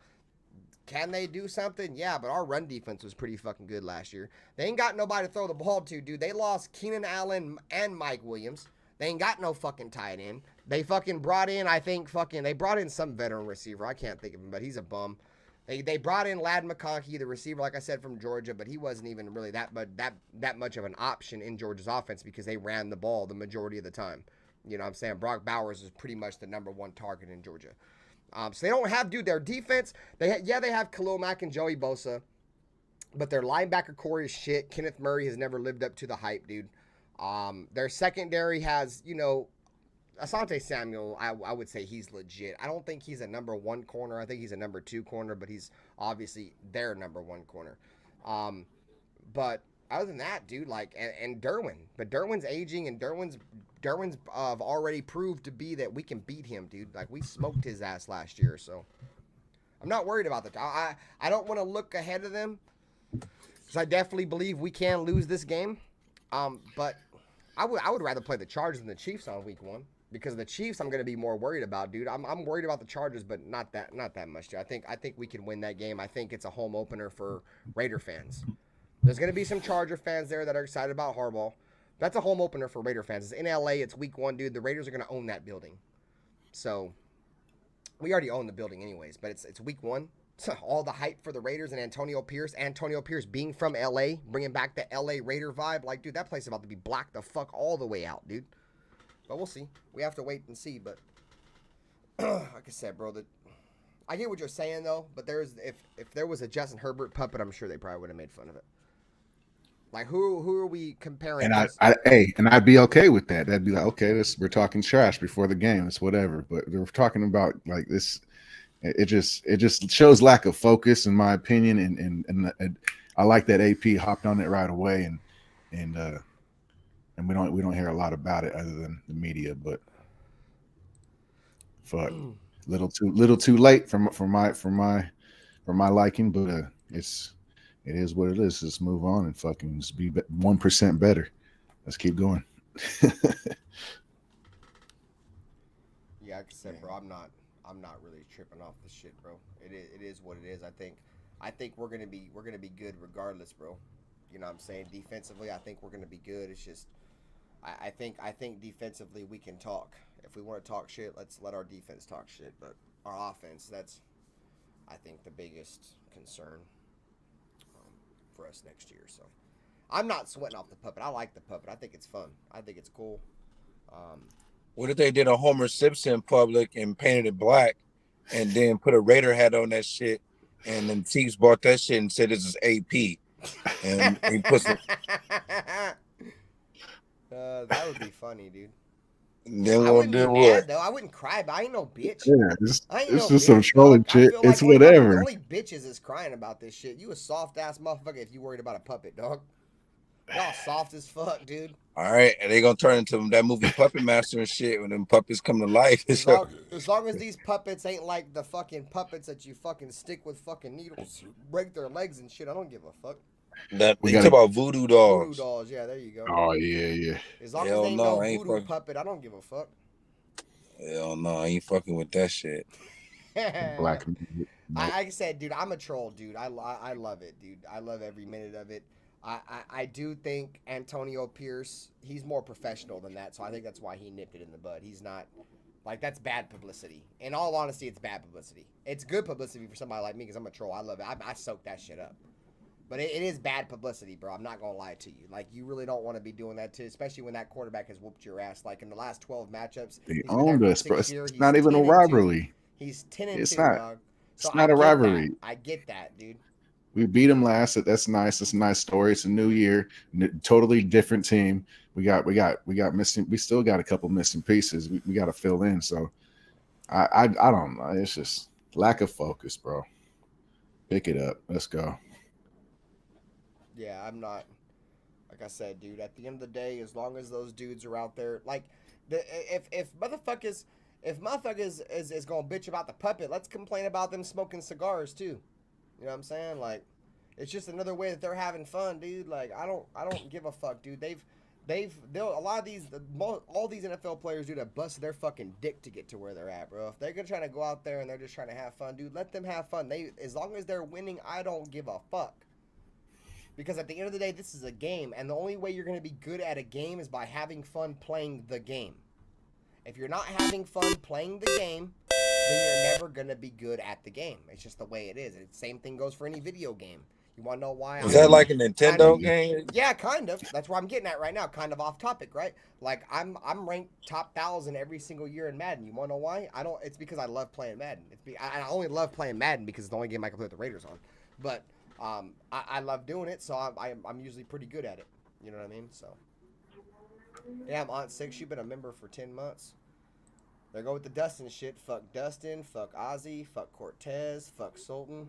Speaker 6: can they do something? Yeah, but our run defense was pretty fucking good last year. They ain't got nobody to throw the ball to, dude. They lost Keenan Allen and Mike Williams. They ain't got no fucking tight end. They fucking brought in, they brought in some veteran receiver. I can't think of him, but he's a bum. They brought in Lad McConkey, the receiver, like I said, from Georgia, but he wasn't even really that much of an option in Georgia's offense because they ran the ball the majority of the time. You know what I'm saying? Brock Bowers is pretty much the number one target in Georgia. So they don't have, their defense. They have Khalil Mack and Joey Bosa, but their linebacker core is shit. Kenneth Murray has never lived up to the hype, dude. Their secondary has, Asante Samuel, I would say he's legit. I don't think he's a number one corner. I think he's a number two corner, but he's obviously their number one corner. But other than that, dude, and Derwin. But Derwin's aging, and Derwin's already proved to be that we can beat him, dude. Like, we smoked his ass last year, so I'm not worried about that. I don't want to look ahead of them because I definitely believe we can lose this game. But I would rather play the Chargers than the Chiefs on week 1. Because the Chiefs, I'm going to be more worried about, dude. I'm worried about the Chargers, but not that much, dude. I think we can win that game. I think it's a home opener for Raider fans. There's going to be some Charger fans there that are excited about Harbaugh. That's a home opener for Raider fans. It's in LA. It's week 1, dude. The Raiders are going to own that building. So we already own the building anyways, but it's week 1. So all the hype for the Raiders and Antonio Pierce being from LA, bringing back the LA Raider vibe. Like, dude, that place is about to be blacked the fuck all the way out, dude. But we'll see. We have to wait and see. But like I said, bro, I get what you're saying though. But if there was a Justin Herbert puppet, I'm sure they probably would have made fun of it. Like, who are we comparing?
Speaker 8: And I'd be okay with that. That'd be like, okay, we're talking trash before the game. It's whatever. But we're talking about like this. It just shows lack of focus, in my opinion. And I like that AP hopped on it right away and we don't hear a lot about it other than the media, but fuck, little too late for my liking, but it is what it is. Let's move on and fucking just be 1% better. Let's keep going.
Speaker 6: Yeah, like I said, bro, I'm not really tripping off this shit, bro. It is what it is. I think we're gonna be good regardless, bro. You know what I'm saying? Defensively, I think we're gonna be good. It's just I think defensively we can talk. If we want to talk shit, let's let our defense talk shit. But our offense, that's, I think, the biggest concern for us next year. So I'm not sweating off the puppet. I like the puppet. I think it's fun. I think it's cool.
Speaker 9: What if they did a Homer Simpson public and painted it black and then put a Raider hat on that shit, and then Chiefs bought that shit and said this is AP, and he puts it.
Speaker 6: That would be funny, dude.
Speaker 9: Then we'll do what?
Speaker 6: Though I wouldn't cry, but I ain't no bitch.
Speaker 8: Yeah, it's just some trolling shit. It's whatever.
Speaker 6: The only bitches is crying about this shit. You a soft ass motherfucker if you worried about a puppet, dog. Y'all soft as fuck, dude.
Speaker 9: All right, and they gonna turn into that movie Puppet Master and shit when them puppets come to life.
Speaker 6: As long as these puppets ain't like the fucking puppets that you fucking stick with fucking needles, break their legs and shit, I don't give a fuck.
Speaker 9: We talk about voodoo dolls.
Speaker 6: Voodoo dolls, yeah, there you go.
Speaker 8: Oh yeah.
Speaker 6: As long as they ain't no voodoo puppet, I don't give a fuck.
Speaker 9: Hell no, I ain't fucking with that shit.
Speaker 8: Black.
Speaker 6: Like I said, dude, I'm a troll, dude. I love it, dude. I love every minute of it. I do think Antonio Pierce, he's more professional than that, so I think that's why he nipped it in the bud. He's not, like, that's bad publicity. In all honesty, it's bad publicity. It's good publicity for somebody like me because I'm a troll. I love it. I soak that shit up. But it is bad publicity, bro. I'm not going to lie to you. Like, you really don't want to be doing that, too, especially when that quarterback has whooped your ass. Like, in the last 12 matchups.
Speaker 8: He owned us, bro. It's not even a rivalry.
Speaker 6: He's 10-2,
Speaker 8: it's
Speaker 6: dog.
Speaker 8: So it's not a rivalry.
Speaker 6: I get that, dude.
Speaker 8: We beat him last. That's nice. It's a nice story. It's a new year. Totally different team. We got missing. We still got a couple missing pieces. We got to fill in. So I don't know. It's just lack of focus, bro. Pick it up. Let's go.
Speaker 6: Yeah, I'm not. Like I said, dude. At the end of the day, as long as those dudes are out there, like, if motherfuckers is gonna bitch about the puppet, let's complain about them smoking cigars too. You know what I'm saying? Like, it's just another way that they're having fun, dude. Like, I don't give a fuck, dude. A lot of these, all these NFL players, dude, have busted their fucking dick to get to where they're at, bro. If they're gonna try to go out there and they're just trying to have fun, dude, let them have fun. As long as they're winning, I don't give a fuck. Because at the end of the day, this is a game, and the only way you're gonna be good at a game is by having fun playing the game. If you're not having fun playing the game, then you're never gonna be good at the game. It's just the way it is. And the same thing goes for any video game. You want to know why?
Speaker 9: Is that like a Nintendo game?
Speaker 6: Yeah, kind of. That's where I'm getting at right now. Kind of off topic, right? Like I'm ranked top 1,000 every single year in Madden. You want to know why? I don't. It's because I love playing Madden. I only love playing Madden because it's the only game I can play with the Raiders on. But I love doing it, so I'm usually pretty good at it. You know what I mean? So yeah, I'm Aunt Six. You've been a member for 10 months. There go with the Dustin shit. Fuck Dustin. Fuck Ozzy. Fuck Cortez. Fuck Sultan.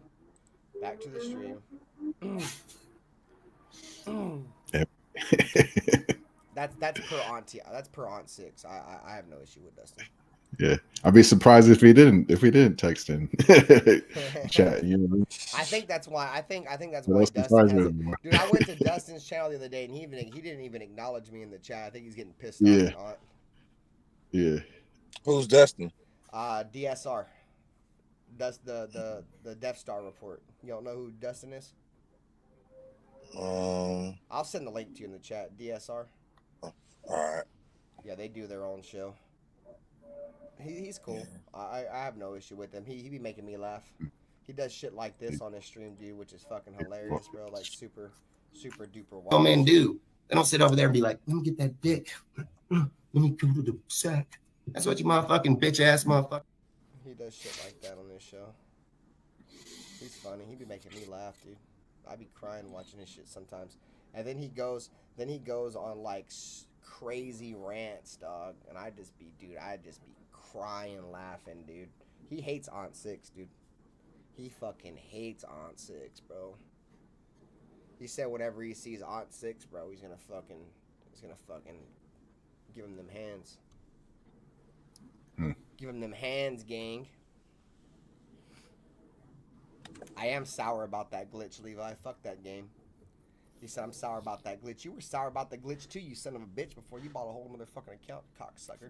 Speaker 6: Back to the stream.
Speaker 8: Yep.
Speaker 6: That's per Aunt. That's per Aunt Six. I have no issue with Dustin.
Speaker 8: Yeah, I'd be surprised if we didn't text in chat. You know,
Speaker 6: I think that's why. I think that's why Dustin has it. Dude, I went to Dustin's channel the other day and he didn't even acknowledge me in the chat. I think he's getting pissed off at Aunt.
Speaker 8: Yeah.
Speaker 9: Who's Dustin?
Speaker 6: DSR. That's the Death Star report. You don't know who Dustin is? I'll send the link to you in the chat. DSR.
Speaker 9: All right.
Speaker 6: Yeah, they do their own show. He's cool. I have no issue with him. He be making me laugh. He does shit like this on his stream, dude, which is fucking hilarious, bro. Like super duper wild.
Speaker 7: Oh man, dude. They don't sit over there and be like, let me get that dick. Let me go to the sack. That's what you motherfucking bitch ass motherfucker.
Speaker 6: He does shit like that on this show. He's funny. He be making me laugh, dude. I be crying watching his shit sometimes. And then he goes on like crazy rants, dog. And I just be crying laughing, dude. He hates Aunt Six, dude. He fucking hates Aunt Six, bro. He said whenever he sees Aunt Six, bro, he's gonna fucking give him them hands. Give him them hands, gang. I am sour about that glitch, Levi. Fuck that game. He said I'm sour about that glitch. You were sour about the glitch too, you son of a bitch, before you bought a whole motherfucking account, cocksucker.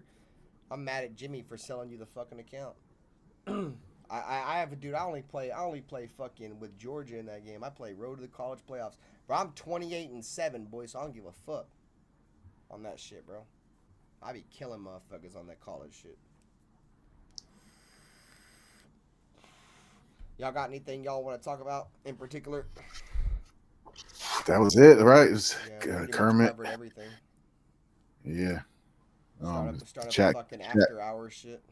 Speaker 6: I'm mad at Jimmy for selling you the fucking account. I have a dude. I only play fucking with Georgia in that game. I play Road to the College Playoffs, bro. I'm 28-7, boy. So I don't give a fuck on that shit, bro. I be killing motherfuckers on that college shit. Y'all got anything y'all want to talk about in particular?
Speaker 8: That was it, right? It was
Speaker 6: Kermit. Covered everything.
Speaker 8: Yeah.
Speaker 6: Start up fucking after hours shit.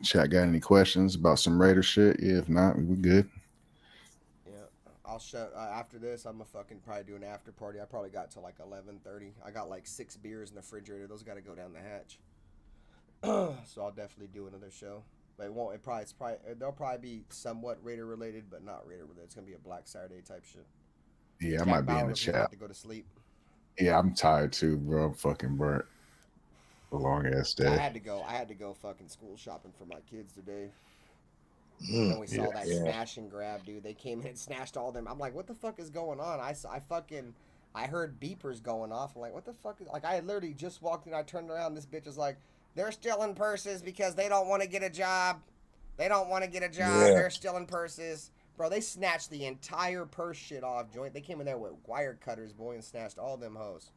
Speaker 8: Chat got any questions about some Raider shit? Yeah, if not, we're good.
Speaker 6: Yeah, I'll shut after this. I'm gonna fucking probably do an after party. I probably got to like 11:30. I got like 6 beers in the refrigerator. Those got to go down the hatch. So I'll definitely do another show. But it won't. They'll probably be somewhat Raider related, but not Raider related. It's gonna be a Black Saturday type shit.
Speaker 8: Yeah, I might be in the chat.
Speaker 6: To go to sleep.
Speaker 8: Yeah, I'm tired too, bro. I'm fucking burnt. A long ass day.
Speaker 6: I had to go fucking school shopping for my kids today. And we saw that smash and grab, dude. They came in and snatched all of them. I'm like, what the fuck is going on? I heard beepers going off. I'm like, what the fuck is, like, I literally just walked in. I turned around. This bitch is like, they're stealing purses because they don't want to get a job. They don't want to get a job. Yeah. They're stealing purses. Bro, they snatched the entire purse shit off, joint. They came in there with wire cutters, boy, and snatched all them hoes.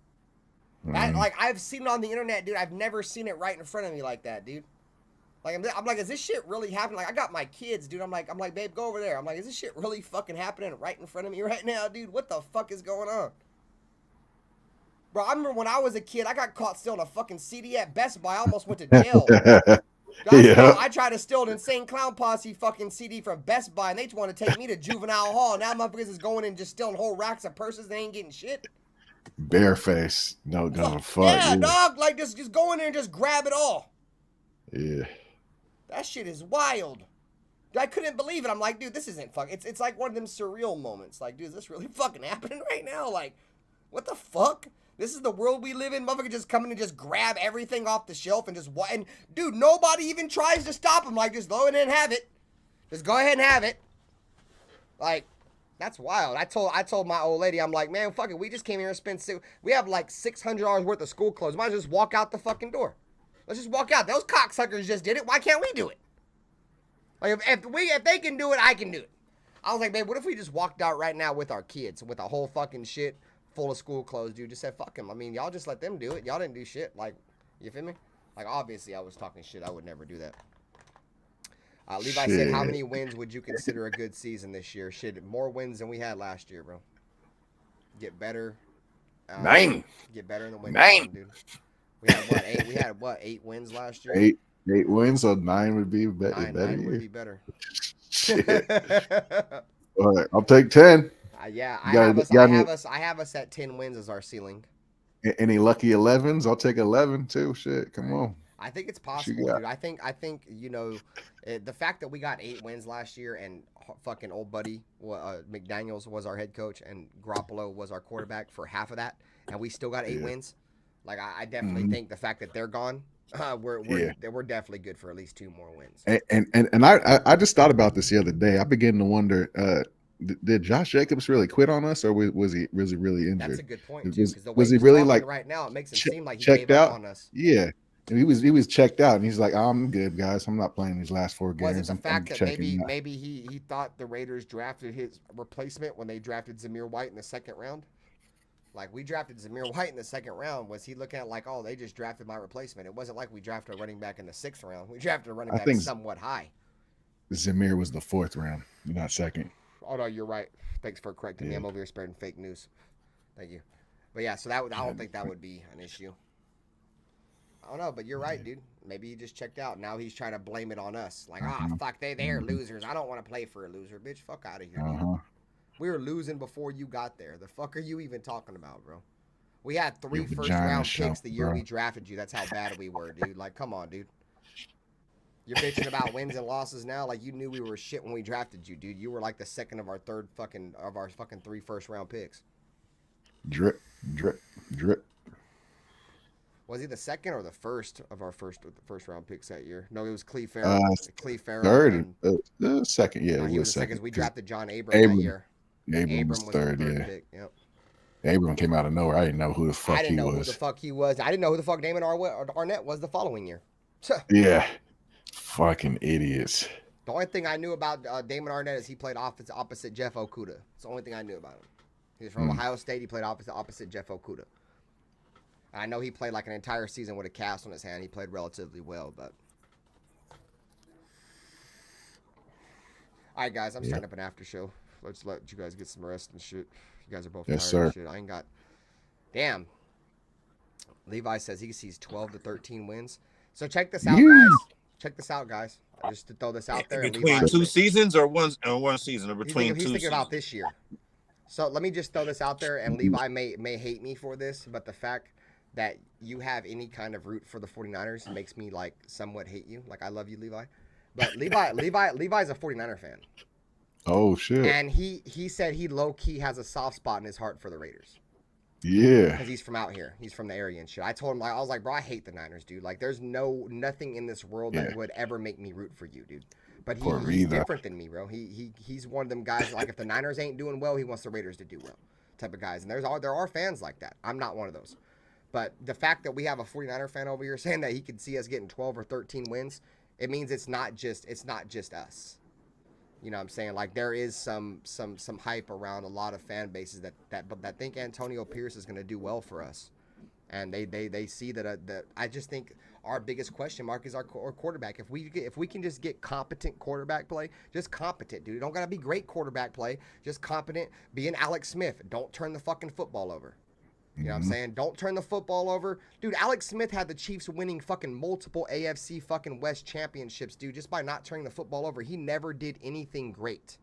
Speaker 6: That, like, I've seen it on the internet, dude. I've never seen it right in front of me like that, dude. Like, I'm like, is this shit really happening? Like, I got my kids, dude. I'm like, babe, go over there. I'm like, is this shit really fucking happening right in front of me right now, dude? What the fuck is going on? Bro, I remember when I was a kid, I got caught stealing a fucking CD at Best Buy. I almost went to jail. I tried to steal an Insane Clown Posse fucking CD from Best Buy, and they just want to take me to juvenile hall. Now motherfuckers is going and just stealing whole racks of purses. They ain't getting shit.
Speaker 8: Bareface. No, fuck.
Speaker 6: Yeah, dog. Like, just go in there and just grab it all.
Speaker 8: Yeah.
Speaker 6: That shit is wild. I couldn't believe it. I'm like, dude, this isn't fucking. It's like one of them surreal moments. Like, dude, is this really fucking happening right now? Like, what the fuck? This is the world we live in. Motherfucker just come in and just grab everything off the shelf and just what? And dude, nobody even tries to stop him. Like, just go ahead and have it. Just go ahead and have it. Like, that's wild. I told my old lady, I'm like, man, fuck it. We just came here and spent we have like $600 worth of school clothes. Might as well just walk out the fucking door. Let's just walk out. Those cocksuckers just did it. Why can't we do it? Like, if they can do it, I can do it. I was like, babe, what if we just walked out right now with our kids with a whole fucking shit full of school clothes, dude? Just said, fuck them. I mean, y'all just let them do it. Y'all didn't do shit. Like, you feel me? Like, obviously, I was talking shit. I would never do that. Levi said, how many wins would you consider a good season this year? Shit, more wins than we had last year, bro. Get better.
Speaker 8: 9.
Speaker 6: Get better in the win
Speaker 8: 9.
Speaker 6: column, dude. We had what? 8. We had what? 8 wins last year.
Speaker 8: 8 wins, so 9 would be better.
Speaker 6: 9 would be better.
Speaker 8: Shit. All right, I'll take 10.
Speaker 6: Yeah,
Speaker 8: I
Speaker 6: have us at 10 wins as our ceiling.
Speaker 8: Any lucky 11s? I'll take 11 too. Shit, come on.
Speaker 6: I think it's possible, dude. I think the fact that we got 8 wins last year and fucking old buddy McDaniels was our head coach and Garoppolo was our quarterback for half of that, and we still got 8 wins. Like I definitely think the fact that they're gone, we're definitely good for at least 2 more wins.
Speaker 8: And I just thought about this the other day. I began to wonder, did Josh Jacobs really quit on us, or was he really injured?
Speaker 6: That's a good point too. Because the way
Speaker 8: was he
Speaker 6: he's
Speaker 8: really
Speaker 6: talking
Speaker 8: like
Speaker 6: right now, it makes it seem like he
Speaker 8: checked
Speaker 6: gave up
Speaker 8: out
Speaker 6: on us.
Speaker 8: Yeah. And he was checked out, and he's like, I'm good, guys. I'm not playing these last 4 games.
Speaker 6: Was it the fact that maybe
Speaker 8: out.
Speaker 6: he thought the Raiders drafted his replacement when they drafted Zamir White in the 2nd round? Like, we drafted Zamir White in the 2nd round. Was he looking at like, oh, they just drafted my replacement? It wasn't like we drafted a running back in the 6th round. We drafted a running back somewhat high.
Speaker 8: Zamir was the 4th round, not 2nd.
Speaker 6: Oh, no, you're right. Thanks for correcting me. I'm over here spreading fake news. Thank you. But yeah, so I don't think that would be an issue. I don't know, but you're right, dude. Maybe he just checked out. Now he's trying to blame it on us. Like, fuck, they're losers. I don't want to play for a loser. Bitch, fuck out of here, dude. We were losing before you got there. The fuck are you even talking about, bro? We had 3 first-round picks the year we drafted you. That's how bad we were, dude. Like, come on, dude. You're bitching about wins and losses now. Like, you knew we were shit when we drafted you, dude. You were like the 2nd of our 3 first-round picks.
Speaker 8: Drip, drip, drip.
Speaker 6: Was he the 2nd or the 1st of our first-round picks that year? No, it was Cleve Farrell. Cleve Farrell.
Speaker 8: 3rd, 2nd. Yeah,
Speaker 6: he was 2nd. We drafted John Abram that year.
Speaker 8: Abram was 3rd, yeah.
Speaker 6: Pick. Yep.
Speaker 8: Abram came out of nowhere. I didn't know who the fuck he was.
Speaker 6: I didn't know who the fuck he was. I didn't know who the fuck Damon Arnett was the following year.
Speaker 8: Yeah. Fucking idiots.
Speaker 6: The only thing I knew about Damon Arnett is he played opposite Jeff Okudah. It's the only thing I knew about him. He was from Ohio State. He played opposite Jeff Okudah. I know he played like an entire season with a cast on his hand. He played relatively well, but. All right, guys, I'm starting up an after show. Let's let you guys get some rest and shit. You guys are both tired and shit. I ain't got. Damn. Levi says he sees 12 to 13 wins. So check this out, guys. Check this out, guys. Just to throw this out there.
Speaker 9: Between 2 seasons or one season, or between
Speaker 6: he's thinking about this year. So let me just throw this out there, and Levi may hate me for this, but the fact that you have any kind of root for the 49ers makes me like somewhat hate you. Like, I love you, Levi. But Levi's a 49er fan.
Speaker 8: Oh shit.
Speaker 6: And he said he low key has a soft spot in his heart for the Raiders.
Speaker 8: Yeah.
Speaker 6: Because he's from out here. He's from the area and shit. I told him, like, I was like, bro, I hate the Niners, dude. Like, there's nothing in this world that would ever make me root for you, dude. But he's different than me, bro. He's one of them guys, like, if the Niners ain't doing well, he wants the Raiders to do well type of guys. And there are fans like that. I'm not one of those. But the fact that we have a 49er fan over here saying that he could see us getting 12 or 13 wins, it means it's not just us. You know what I'm saying? Like, there is some hype around a lot of fan bases that think Antonio Pierce is going to do well for us. And they see that I just think our biggest question mark is our quarterback. If we can just get competent quarterback play, just competent, dude. It don't got to be great quarterback play, just competent. Be an Alex Smith. Don't turn the fucking football over. You know what I'm saying? Don't turn the football over. Dude, Alex Smith had the Chiefs winning fucking multiple AFC fucking West championships, dude, just by not turning the football over. He never did anything great.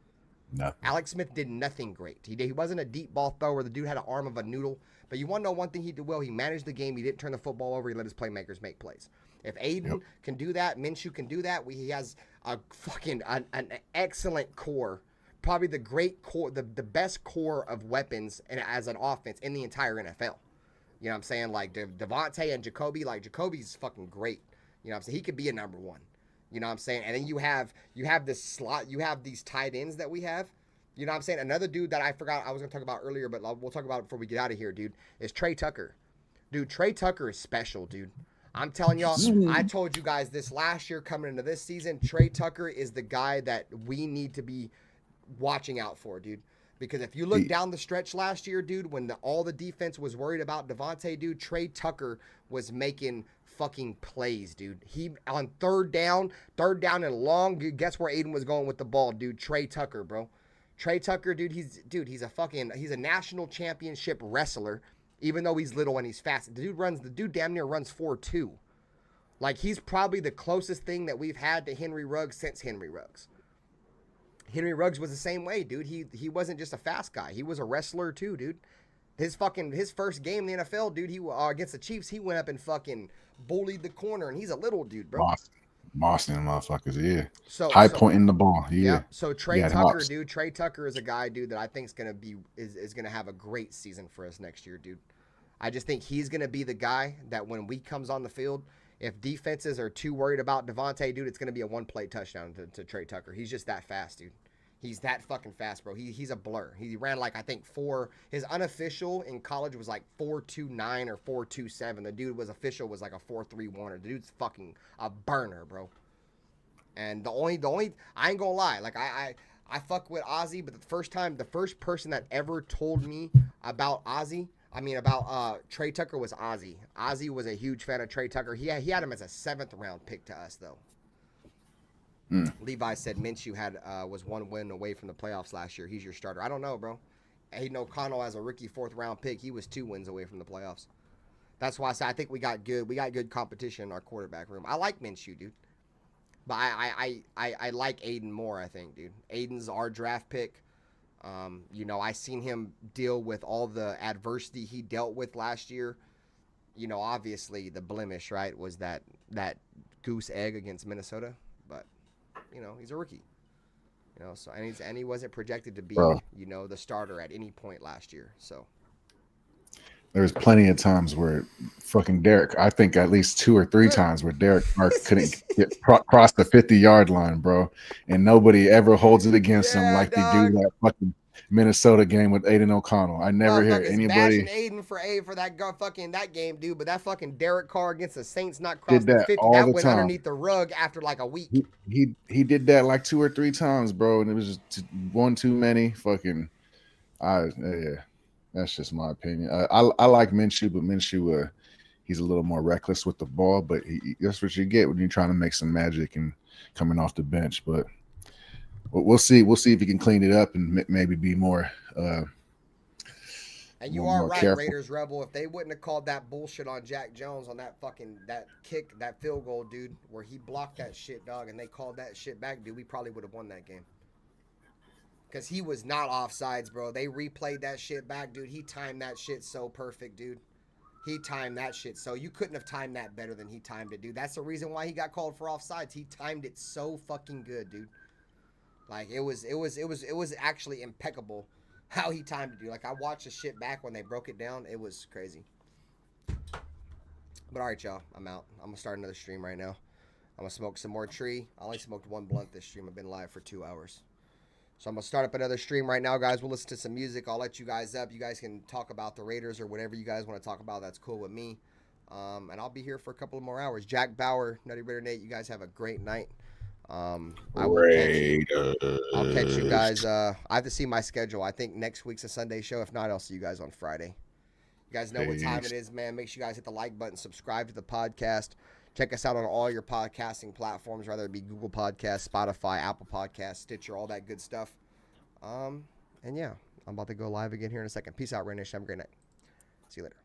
Speaker 8: Nothing.
Speaker 6: Alex Smith did nothing great. He wasn't a deep ball thrower. The dude had an arm of a noodle. But you want to know one thing he did well? He managed the game. He didn't turn the football over. He let his playmakers make plays. If Aiden can do that, Minshew can do that. He has a fucking an excellent core. Probably the great core, the best core of weapons as an offense in the entire NFL. You know what I'm saying? Like Devante and Jacoby, like Jacoby's fucking great. You know what I'm saying? He could be a number one. You know what I'm saying? And then you have this slot, you have these tight ends that we have. You know what I'm saying? Another dude that I forgot I was going to talk about earlier, but we'll talk about it before we get out of here, dude, is Trey Tucker. Dude, Trey Tucker is special, dude. I'm telling y'all, I told you guys this last year coming into this season, Trey Tucker is the guy that we need to be watching out for, dude. Because if you look down the stretch last year, dude, when all the defense was worried about Devante, dude, Trey Tucker was making fucking plays, dude. He on third down and long, dude, guess where Aiden was going with the ball, dude? Trey Tucker, bro. Trey Tucker, dude, he's a national championship wrestler, even though he's little and he's fast. The dude damn near runs 4.2. Like, he's probably the closest thing that we've had to Henry Ruggs since Henry Ruggs. Henry Ruggs was the same way, dude. He wasn't just a fast guy. He was a wrestler too, dude. His first game in the NFL, dude, he against the Chiefs, he went up and fucking bullied the corner, and he's a little dude, bro.
Speaker 8: Boston motherfuckers, yeah.
Speaker 6: So
Speaker 8: Point in the ball, yeah.
Speaker 6: So Trey Tucker, dude. Trey Tucker is a guy, dude, that I think is gonna have a great season for us next year, dude. I just think he's gonna be the guy that when we comes on the field, if defenses are too worried about Devante, dude, it's gonna be a one-play touchdown to Trey Tucker. He's just that fast, dude. He's that fucking fast, bro. He's a blur. He ran like, I think, his unofficial in college was like 4.29 or 4.27. The dude was official was like a 4.31. The dude's fucking a burner, bro. And the only I ain't gonna lie, like I fuck with Ozzy, but the first person that ever told me about Trey Tucker was Ozzy. Ozzy was a huge fan of Trey Tucker. He had him as a 7th round pick to us, though. Levi said Minshew was 1 win away from the playoffs last year. He's your starter. I don't know, bro. Aiden O'Connell as a rookie 4th round pick, he was 2 wins away from the playoffs. That's why I said I think we got good competition in our quarterback room. I like Minshew, dude. But I like Aiden more, I think, dude. Aiden's our draft pick. I seen him deal with all the adversity he dealt with last year. Obviously the blemish, right, was that goose egg against Minnesota. But he's a rookie. So and he wasn't projected to be, the starter at any point last year. So
Speaker 8: there's plenty of times where fucking Derek, I think at least 2 or 3 times where Derek Carr couldn't cross the 50-yard line, bro. And nobody ever holds it against him like they do that fucking Minnesota game with Aiden O'Connell. I never hear anybody
Speaker 6: Aiden for that game, dude. But that fucking Derek Carr against the Saints not crossing the 50, that went underneath the rug after like a week.
Speaker 8: He did that like 2 or 3 times, bro, and it was just one too many. Fucking, yeah. That's just my opinion. I like Minshew, but Minshew, he's a little more reckless with the ball. But that's what you get when you're trying to make some magic and coming off the bench. But we'll see. We'll see if he can clean it up and maybe be more.
Speaker 6: And you are right, careful. Raiders Rebel. If they wouldn't have called that bullshit on Jack Jones on that kick, that field goal, dude, where he blocked that shit, dog, and they called that shit back, dude, we probably would have won that game. Because he was not offsides, bro. They replayed that shit back, dude. He timed that shit so perfect, dude. He timed that shit so you couldn't have timed that better than he timed it, dude. That's the reason why he got called for offsides. He timed it so fucking good, dude. Like it was actually impeccable how he timed it, dude. Like I watched the shit back when they broke it down. It was crazy. But all right, y'all. I'm out. I'm gonna start another stream right now. I'm gonna smoke some more tree. I only smoked 1 blunt this stream. I've been live for 2 hours. So I'm going to start up another stream right now, guys. We'll listen to some music. I'll let you guys up. You guys can talk about the Raiders or whatever you guys want to talk about. That's cool with me. And I'll be here for a couple of more hours. Jack Bauer, Nutty Raider Nate, you guys have a great night. I'll catch you guys. I have to see my schedule. I think next week's a Sunday show. If not, I'll see you guys on Friday. You guys know what time it is, man. Make sure you guys hit the like button, subscribe to the podcast. Check us out on all your podcasting platforms, whether it be Google Podcasts, Spotify, Apple Podcasts, Stitcher, all that good stuff. And yeah, I'm about to go live again here in a second. Peace out, Rain Nation. Have a great night. See you later.